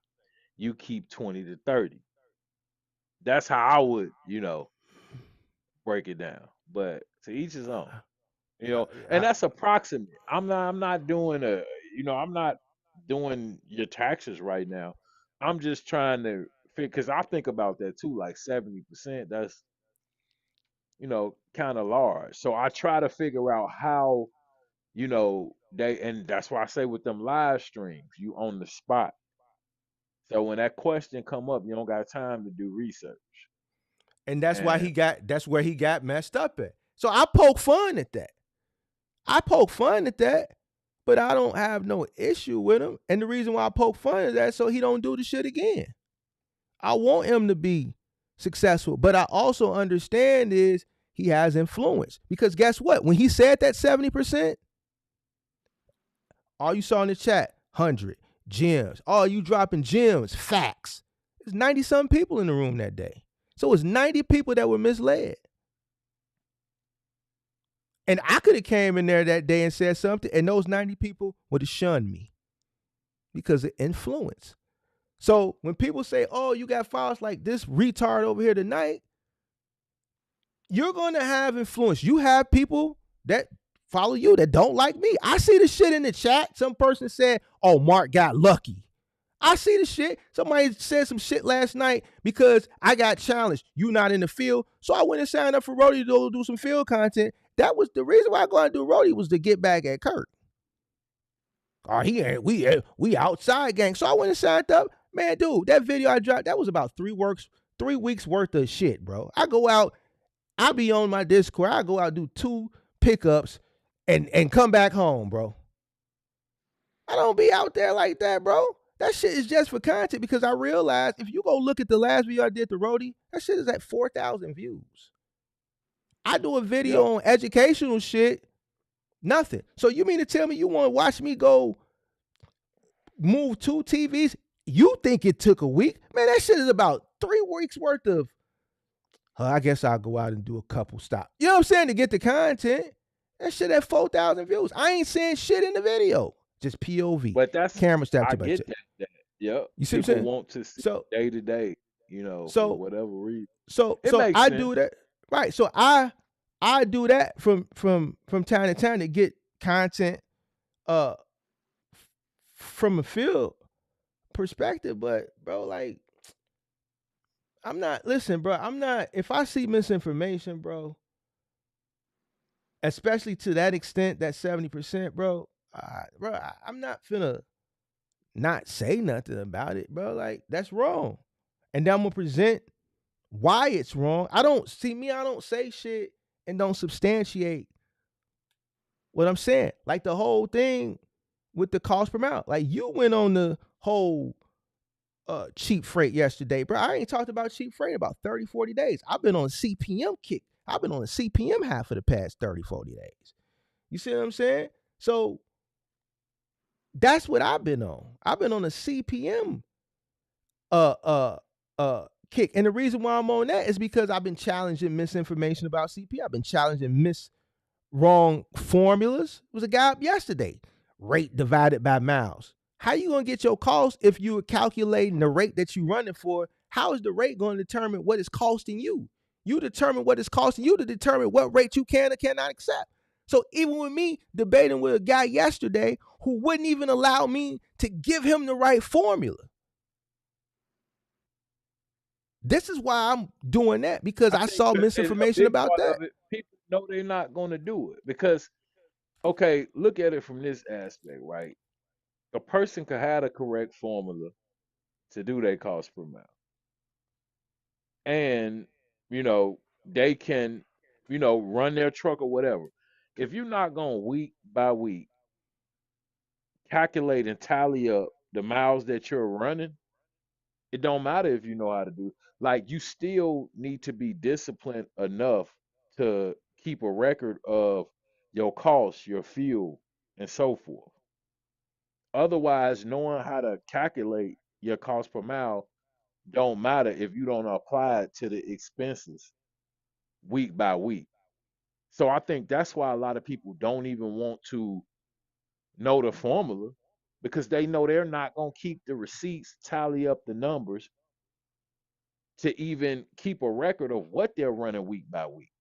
you keep 20 to 30. That's how I would, break it down. But to each his own. And I, that's approximate. I'm not doing I'm not doing your taxes right now. I'm just trying to because I think about that too, like 70%, that's, kind of large. So I try to figure out how, they, and that's why I say with them live streams, you on the spot. So when that question come up, you don't got time to do research. and that's why And that's where he got messed up at. So I poke fun at that. I poke fun at that, but I don't have no issue with him. And the reason why I poke fun at that so he don't do the shit again. I want him to be successful, but I also understand is he has influence because guess what? When he said that 70%, all you saw in the chat, 100 gems. All you dropping gems, facts. There's 90 some people in the room that day. So it's 90 people that were misled. And I could have came in there that day and said something, and those 90 people would have shunned me because of influence. So when people say, oh, you got files like this retard over here tonight, you're going to have influence. You have people that follow you that don't like me. I see the shit in the chat. Some person said, oh, Mark got lucky. I see the shit. Somebody said some shit last night because I got challenged. You not in the field. So I went and signed up for Rody to do some field content. That was the reason why I go out and do Rody was to get back at Kurt. Oh, he ain't, we outside gang. So I went and signed up. Man, dude, that video I dropped, that was about 3 weeks worth of shit, bro. I go out, I be on my Discord. I go out, do 2 pickups and come back home, bro. I don't be out there like that, bro. That shit is just for content because I realized if you go look at the last video I did to Rody, that shit is at 4,000 views. I do a video on educational shit, nothing. So you mean to tell me you want to watch me go move 2 TVs? You think it took a week? Man, that shit is about 3 weeks worth of, I guess I'll go out and do a couple stops. You know what I'm saying? To get the content. That shit at 4,000 views. I ain't saying shit in the video. Just POV. but that's Camera step I to get that. Yep. You see what I'm People saying? want to see So day to day, so for whatever reason. so It so makes I sense. do that. Right. So I do that from time to time to get content from a field perspective. But bro, like I'm not if I see misinformation, bro, especially to that extent, that 70%, bro, I'm not finna not say nothing about it, bro. Like that's wrong. And then I'm gonna present why it's wrong. I don't say shit and don't substantiate what I'm saying. Like the whole thing with the cost per mile. Like you went on the whole cheap freight yesterday, bro. I ain't talked about cheap freight in about 30, 40 days. I've been on a CPM kick. I've been on a CPM half of the past 30, 40 days. You see what I'm saying? So that's what I've been on. I've been on a CPM kick. And the reason why I'm on that is because I've been challenging misinformation about CP. I've been challenging wrong formulas. It was a guy up yesterday. Rate divided by miles. How you gonna get your cost if you are calculating the rate that you running for? How is the rate going to determine what it's costing you? You determine what it's costing you to determine what rate you can or cannot accept. So even with me debating with a guy yesterday who wouldn't even allow me to give him the right formula. This is why I'm doing that because I saw misinformation about that. People know they're not going to do it because, okay, look at it from this aspect, right? A person could have the correct formula to do their cost per mile, and they can, run their truck or whatever. If you're not going week by week calculate and tally up the miles that you're running, it don't matter if you know how to do it. Like you still need to be disciplined enough to keep a record of your costs, your fuel, and so forth. Otherwise, knowing how to calculate your cost per mile don't matter if you don't apply it to the expenses week by week. So I think that's why a lot of people don't even want to know the formula because they know they're not going to keep the receipts, tally up the numbers to even keep a record of what they're running week by week.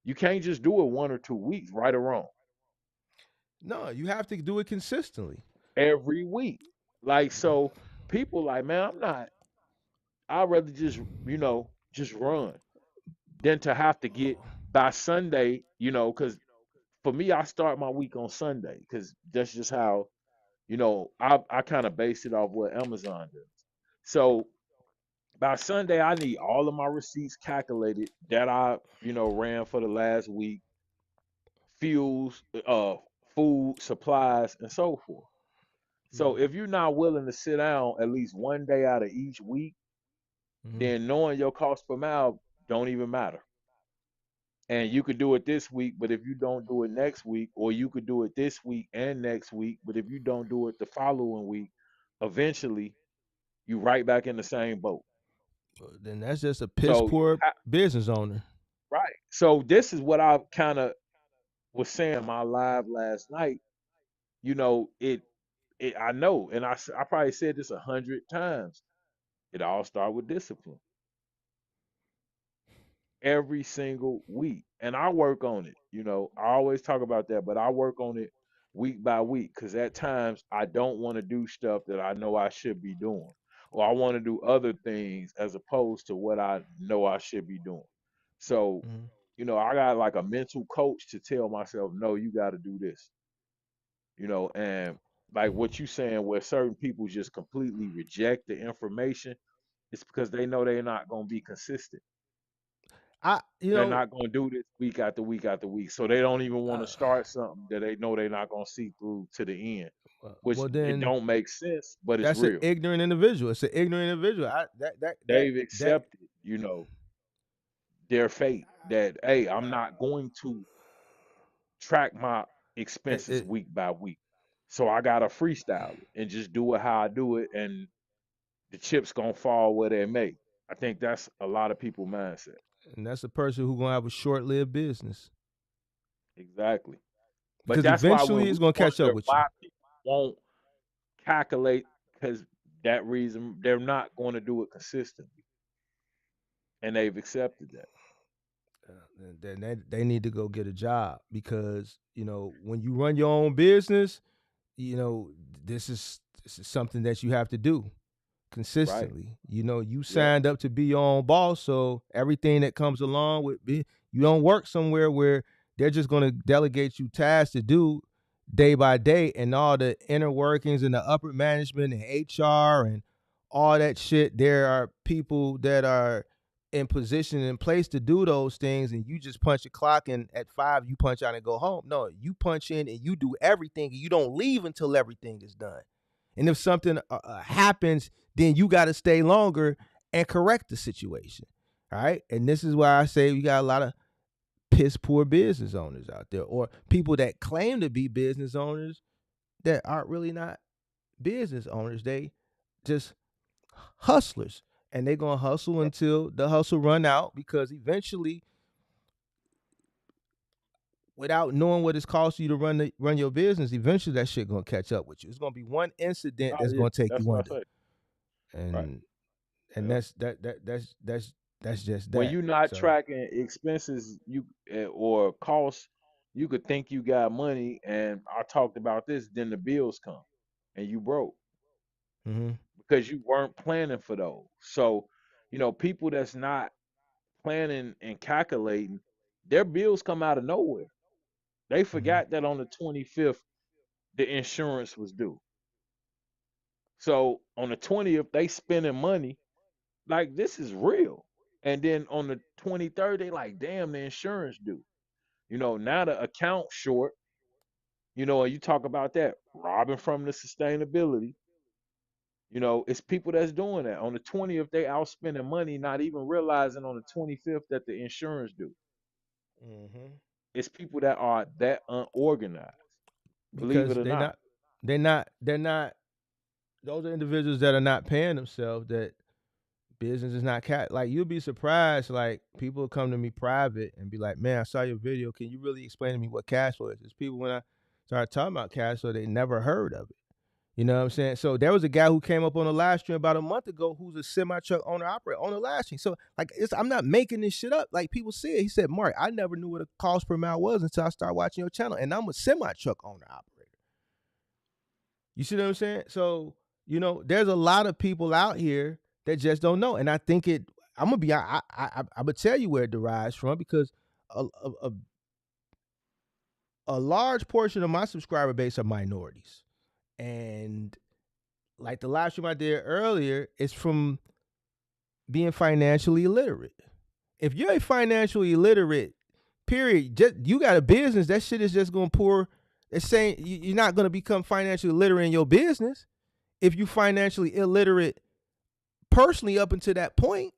You can't just do it 1 or 2 weeks, right or wrong, No, you have to do it consistently. every week. Like, so people like, man, I'd rather just, just run than to have to get by Sunday, because for me, I start my week on Sunday because that's just how, I kind of base it off what Amazon does. So by Sunday, I need all of my receipts calculated that I, ran for the last week, fuels, food, supplies, and so forth. So Mhm. if you're not willing to sit down at least one day out of each week, Mhm. then knowing your cost per mile don't even matter. And you could do it this week, but if you don't do it next week, or you could do it this week and next week, but if you don't do it the following week, eventually you right back in the same boat. Then that's just a piss So poor business owner. right. So this is what I kind of was saying in my live last night. It I know, and I probably said this 100 times. It all starts with discipline every single week, and I work on it. I always talk about that, but I work on it week by week because at times I don't want to do stuff that I know I should be doing, or I want to do other things as opposed to what I know I should be doing. So, Mhm. I got like a mental coach to tell myself, no, you got to do this. And like what you saying, where certain people just completely reject the information, it's because they know they're not going to be consistent. I, you They're know, not going to do this week after week after week. So they don't even want to uh, start something that they know they're not going to see through to the end, which well it then don't make sense, but it's that's an real. ignorant individual. It's an ignorant individual. They've That accepted, their fate that, hey, I'm not going to track my expenses it, week by week. So I got to freestyle it and just do it how I do it. And the chips going to fall where they may. I think that's a lot of people mindset. and that's a person who's gonna have a short-lived business Exactly. But because that's why when eventually we it's gonna catch up wonder with you. why people won't calculate, because that reason they're not going to do it consistently, and they've accepted that. Then they need to go get a job because when you run your own business, you know this is something that you have to do Right. consistently. You Yeah. signed up to be your own boss, so everything that comes along with you don't work somewhere where they're just going to delegate you tasks to do day by day, and all the inner workings and the upper management and HR and all that shit. There are people that are in position and place to do those things, and you just punch a clock, and at 5 you punch out and go home. No, you punch in and you do everything, and you don't leave until everything is done. And if something happens, then you got to stay longer and correct the situation. All right. And this is why I say you got a lot of piss poor business owners out there, or people that claim to be business owners that aren't really not business owners. They just hustlers. And they're going to hustle until the hustle run out, because eventually, without knowing what it's cost you to run your business, eventually that shit going to catch up with you. It's going to be one incident Oh that's yeah. going to take That's you what under. I say. Right. And Yeah. that's just When that. you're not So, tracking expenses, or costs, you could think you got money, and I talked about this. Then the bills come, and you broke mhm. because you weren't planning for those. So, people that's not planning and calculating, their bills come out of nowhere. They Mhm. forgot that on the 25th the insurance was due. So on the 20th they spending money like this is real. And then on the 23rd they like, damn, the insurance due. Now the account short, and you talk about that robbing from the sustainability. It's people that's doing that. On the 20th they out spending money, not even realizing on the 25th that the insurance due. Mhm. It's people that are that unorganized, believe it Because or not. they're not those are individuals that are not paying themselves, that business is not like, you'll be surprised, like, people come to me private and be like, "Man, I saw your video. Can you really explain to me what cash flow is?" There's people, when I started talking about cash flow, they never heard of it. You know what I'm saying? So there was a guy who came up on the live stream about a month ago who's a semi truck owner operator on the live stream. So like I'm not making this shit up. Like people see it. He said, Mark, I never knew what a cost per mile was until I started watching your channel. And I'm a semi truck owner operator. You see what I'm saying? So, you know, there's a lot of people out here that just don't know. And I think I'm gonna be I'm gonna tell you where it derives from, because a large portion of my subscriber base are minorities. And like the live stream I did earlier, it's from being financially illiterate. If you're a financially illiterate, period, just you got a business, that shit is just gonna pour. It's saying you're not gonna become financially illiterate in your business if you financially illiterate personally up until that point.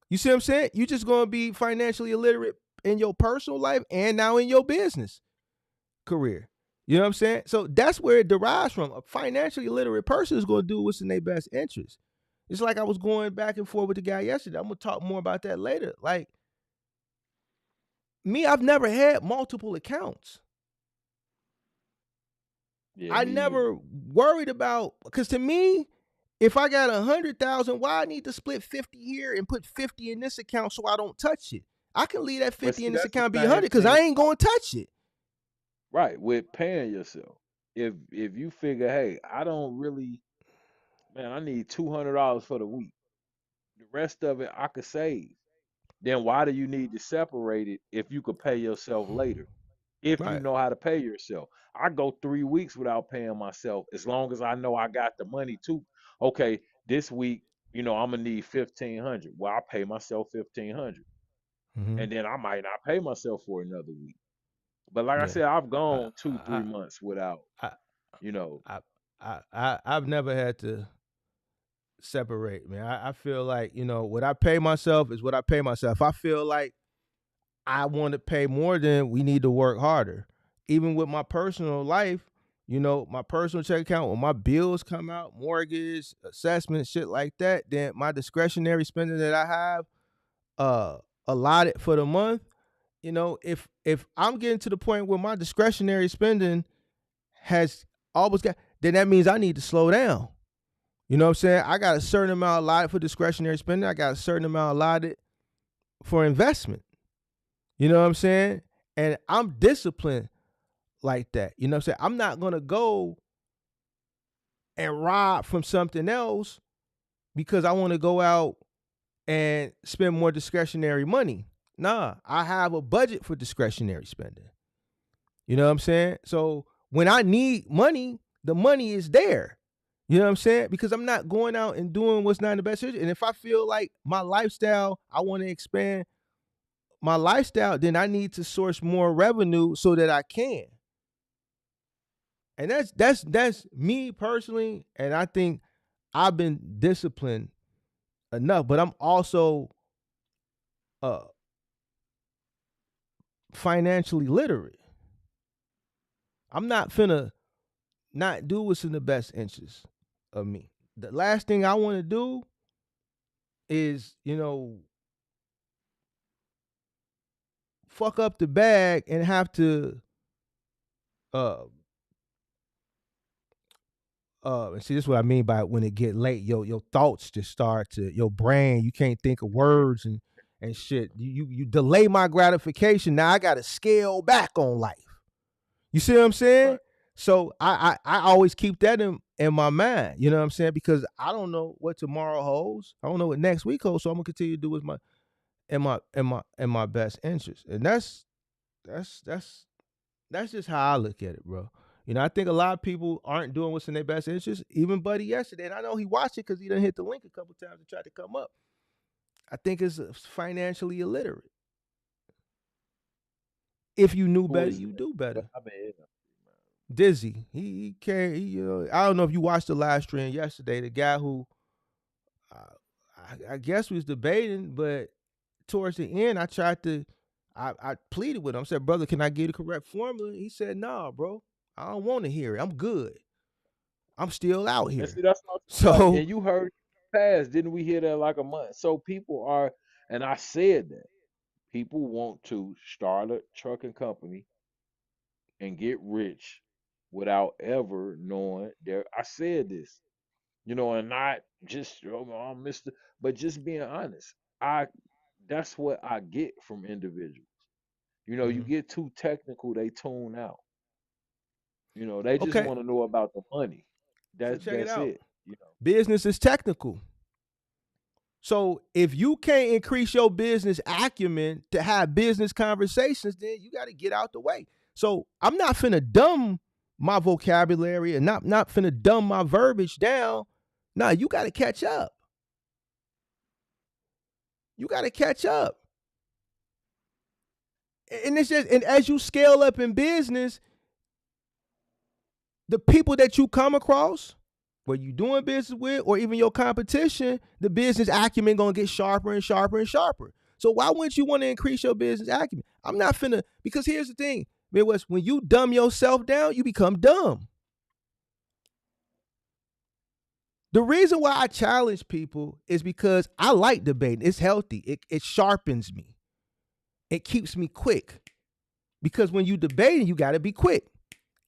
You see what I'm saying? You're just gonna be financially illiterate in your personal life and now in your business career. You know what I'm saying? So that's where it derives from. A financially illiterate person is going to do what's in their best interest. It's like I was going back and forth with the guy yesterday. I'm going to talk more about that later. Like me, I've never had multiple accounts. Yeah, I me never either. worried about, because to me, if I got 100,000, why I need to split 50 here and put 50 in this account so I don't touch it? I can leave that But 50 see, in this that's the account be same 100 because thing. I ain't going to touch it. Right, with paying yourself. If you figure, hey, I don't really, man, I need $200 for the week. The rest of it I could save. Then why do you need to separate it if you could pay yourself later? If you Right. know how to pay yourself. I go 3 weeks without paying myself as long as I know I got the money to. Okay, this week, I'm gonna need 1,500. Well, I pay myself 1,500, Mm-hmm. and then I might not pay myself for another week. But like I Yeah. said, I've I, gone two, three I, months without, I, you know. I, I've never had to separate, man. I feel like, what I pay myself is what I pay myself. I feel like I want to pay more, than we need to work harder. Even with my personal life, my personal check account, when my bills come out, mortgage, assessment, shit like that, then my discretionary spending that I have uh allotted for the month, if I'm getting to the point where my discretionary spending has always got, then that means I need to slow down. You know what I'm saying? I got a certain amount allotted for discretionary spending. I got a certain amount allotted for investment. You know what I'm saying? And I'm disciplined like that. You know what I'm saying? I'm not going to go and rob from something else because I want to go out and spend more discretionary money. Nah, I have a budget for discretionary spending. You know what I'm saying? So when I need money, the money is there. You know what I'm saying? Because I'm not going out and doing what's not in the best interest. And if I feel like my lifestyle, I want to expand my lifestyle, then I need to source more revenue so that I can. And that's me personally. And I think I've been disciplined enough, but I'm also uh financially literate. I'm not finna not do what's in the best interest of me. The last thing I want to do is, fuck up the bag and have to uh and see, this is what I mean by when it get late, your thoughts just start to, your brain, you can't think of words and shit. You delay my gratification. Now I gotta scale back on life. You see what I'm saying? Right. So I always keep that in my mind. You know what I'm saying? Because I don't know what tomorrow holds. I don't know what next week holds. So I'm gonna continue to do what's in my best interest. And that's just how I look at it, bro. I think a lot of people aren't doing what's in their best interest. Even Buddy yesterday, and I know he watched it because he done hit the link a couple times and tried to come up. I think it's financially illiterate. If you knew Who better, is you that? do better. I mean, Dizzy, he can't. I don't know if you watched the live stream yesterday. The guy who I guess was debating, but towards the end, I pleaded with him. I said, "Brother, can I get the correct formula?" He said, "Nah, bro, I don't want to hear it. I'm good. I'm still out and see, here." that's what I'm saying. Like, So and you heard past, didn't we hear that like a month? So people are, and I said that people want to start a trucking company and get rich without ever knowing there. I said this, and not just Mr. But just being honest. I That's what I get from individuals. You Mhm. get too technical, they tune out. They just Okay, want to know about the money. so That's check it that's out. it. Business is technical. So if you can't increase your business acumen to have business conversations, then you got to get out the way. So I'm not finna dumb my vocabulary and not finna dumb my verbiage down. Nah, you got to catch up. You got to catch up. And it's just, and as you scale up in business, the people that you come across, where you doing business with, or even your competition, the business acumen gonna get sharper and sharper and sharper. So why wouldn't you want to increase your business acumen? I'm not finna, because here's the thing, Midwest, when you dumb yourself down, you become dumb. The reason why I challenge people is because I like debating. It's healthy. It sharpens me. It keeps me quick. Because when you debating, you gotta be quick.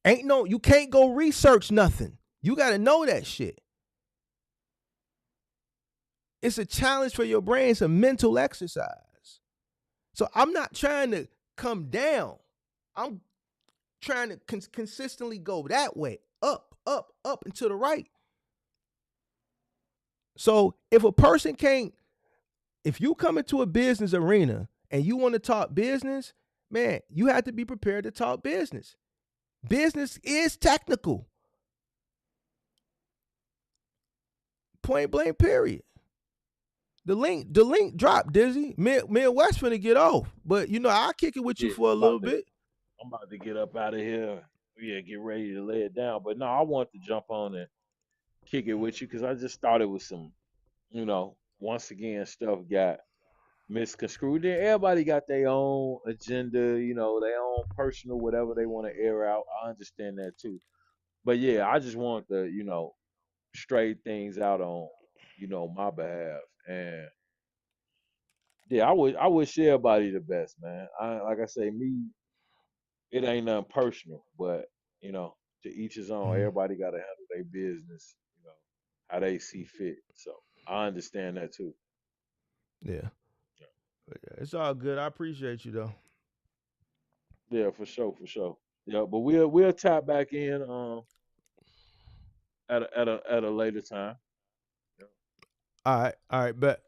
You can't go research nothing. You gotta know that shit. It's a challenge for your brain. It's a mental exercise. So I'm not trying to come down. I'm trying to consistently go that way, up, up, up, and to the right. So if a person can't, if you come into a business arena and you want to talk business, man, you have to be prepared to talk business. Business is technical. Point blank, period. The link dropped, Dizzy. Midwest finna get off. But I'll kick it with you Yeah, for a little bit. I'm about to get up out of here. Yeah, get ready to lay it down. But no, I want to jump on and kick it with you because I just thought it was some, once again, stuff got misconstrued. Then everybody got their own agenda, their own personal whatever they want to air out. I understand that too. But yeah, I just want to, straight things out on, my behalf. And yeah, I wish everybody the best, man. Like I say, me, it ain't nothing personal, but you know, to each his own. Mhm. Everybody got to handle their business, how they see fit. So I understand that too. Yeah. But yeah, it's all good. I appreciate you though. Yeah, for sure, for sure. Yeah, but we'll tap back in at a later time. Yeah. All right, bet.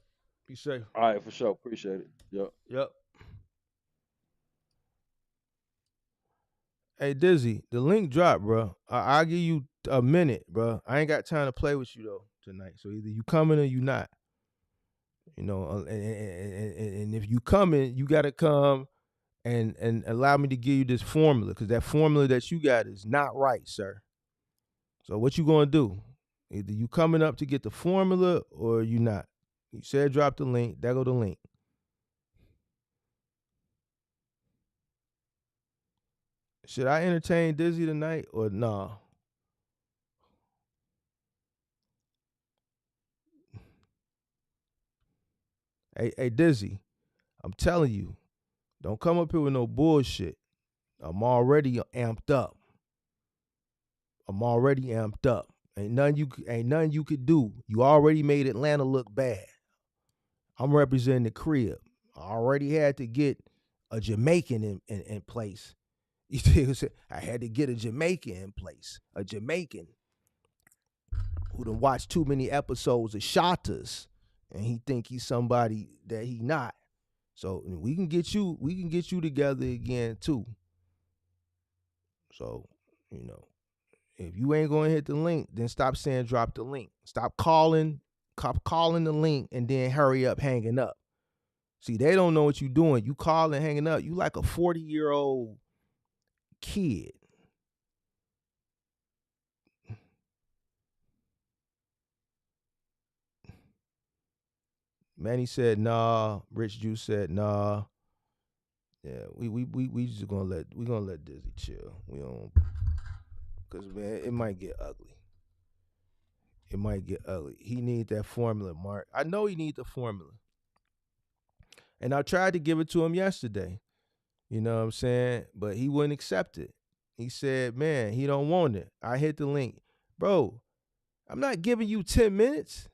Be safe. All right, for sure. Appreciate it. Yep. Yep. Hey Dizzy, the link dropped, bro. I'll give you a minute, bro. I ain't got time to play with you though tonight. So either you coming or you not. And if you coming, you gotta come and allow me to give you this formula, because that formula that you got is not right, sir. So what you gonna do? Either you coming up to get the formula or you not. You said drop the link. There go the link. Should I entertain Dizzy tonight or nah? Hey Dizzy, I'm telling you, don't come up here with no bullshit. I'm already amped up. I'm already amped up. Ain't nothing you could do. You already made Atlanta look bad. I'm representing the crib. I already had to get a Jamaican in place. You see what I'm saying? I had to get a Jamaican in place. A Jamaican who done watched too many episodes of Shotters and he think he's somebody that he not. So we can get you together again too. So, if you ain't gonna hit the link, then stop saying drop the link. Stop calling the link and then hurry up hanging up. See, they don't know what you're doing. You calling, hanging up. You like a 40-year-old kid. Manny said nah. Rich Juice said nah. Yeah, we just gonna let Dizzy chill. We don't, cause man, it might get ugly. It might get ugly. He need that formula, Mark. I know he need the formula. And I tried to give it to him yesterday. You know what I'm saying? But he wouldn't accept it. He said, man, he don't want it. I hit the link. Bro, I'm not giving you 10 minutes.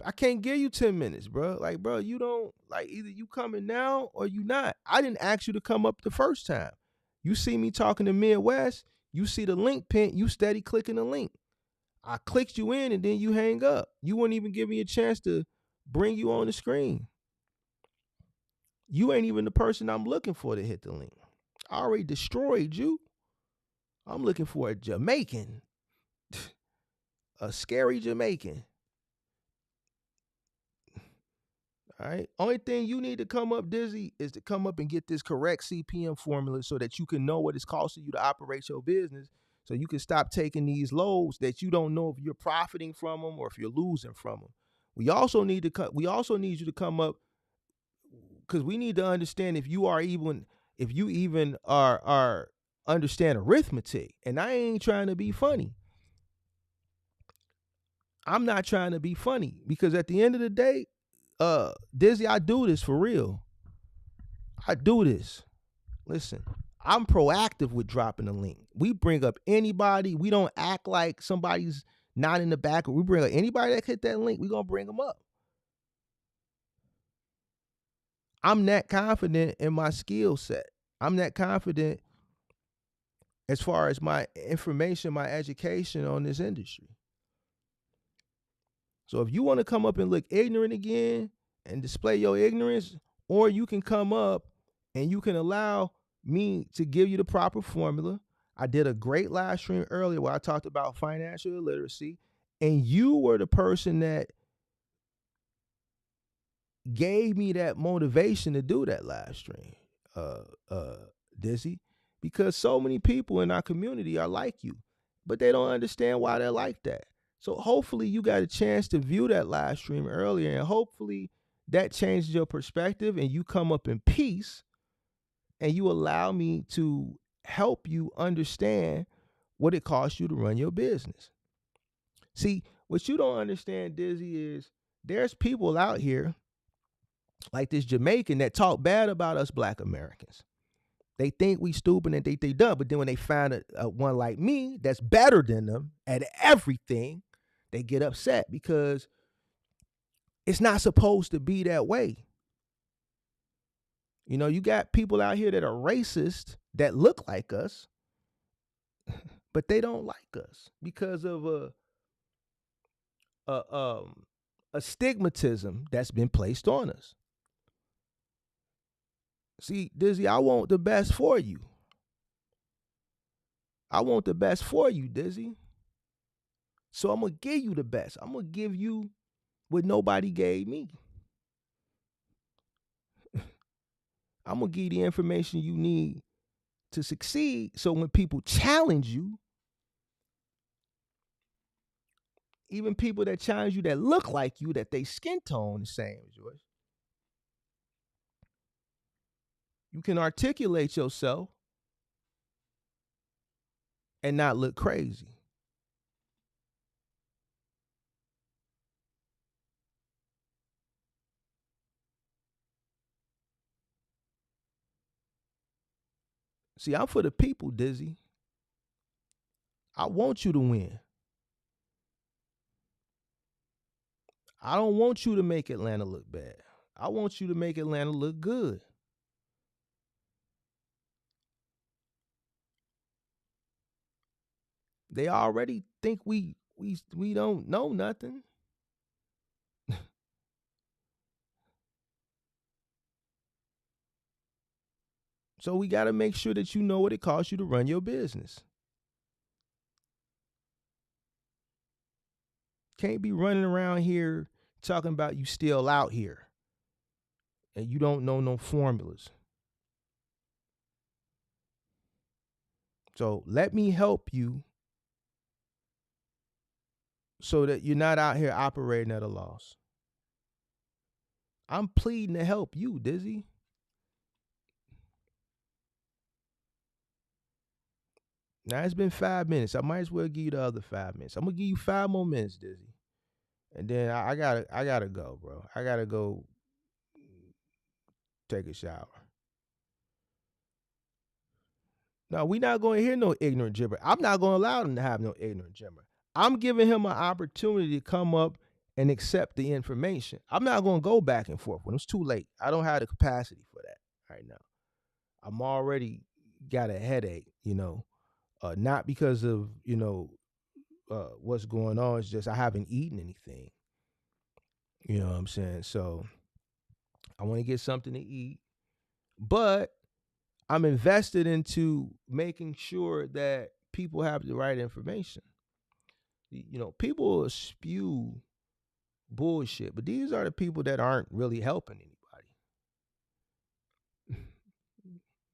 I can't give you 10 minutes, bro. Like, bro, you don't, like, either you coming now or you not. I didn't ask you to come up the first time. You see me talking to Midwest, you see the link pin, you steady clicking the link. I clicked you in and then you hang up. You wouldn't even give me a chance to bring you on the screen. You ain't even the person I'm looking for to hit the link. I already destroyed you. I'm looking for a Jamaican, a scary Jamaican. All right. Only thing you need to come up, Dizzy, is to come up and get this correct CPM formula so that you can know what it's costing you to operate your business. So you can stop taking these loads that you don't know if you're profiting from them or if you're losing from them. We also need you to come up because we need to understand if you even are understand arithmetic. And I ain't trying to be funny. I'm not trying to be funny because at the end of the day, Dizzy, I do this for real. I do this. Listen, I'm proactive with dropping a link. We bring up anybody. We don't act like somebody's not in the back. We bring up anybody that hit that link. We're going to bring them up. I'm that confident in my skill set. I'm that confident as far as my information, my education on this industry. So if you want to come up and look ignorant again and display your ignorance, or you can come up and you can allow me to give you the proper formula. I did a great live stream earlier where I talked about financial illiteracy, and you were the person that gave me that motivation to do that live stream, Dizzy, because so many people in our community are like you, but they don't understand why they're like that. So hopefully you got a chance to view that live stream earlier, and hopefully that changes your perspective and you come up in peace and you allow me to help you understand what it costs you to run your business. See, what you don't understand, Dizzy, is there's people out here like this Jamaican that talk bad about us Black Americans. They think we stupid and they dumb, but then when they find one like me that's better than them at everything, they get upset because it's not supposed to be that way. You know, you got people out here that are racist that look like us, but they don't like us because of a stigmatism that's been placed on us. See, Dizzy, I want the best for you. I want the best for you, Dizzy. So I'm going to give you the best. I'm going to give you what nobody gave me. I'm going to give you the information you need to succeed. So when people challenge you, even people that challenge you that look like you, that they skin tone the same as yours, you can articulate yourself and not look crazy. See, I'm for the people, Dizzy. I want you to win. I don't want you to make Atlanta look bad. I want you to make Atlanta look good. They already think we don't know nothing. So we got to make sure that you know what it costs you to run your business. Can't be running around here talking about you still out here and you don't know no formulas. So let me help you so that you're not out here operating at a loss. I'm pleading to help you, Dizzy. Now it's been 5 minutes. I might as well give you the other 5 minutes. I'm gonna give you 5 more minutes, Dizzy. And then I gotta go, bro. I gotta go take a shower. No, we not going to hear no ignorant gibber. I'm not going to allow him to have no ignorant gibber. I'm giving him an opportunity to come up and accept the information. I'm not going to go back and forth when it's too late. I don't have the capacity for that right now. I'm already got a headache, not because of, what's going on. It's just I haven't eaten anything. You know what I'm saying? So I want to get something to eat, but I'm invested into making sure that people have the right information. People spew bullshit, but these are the people that aren't really helping anybody.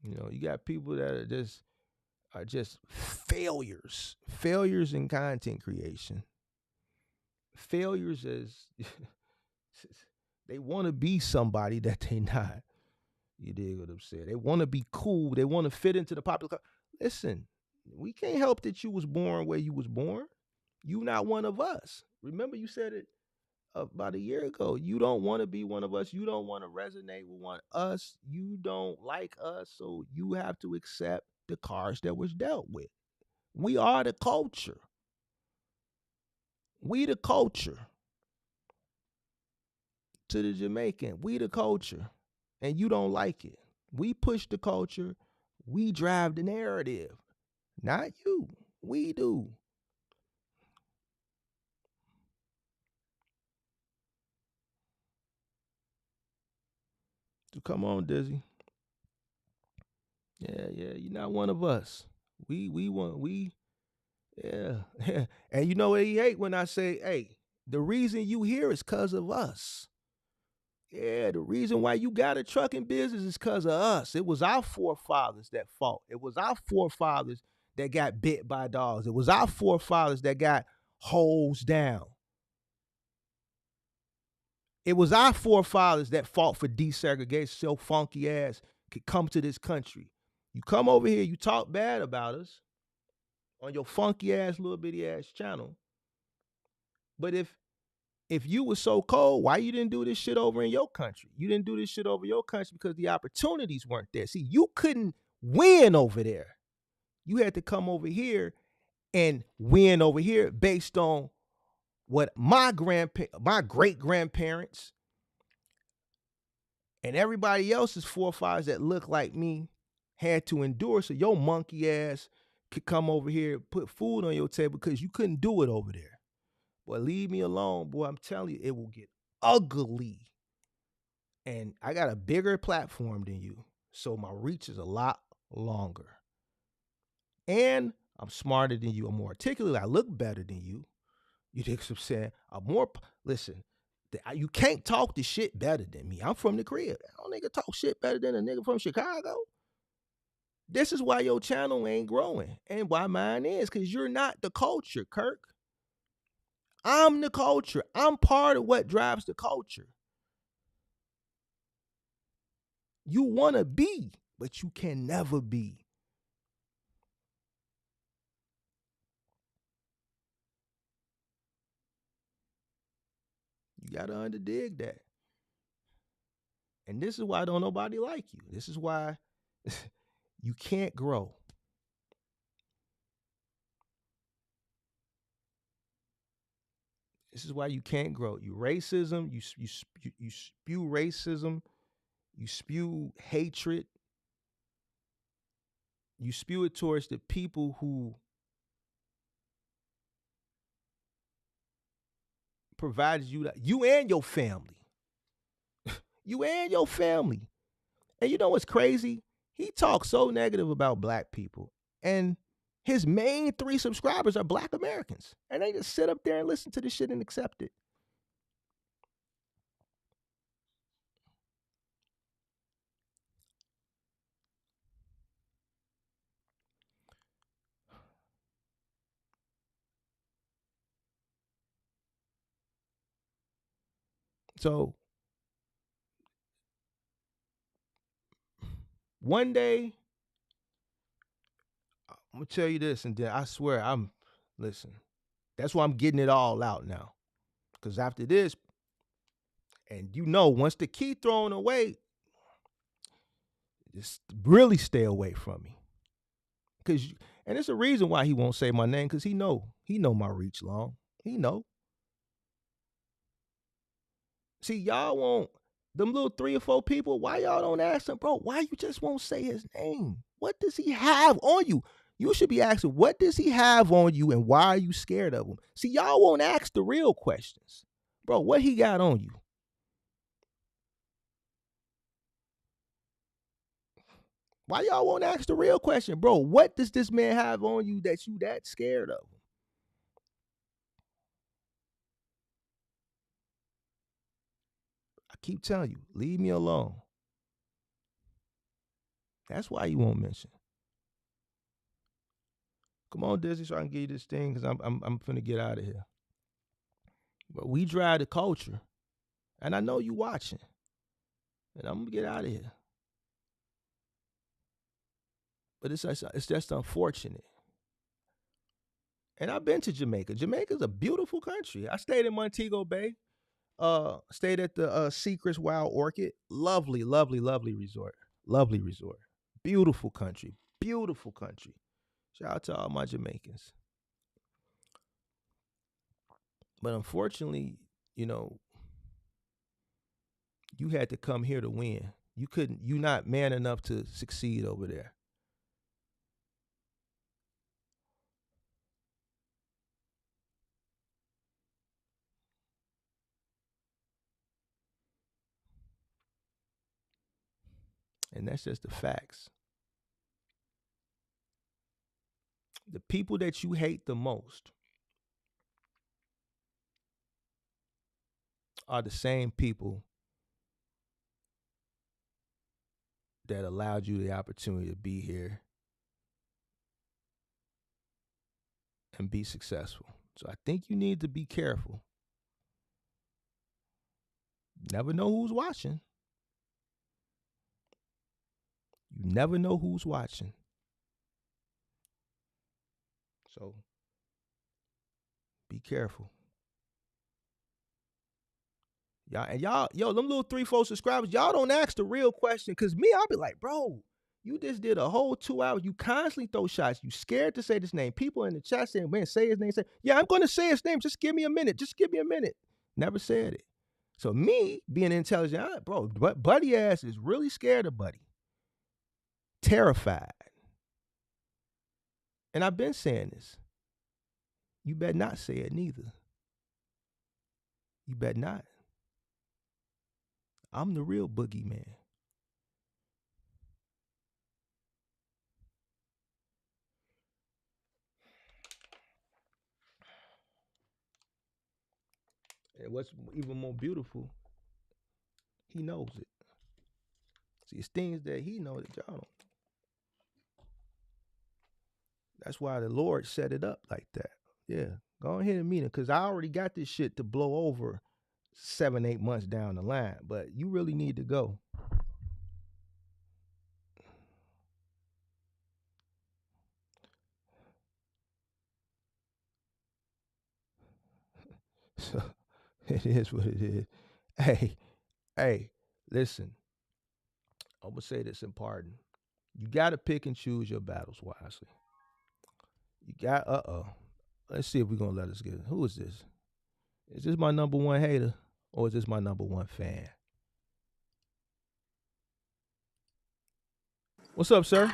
You got people that are just failures in content creation, failures as they want to be somebody that they not. You dig what I'm saying? They want to be cool. They want to fit into the popular. Listen, we can't help that you was born where you was born. You not one of us. Remember, you said it about a year ago. You don't want to be one of us. You don't want to resonate with one us. You don't like us, so you have to accept the cards that was dealt with. We are the culture. We the culture. To the Jamaican, we the culture, and you don't like it. We push the culture. We drive the narrative. Not you. We do. So come on, Dizzy. Yeah, you're not one of us. Yeah. And you know what he hate when I say, hey, the reason you here is because of us. Yeah, the reason why you got a trucking business is because of us. It was our forefathers that fought. It was our forefathers that got bit by dogs. It was our forefathers that got hosed down. It was our forefathers that fought for desegregation so funky ass could come to this country. You come over here, you talk bad about us on your funky ass little bitty ass channel. But if you were so cold, why you didn't do this shit over in your country? You didn't do this shit over your country because the opportunities weren't there. See, you couldn't win over there. You had to come over here and win over here based on what my great grandparents and everybody else's forefathers that look like me had to endure. So your monkey ass could come over here and put food on your table because you couldn't do it over there. Boy, leave me alone, boy. I'm telling you, it will get ugly. And I got a bigger platform than you, so my reach is a lot longer. And I'm smarter than you. I'm more articulate. I look better than you. You think what I'm saying? Listen, you can't talk the shit better than me. I'm from the crib. I don't nigga talk shit better than a nigga from Chicago. This is why your channel ain't growing and why mine is, because you're not the culture, Kirk. I'm the culture. I'm part of what drives the culture. You want to be, but you can never be. You got to underdig that. And this is why don't nobody like you. This is why you can't grow. This is why you can't grow. You racism, you spew racism, you spew hatred. You spew it towards the people who provided you and your family. You and your family. And you know what's crazy? He talks so negative about black people. And his main 3 subscribers are black Americans. And they just sit up there and listen to this shit and accept it. So one day, I'm going to tell you this, and then I swear listen, that's why I'm getting it all out now. Because after this, and once the key thrown away, just really stay away from me. because and it's a reason why he won't say my name, because he know my reach long. He know. See, y'all won't, them little 3 or 4 people, why y'all don't ask him, bro, why you just won't say his name? What does he have on you? You should be asking, what does he have on you and why are you scared of him? See, y'all won't ask the real questions. Bro, what he got on you? Why y'all won't ask the real question? Bro, what does this man have on you that you that scared of him? I keep telling you, leave me alone. That's why you won't mention. Come on, Disney, so I can give you this thing, because I'm finna get out of here. But we drive the culture, and I know you watching, and I'm gonna get out of here. But it's just unfortunate. And I've been to Jamaica. Jamaica's a beautiful country. I stayed in Montego Bay. Stayed at the Secrets Wild Orchid. Lovely, lovely, lovely resort. Lovely resort. Beautiful country. Beautiful country. Shout out to all my Jamaicans. But unfortunately, you had to come here to win. You're not man enough to succeed over there. And that's just the facts. The people that you hate the most are the same people that allowed you the opportunity to be here and be successful. So I think you need to be careful. Never know who's watching. You never know who's watching. So be careful. Y'all, them little 3-4 subscribers, y'all don't ask the real question. Cause me, I'll be like, bro, you just did a whole 2 hours. You constantly throw shots. You scared to say this name. People in the chat saying, man, say his name. Say, yeah, I'm gonna say his name. Just give me a minute. Just give me a minute. Never said it. So me being intelligent, bro, but Buddy ass is really scared of Buddy. Terrified. And I've been saying this. You better not say it neither. You better not. I'm the real boogeyman. And what's even more beautiful, he knows it. See, it's things that he knows that y'all don't. That's why the Lord set it up like that. Yeah, go ahead and meet him, because I already got this shit to blow over 7-8 months down the line. But you really need to go. So it is what it is. Hey, listen. I'm gonna say this in pardon. You gotta pick and choose your battles wisely. You got Let's see if we're gonna let us get. Who is this? Is this my number one hater, or is this my number one fan? What's up, sir?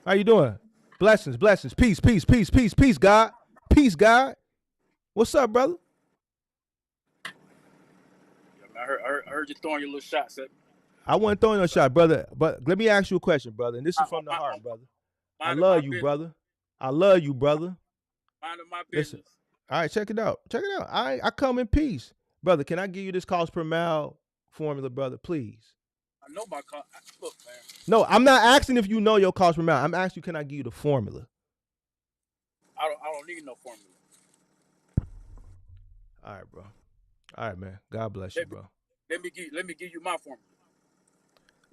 How you doing? Blessings, blessings, peace, peace, peace, peace, peace, God, peace, God. What's up, brother? I heard you throwing your little shots at me. I wasn't throwing no shot, brother. But let me ask you a question, brother. And this is from the heart, brother. I love you, brother. I love you, brother. Minding my business. Listen. All right, check it out. Check it out. I come in peace. Brother, can I give you this cost per mile formula, brother, please? I know my cost. Look, man. No, I'm not asking if you know your cost per mile. I'm asking you, can I give you the formula? I don't need no formula. All right, bro. All right, man. God bless you, bro. Let me give you my formula.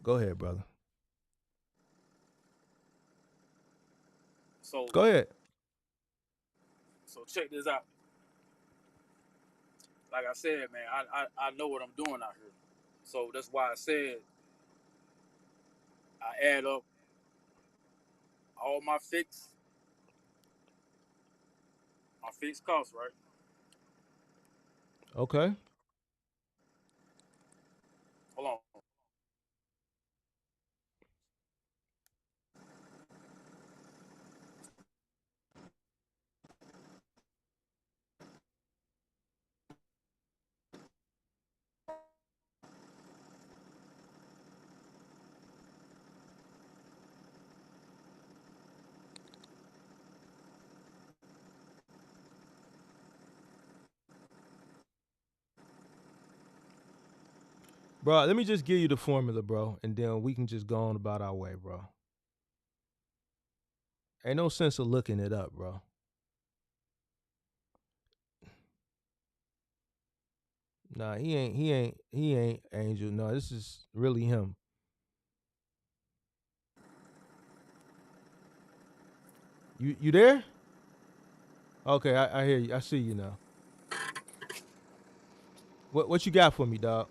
Go ahead, brother. So go ahead. So check this out. Like I said, man, I know what I'm doing out here. So that's why I said I add up all my fixed costs, right? Okay. Hold on. Bro, let me just give you the formula, bro, and then we can just go on about our way, bro. Ain't no sense of looking it up, bro. Nah, he ain't Angel. No, this is really him. You there? Okay, I hear you. I see you now. What you got for me, dog?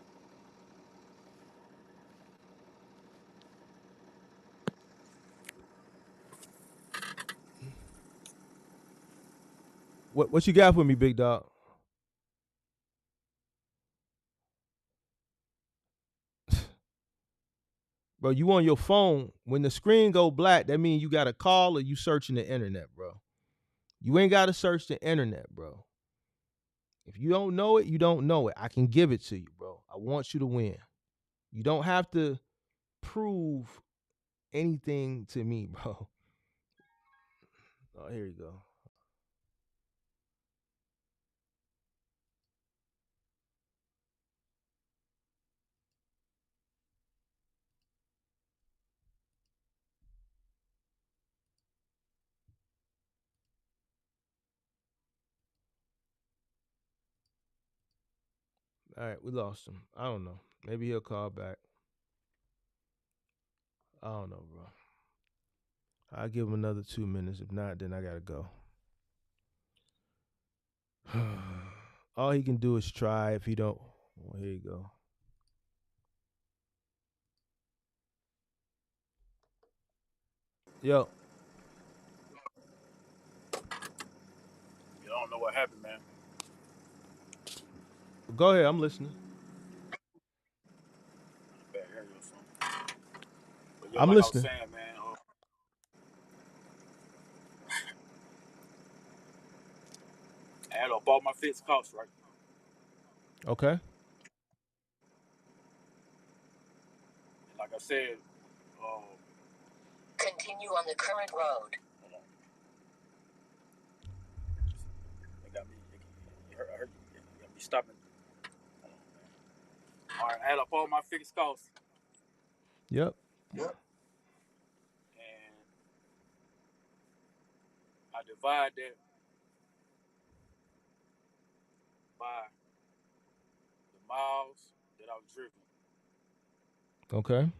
What you got for me, big dog? Bro, you on your phone. When the screen go black, that means you got a call or you searching the internet, bro. You ain't got to search the internet, bro. If you don't know it, you don't know it. I can give it to you, bro. I want you to win. You don't have to prove anything to me, bro. Oh, here you go. All right, we lost him. I don't know. Maybe he'll call back. I don't know, bro. I'll give him another 2 minutes. If not, then I gotta go. All he can do is try. If he don't, well, here you go. Yo, You don't know what happened, man. go ahead. I'm listening. Bad area or something. But yeah, I'm like I was listening. saying, man, I had up all my fixed costs, right? Okay. And like I said, continue on the current road. Hold on. They got me. I heard you. Got me stopping. Hold on, man. All right, I had up all my fixed costs, Yep. and I divide that by the miles that I was driven. Okay.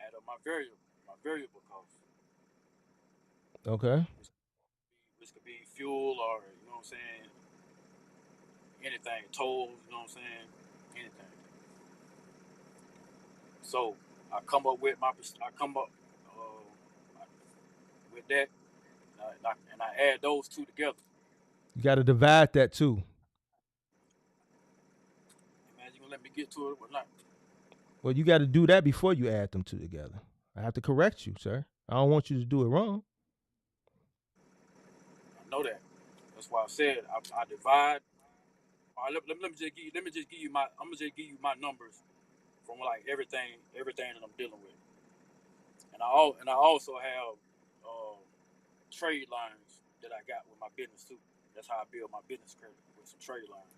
Add up my variable costs, Okay. which could be fuel or you know what I'm saying, anything, tolls, you know what I'm saying, anything. So I come up with with that, and I add those two together. You got to divide that too. Man, you gonna let me get to it or not? Well, you got to do that before you add them two together. I have to correct you, sir. I don't want you to do it wrong. I know that. That's why I said I divide. All right, let me just give you. Let me just give you my. I'm gonna just give you my numbers from like everything that I'm dealing with, and I also have trade lines that I got with my business too. That's how I build my business credit with some trade lines.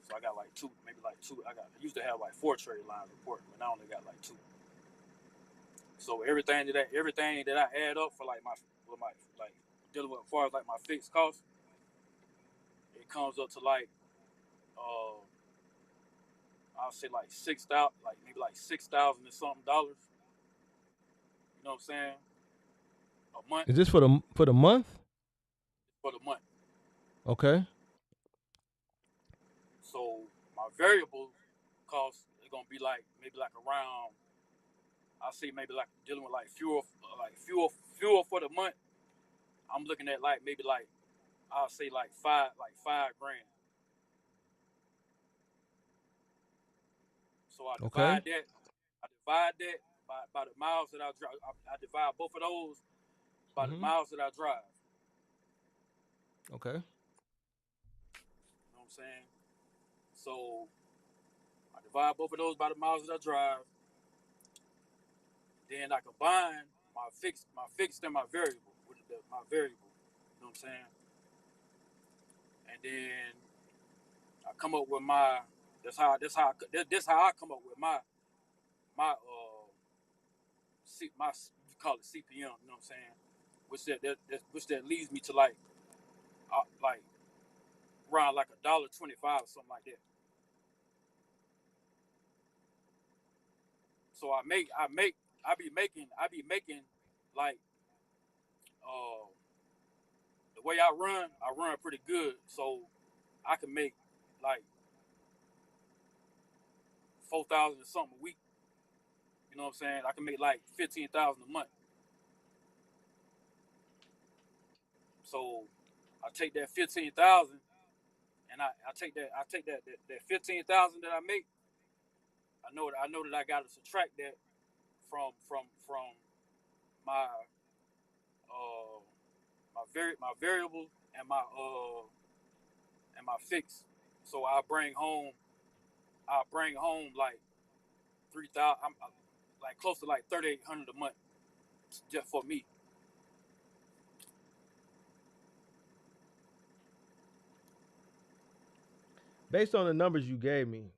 So I got like two, maybe like two. I used to have like 4 trade lines reporting, but now I only got like 2. So everything that I add up for like my like dealing with as far as like my fixed costs, it comes up to like uh I'll say like 6,000, like maybe like 6,000 and something dollars. You know what I'm saying? A month Is this for the month? for the month. Okay. So my variable costs are gonna be like maybe like around I see maybe like dealing with like fuel for the month. I'm looking at like maybe like I'll say like $5 grand. So I Okay. divide that. By the miles that I drive. I divide both of those by the miles that I drive. Okay. You know what I'm saying? So I divide both of those by the miles that I drive. Then I combine my fixed and my variable with my variable. You know what I'm saying? And then I come up with my. That's how I come up with my my you call it CPM. You know what I'm saying? Which that leads me to like around like $1.25 or something like that. So I be making like the way I run pretty good. So I can make like 4,000 or something a week. You know what I'm saying? I can make like 15,000 a month. So I take that 15,000 and I take that 15,000 that I make. I know that I got to subtract that from my my variable and my fix. So I bring home like 3,000. I'm like close to like 3,800 a month just for me. Based on the numbers you gave me,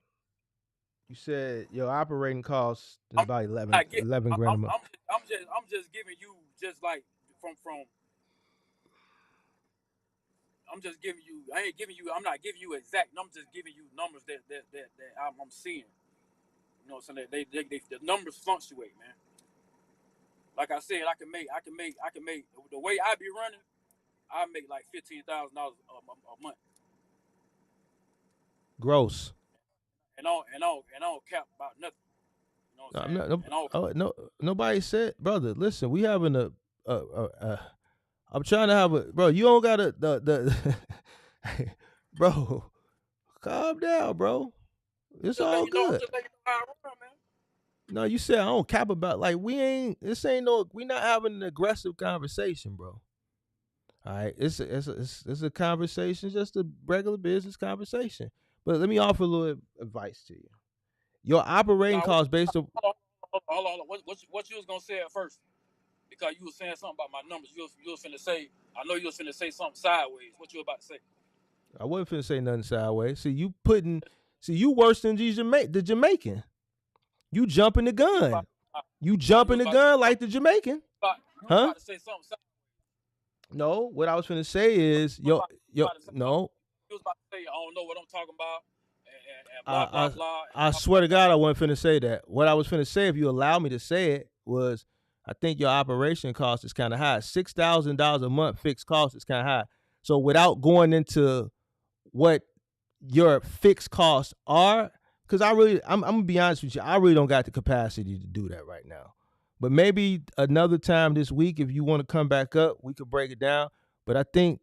you said your operating costs is I'm about I get 11 grand a month. I'm just giving you just like from I'm just giving you. I ain't giving you. I'm not giving you exact. I'm just giving you numbers that I'm seeing. You know what I'm saying? The numbers fluctuate, man. Like I said, I can make the way I be running. I make like $15,000 a month, Gross. and I don't cap about nothing. You know what I'm saying? And all Nobody said, brother. Listen, we having I'm trying to have a bro. You don't gotta the bro. Calm down, bro. It's just let all you know. I'm good. just letting you know how I run, man. No, you said I don't cap about like we ain't. This ain't no. We not having an aggressive conversation, bro. All right, it's a conversation, just a regular business conversation. But let me offer a little advice to you. Your operating Now, costs based on hold on. What you was gonna say at first? Because you was saying something about my numbers. You was finna say. I know you was finna say something sideways. What you about to say? I wasn't finna say nothing sideways. See you worse than the Jamaican. You jumping the You was gun. about, You you jumping was the about to say gun like something. the Jamaican, You was huh? about to say something sideways. No, what I was finna say is no. You was about to say I don't know what I'm talking about, and blah blah I blah and I blah blah swear to blah. God, I wasn't finna say that. What I was finna say, if you allow me to say it, was I think your operation cost is kind of high. $6,000 a month fixed cost is kind of high. So without going into what your fixed costs are, because I'm gonna be honest with you, I really don't got the capacity to do that right now. But maybe another time this week, if you want to come back up, we could break it down. But I think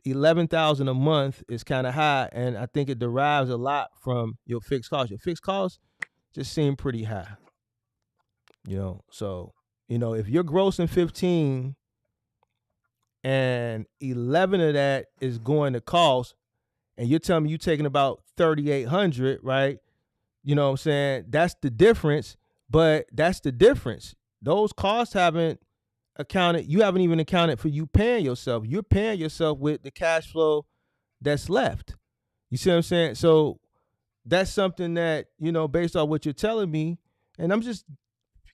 11,000 a month is kind of high, and I think it derives a lot from your fixed costs. Your fixed costs just seem pretty high, So if you're grossing 15 and 11 of that is going to cost, and you're telling me you're taking about 3,800, right? You know what I'm saying? That's the difference, but that's the difference. Those costs haven't accounted, you haven't even accounted for you paying yourself. You're paying yourself with the cash flow that's left. You see what I'm saying? So that's something that, based on what you're telling me, and I'm just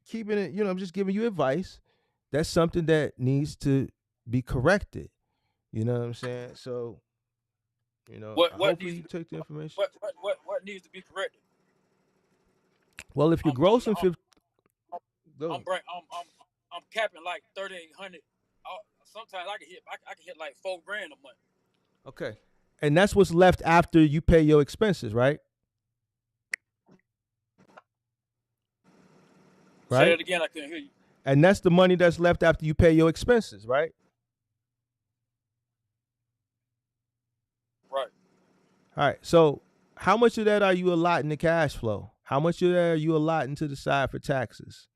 keeping it, I'm just giving you advice. That's something that needs to be corrected. You know what I'm saying? So, What hopefully needs you to be, take the information. what needs to be corrected? Well, if you're I'm I'm grossing I'm 50, go ahead. I'm capping like 3,800. Sometimes I can hit like $4 grand a month. Okay. And that's what's left after you pay your expenses, right? Say right? that again. I couldn't hear you. And that's the money that's left after you pay your expenses, right? Right. All right. So how much of that are you allotting to cash flow? How much of that are you allotting to the side for taxes?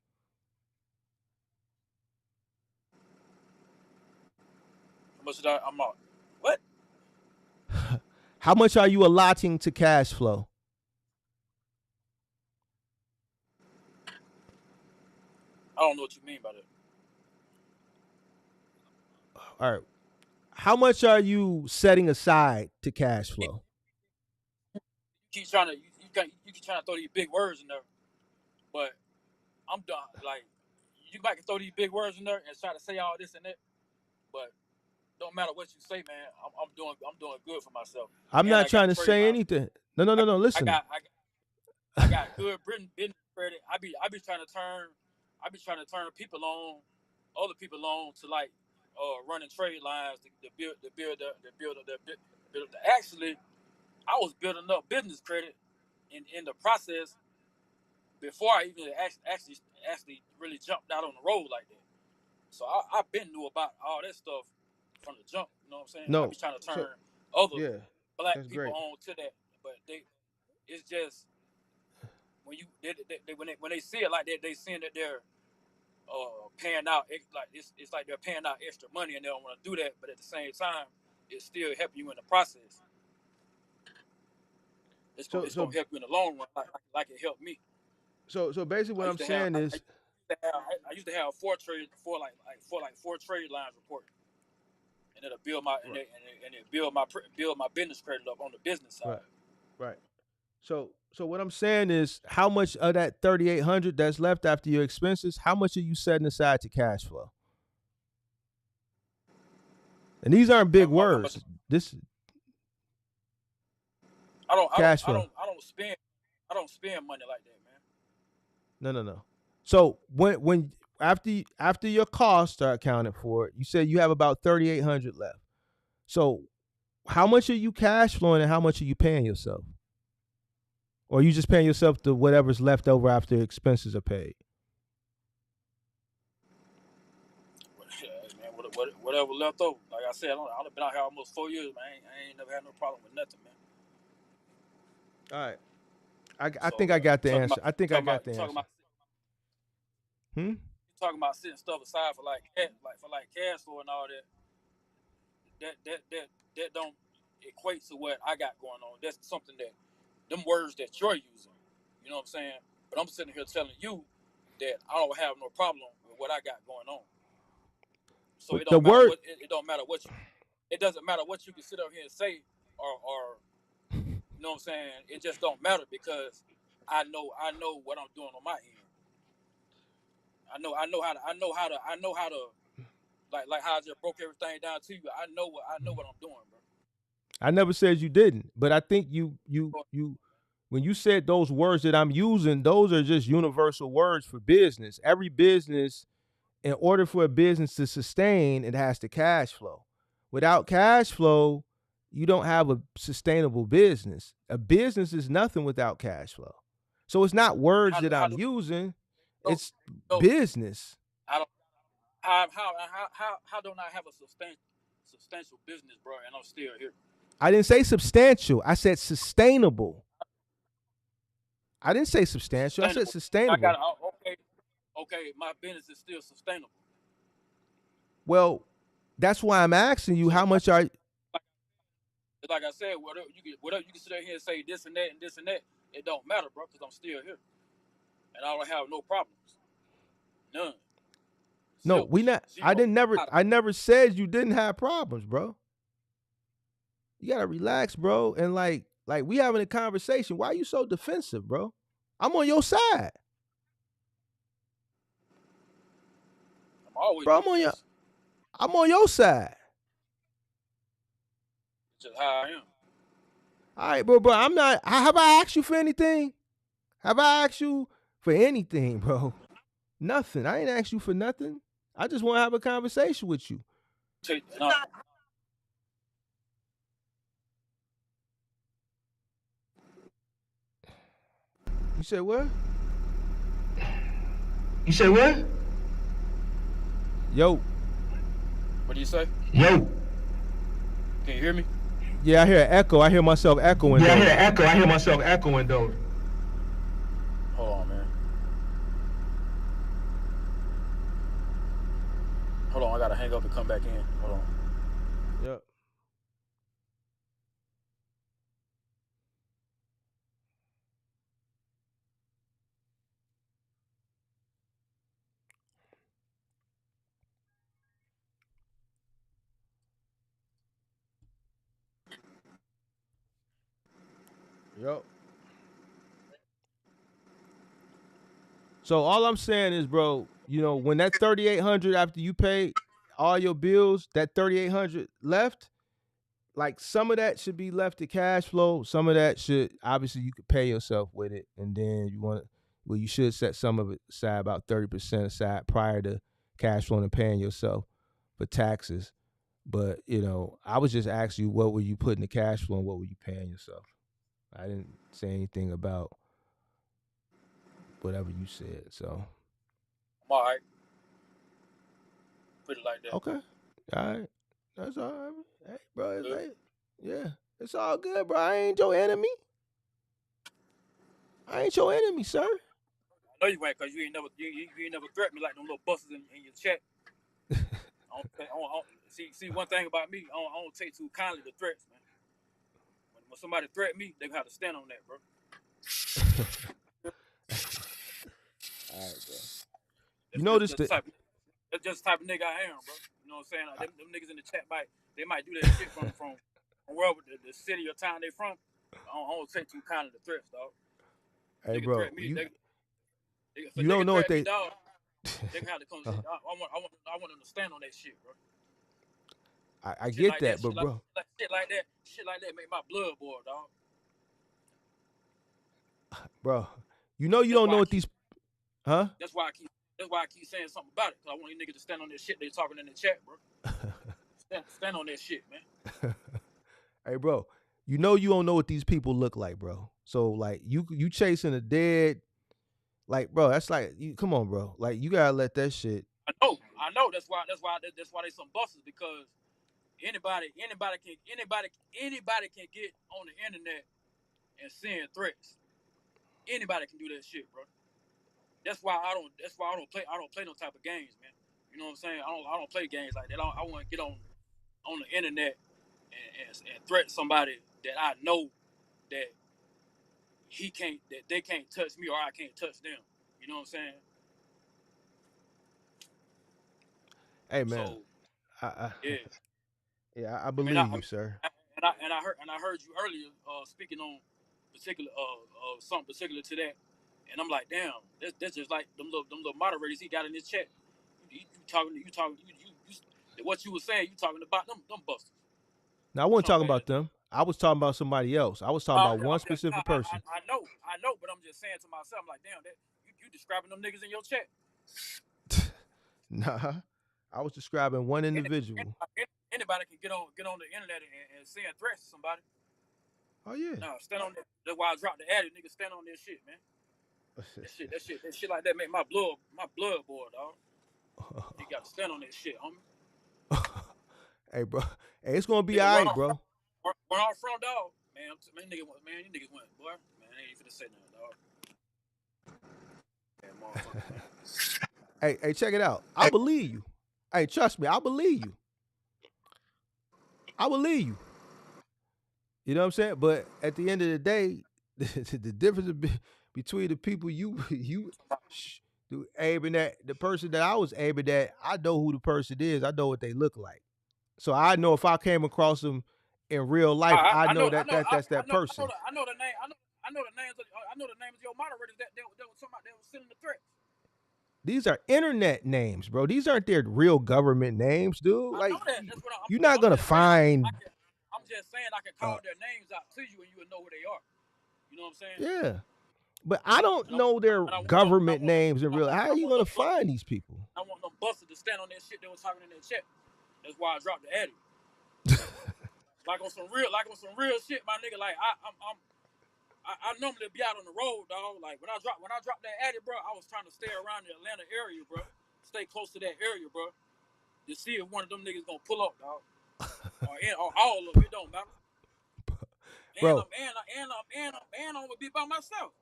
How much did I'm out? What? How much are you allotting to cash flow? I don't know what you mean by that. All right. How much are you setting aside to cash flow? You keep trying to you keep trying to throw these big words in there, but I'm done. Like you might throw these big words in there and try to say all this and that, but don't matter what you say, man. I'm doing good for myself, I'm and not I got trying to trade say lines. anything. No. I Listen. got good business credit. I be trying to turn people on, other people on to like running trade lines to build actually I was building up business credit in the process before I even actually really jumped out on the road like that. So I've been knew about all that stuff from the jump. You know what I'm saying? I No. be trying to So turn other yeah, black that's people great. on to that, but it's just when when they see it like that, they seeing that they're paying out like it's like they're paying out extra money and they don't want to do that, but at the same time, it's still helping you in the process. So It's so gonna help you in the long run, like it helped me. so basically I what I'm used to have saying is I used to have four trade lines reporting, and it'll build my and right, it build my business credit up on the business right, side. right. So what I'm saying is how much of that 3,800 that's left after your expenses, how much are you setting aside to cash flow? And these aren't big How much? words. This I don't I don't cash I flow. don't I don't spend I don't spend money like that, man. No. So when after your costs are accounted for, you said you have about 3,800 left. So how much are you cash flowing and how much are you paying yourself? Or are you just paying yourself to whatever's left over after expenses are paid? Man, whatever left over. Like I said, I've been out here almost 4 years, man. I ain't never had no problem with nothing, man. All right. I So think I got the talking answer. about I think I got the talking answer. about Hmm? talking about setting stuff aside for like cash flow and all that. That don't equate to what I got going on. That's something that them words that you're using. You know what I'm saying? But I'm sitting here telling you that I don't have no problem with what I got going on. So But the word it don't matter what you it doesn't matter what you can sit up here and say or you know what I'm saying? It just don't matter because I know what I'm doing on my end. I know how to like how I just broke everything down to you. I know what I'm doing, bro. I never said you didn't, but I think you when you said those words that I'm using, those are just universal words for business. Every business, in order for a business to sustain, it has to cash flow. Without cash flow, you don't have a sustainable business. A business is nothing without cash flow. So it's not words that How I'm do using, no, it's no business. I don't how don't I have a substantial business, bro, and I'm still here. I didn't say substantial. I said sustainable. I didn't say substantial. I said Sustainable. I got sustainable. okay, my business is still sustainable. Well, that's why I'm asking you So how much are like I said, whatever you can sit there here and say this and that and this and that, it don't matter, bro, because I'm still here. And I don't have no problems. None. no, Zilch. we not Zero. I never said you didn't have problems, bro. You gotta relax, bro. And like we having a conversation. Why are you so defensive, bro? I'm on your side. I'm always Bro, defensive. I'm on your side. It's just how I am. All right, bro. I'm not. Have I asked you for anything? Have I asked you for anything, bro? Nothing. I ain't asked you for nothing. I just want to have a conversation with you. No, You said what? You say what? Yo. What do you say? Yo. Can you hear me? Yeah, I hear an echo. I hear myself echoing. Yeah, I though. hear an echo. I hear myself echoing though. Hold on, man. Hold on, I gotta hang up and come back in. Hold on. Yep. Yep. So all I'm saying is, bro, you know, when that 3,800 after you pay all your bills, that 3,800 left, like some of that should be left to cash flow. Some of that should obviously you could pay yourself with it, and then you want to, well, you should set some of it aside, about 30% aside prior to cash flow and paying yourself for taxes. But you know, I was just asking you what were you putting the cash flow and what were you paying yourself. I didn't say anything about whatever you said. So I'm all right. Put it like that. okay, all right, that's all right. Hey, bro, it's Good. like, yeah, it's all good, bro. I ain't your enemy. I ain't your enemy, sir. I know you ain't, cause you ain't never threatened me like them little busters in your chat. See one thing about me, I don't take too kindly to threats, man. When somebody threaten me, they have to stand on that, bro. All right, bro. That's You notice that's just the type of nigga I am, bro. You know what I'm saying? Like, them niggas in the chat might do that shit from wherever the city or town they from. I don't take too kindly to threats, dog. Hey, Nigga bro, threat me, you don't know what they. dog, they can have to come. I want them to stand on that shit, bro. I get like that, but bro, shit like that make my blood boil, dog. bro, you know you don't know what these, huh? That's why I keep saying something about it. Cause I want these niggas to stand on this shit they talking in the chat, bro. stand on that shit, man. Hey, bro, you know you don't know what these people look like, bro. So like you chasing a dead, like, bro, that's like you. Come on, bro. Like you gotta let that shit. I know. That's why they some busters, because anybody can get on the internet and send threats. Anybody can do that shit, bro. That's why I don't play no type of games, man. You know what I'm saying? I don't play games like that. I want to get on the internet and threaten somebody that I know that they can't touch me or I can't touch them. You know what I'm saying? Hey, man, So I yeah, I believe you, sir. I heard you earlier speaking on particular something particular to that, and I'm like, damn, that's just like them little moderators he got in his chat. You what you were saying. You talking about them busters. Now I wasn't talking about them. I was talking about somebody else. I was talking about one specific person. I know, but I'm just saying to myself, I'm like, damn, that you describing them niggas in your chat. Nah, I was describing one individual. Anybody can get on the internet and send threats to somebody. Oh yeah. No, stand on that. That's why I dropped the addy. Nigga, stand on that shit, man. That shit like that make my blood boil, dog. You got to stand on that shit, homie. Hey, bro. Hey, it's gonna be all right, bro. Run out front, dog. Man, you niggas went, boy. Man, I ain't even finna say nothing, dog. Yeah, motherfucker, man. Hey, check it out. I believe you. Hey, trust me, I believe you. I believe you. You know what I'm saying? But at the end of the day, the difference between the people you aiming at, the person that I was aiming at, I know who the person is. I know what they look like. So I know if I came across them in real life, I know that's that person. I know the name. I know the names of your moderators that was somebody that was sending the threats. These are internet names, bro. These aren't their real government names, dude. Like, I know that. That's what you're not gonna find. I'm just saying I can call their names out to you and you would know who they are. You know what I'm saying? Yeah, but I don't know their government names in real. How are you gonna find these people? I want them busters to stand on that shit they was talking in their chat. That's why I dropped the addy. like on some real shit, my nigga. Like I normally be out on the road, dog. Like when I drop that Addy, bro, I was trying to stay around the Atlanta area, bro. Stay close to that area, bro. To see if one of them niggas gonna pull up, dog. Or all of it don't matter. And Bro, I'm gonna be by myself.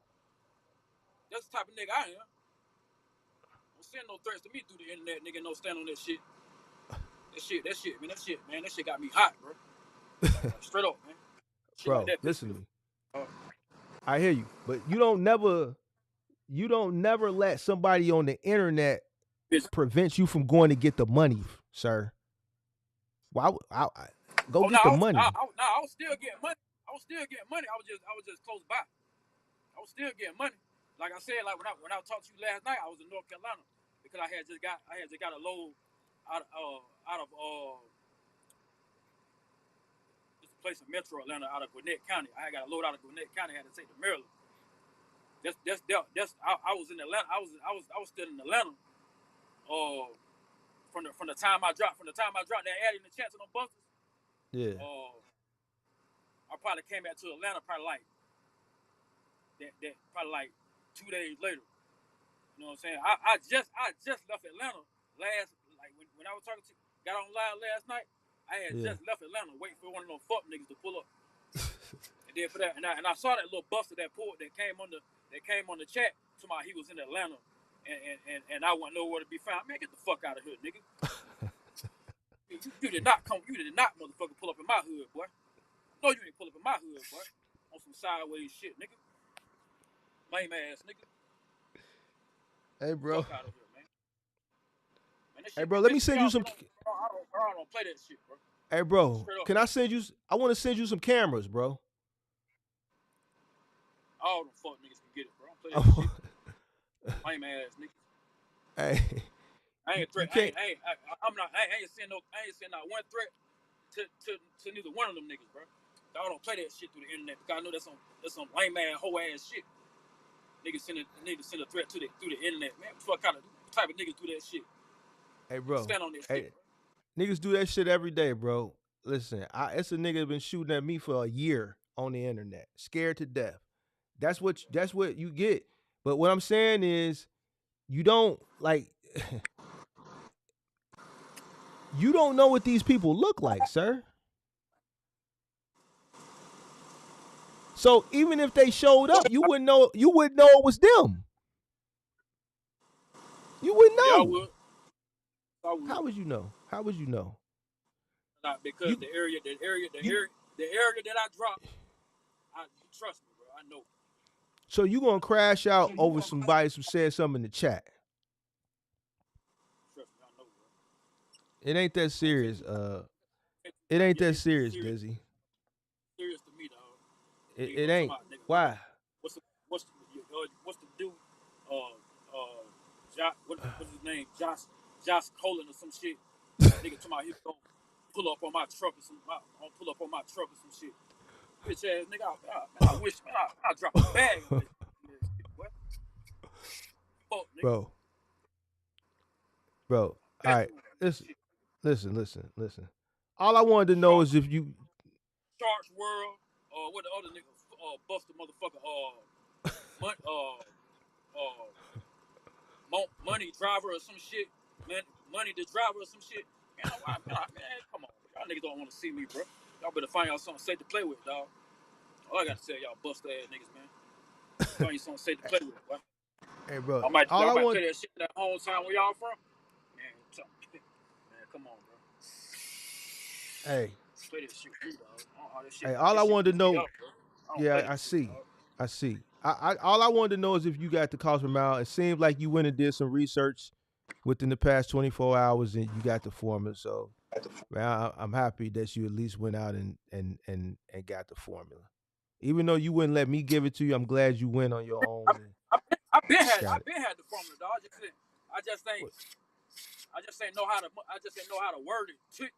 That's the type of nigga I am. Don't send no threats to me through the internet, nigga. No stand on that shit. That shit, man. That shit got me hot, bro. Like, straight up, man. Shit like bro, that listen to me. off. I hear you, but you don't never let somebody on the internet Bitch. prevent you from going to get the money, sir. Why? Go get the money. I was still getting money. I was just close by. I was still getting money. Like I said, like when I talked to you last night, I was in North Carolina because I had just got a load out of this place in Metro Atlanta out of Gwinnett County. I got a load out of Gwinnett County. I had to take to Maryland. I was in Atlanta. I was still in Atlanta. From the time I dropped that ad in the chats on them buses. Yeah. I probably came back to Atlanta probably like 2 days later. You know what I'm saying? I just left Atlanta when I was talking to got on live last night. I had just left Atlanta waiting for one of them fuck niggas to pull up. And then for that, and I saw that little buster that came on the chat to my he was in Atlanta and I wasn't nowhere to be found. Man, get the fuck out of here, nigga. You did not motherfucker pull up in my hood, boy. No, you ain't pull up in my hood, boy. On some sideways shit, nigga. Lame ass nigga. Hey, bro. Fuck out of here, man. Hey, bro, let me send you some. I don't play that shit, bro. Hey, bro, can I send you? I want to send you some cameras, bro. All them fuck niggas can get it, bro. I don't play that shit. Lame ass niggas. Hey. I ain't threat. I ain't send not one threat to neither one of them niggas, bro. I don't play that shit through the internet because I know that's some lame ass hoe ass shit. Niggas send a threat through the internet, man. What type of niggas do that shit? Hey, bro. Stand on that shit, bro. Niggas do that shit every day, bro. Listen, it's a nigga been shooting at me for a year on the internet, scared to death. That's what you get. But what I'm saying is, you don't like. You don't know what these people look like, sir. So even if they showed up, you wouldn't know it was them. You wouldn't know. Yeah, I would. How would you know? Not because the area that I dropped, trust me, bro. I know. So you gonna crash out over somebody who said something in the chat? Trust me, I know, bro. It ain't that serious. It ain't that serious, Dizzy. Serious to me, dog. It ain't. Why? What's the dude? What's his name? Josh Colin or some shit. Nigga talking about he gonna pull up on my truck or some shit. Bitch ass nigga, I wish I drop a bag on this shit, boy. Fuck, nigga. Bro. All right. Listen. All I wanted to know is if you Sharks World, what the other nigga, Buster motherfucker, Money Driver or some shit, man, Money the Driver or some shit. Man, come on, y'all niggas don't want to see me, bro. Y'all better find y'all something safe to play with, dog. All I gotta tell y'all bust ass niggas, man. Find you something safe to play with, boy. Hey, bro. I might play that shit that hometown where y'all from. Man, come on, bro. Hey. Play that shit with you, dog. Hey, all I wanted to know. Yeah, I see. All I wanted to know is if you got the cost per mile. It seemed like you went and did some research within the past 24 hours and you got the formula. So, man, I'm happy that you at least went out and got the formula. Even though you wouldn't let me give it to you, I'm glad you went on your own. I've been had the formula, dog. I just ain't know how to word it to you.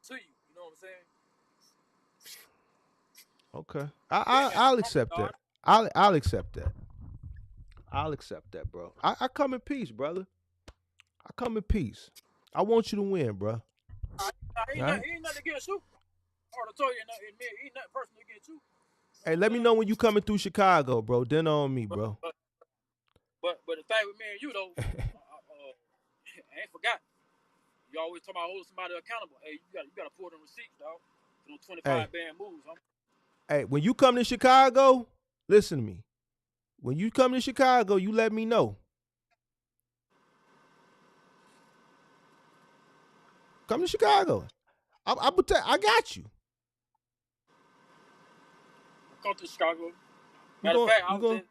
You know what I'm saying? Okay, I'll accept that. I'll accept that. I'll accept that, bro. I come in peace, brother. I come in peace. I want you to win, bro. Ain't nothing against you. I already told you, ain't nothing personal against you. Hey, let me know when you coming through Chicago, bro. Dinner on me, But bro. but the thing with me and you though, I ain't forgot. You always talk about holding somebody accountable. Hey, you gotta pull them receipts, dog. For them Hey, 25 band moves, huh? hey, when you come to Chicago, listen to me. When you come to Chicago, you let me know. Come to Chicago. I got you. Come to Chicago. We Matter of going fact, we going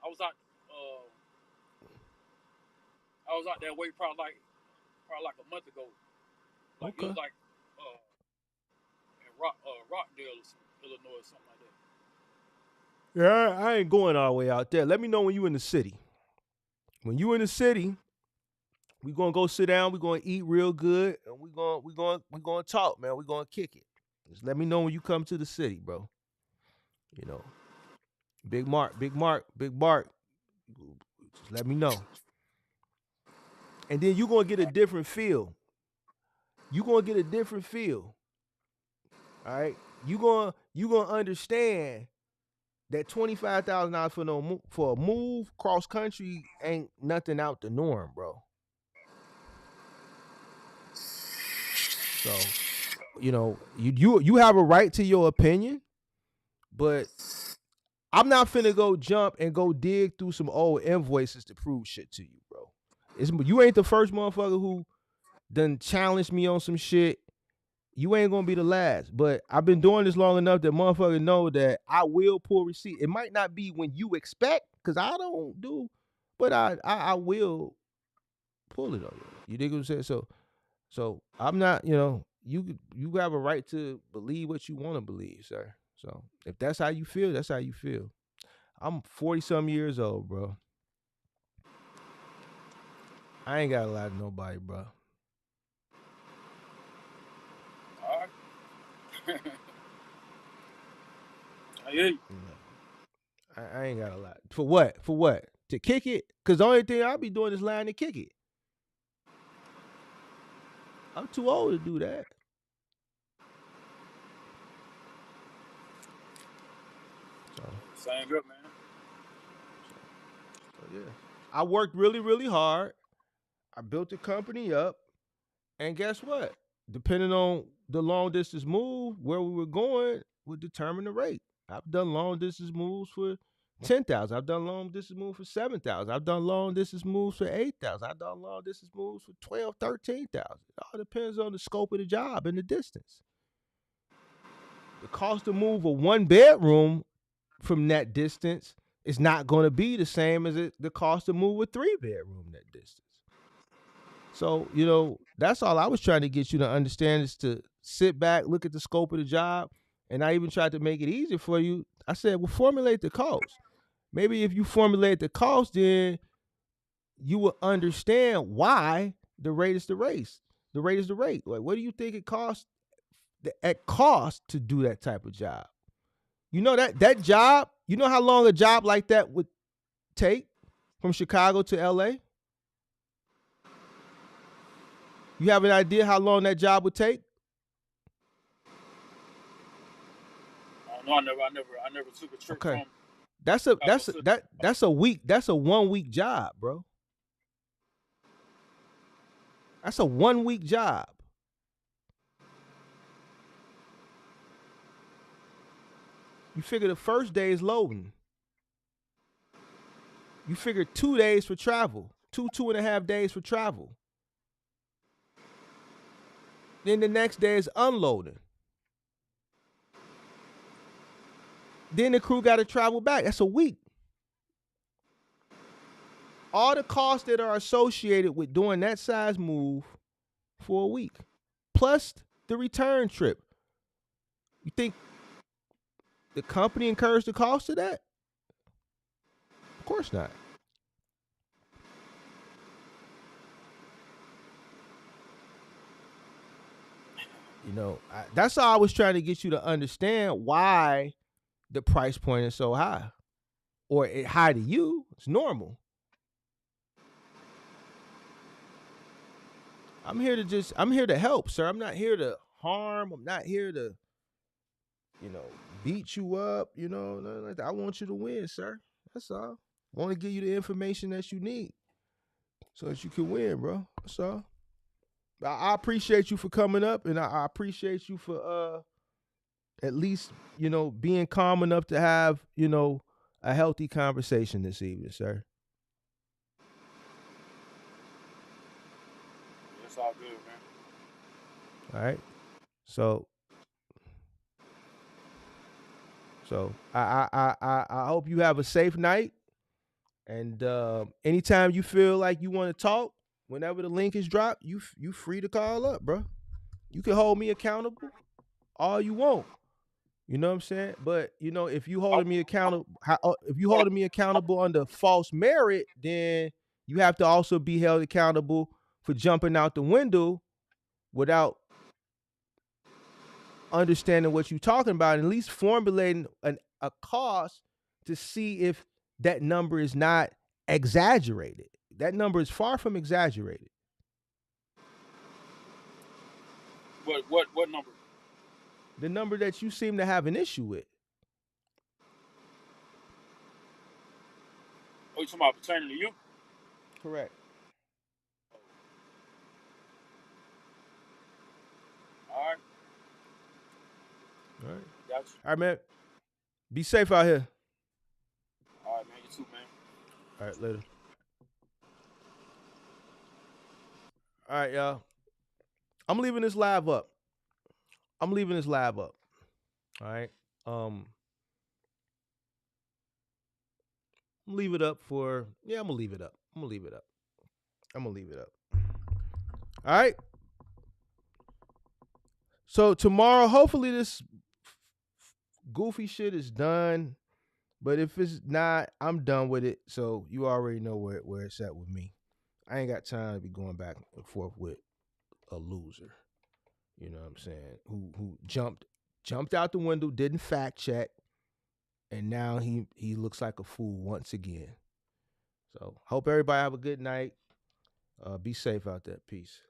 I was out I was out that way probably like a month ago. Like it Okay. was like in Rockdale, Illinois, or something like that. Yeah, I ain't going all the way out there. Let me know when you in the city. When you in the city, we gonna go sit down. We gonna eat real good, and we gonna talk, man. We gonna kick it. Just let me know when you come to the city, bro. You know, Big Mark. Just let me know, and then you gonna get a different feel. You gonna get a different feel. All right, you gonna understand that $25,000 for a move cross country ain't nothing out the norm, bro. So, you have a right to your opinion, but I'm not finna go jump and go dig through some old invoices to prove shit to you, bro. You ain't the first motherfucker who done challenged me on some shit. You ain't gonna be the last. But I've been doing this long enough that motherfuckers know that I will pull receipt. It might not be when you expect, because I don't do, but I will pull it on you. You dig what I'm saying? So I'm not, you have a right to believe what you want to believe, sir. So if that's how you feel, that's how you feel. I'm 40-some years old, bro. I ain't got to lie to nobody, bro. All right. I hear you. I ain't got to lie. For what? For what? To kick it? Because the only thing I'll be doing is lying to kick it. I'm too old to do that. So Same good, man. yeah. I worked really, really hard. I built the company up. And guess what? Depending on the long distance move, where we were going would determine the rate. I've done long distance moves for 10,000. I've done long distance moves for 7,000. I've done long distance moves for 8,000. I've done long distance moves for 12, 13,000. It all depends on the scope of the job and the distance. The cost to move a one bedroom from that distance is not going to be the same as the cost to move a 3-bedroom that distance. So, that's all I was trying to get you to understand, is to sit back, look at the scope of the job. And I even tried to make it easier for you. I said, well, formulate the cost. Maybe if you formulate the cost, then you will understand why the rate is the rate. The rate is the rate. Like, what do you think it costs at cost to do that type of job? You know that job, you know how long a job like that would take from Chicago to LA? You have an idea how long that job would take? No, I never took a trip Okay. from. That's a week. That's a 1 week job, bro. That's a 1 week job. You figure the first day is loading. You figure 2 days for travel, 2.5 days for travel. Then the next day is unloading. Then the crew got to travel back. That's a week. All the costs that are associated with doing that size move for a week, plus the return trip. You think the company incurs the cost of that? Of course not. That's all I was trying to get you to understand, why the price point is so high. Or high to you, it's normal. I'm here to help, sir. I'm not here to harm. I'm not here to, beat you up, you know, nothing like that. I want you to win, sir. That's all. I want to give you the information that you need so that you can win, bro. That's all. I appreciate you for coming up, and I appreciate you for at least, you know, being calm enough to have, you know, a healthy conversation this evening, sir. It's all good, man. All right. So I hope you have a safe night. And anytime you feel like you want to talk, whenever the link is dropped, you free to call up, bro. You can hold me accountable all you want. You know what I'm saying? But you know, if you holding me accountable, if you holding me accountable under false merit, then you have to also be held accountable for jumping out the window without understanding what you're talking about, and at least formulating a cause to see if that number is not exaggerated. That number is far from exaggerated. What number? The number that you seem to have an issue with. Oh, you talking about pertaining to you? Correct. All right. All right. Got you. All right, man. Be safe out here. All right, man. You too, man. All right, later. All right, y'all. I'm leaving this live up. All right. Leave it up for, yeah, I'm gonna leave it up. All right. So tomorrow, hopefully this goofy shit is done. But if it's not, I'm done with it. So you already know where it's at with me. I ain't got time to be going back and forth with a loser. You know what I'm saying? Who jumped out the window, didn't fact check, and now he looks like a fool once again. So hope everybody have a good night. Be safe out there. Peace.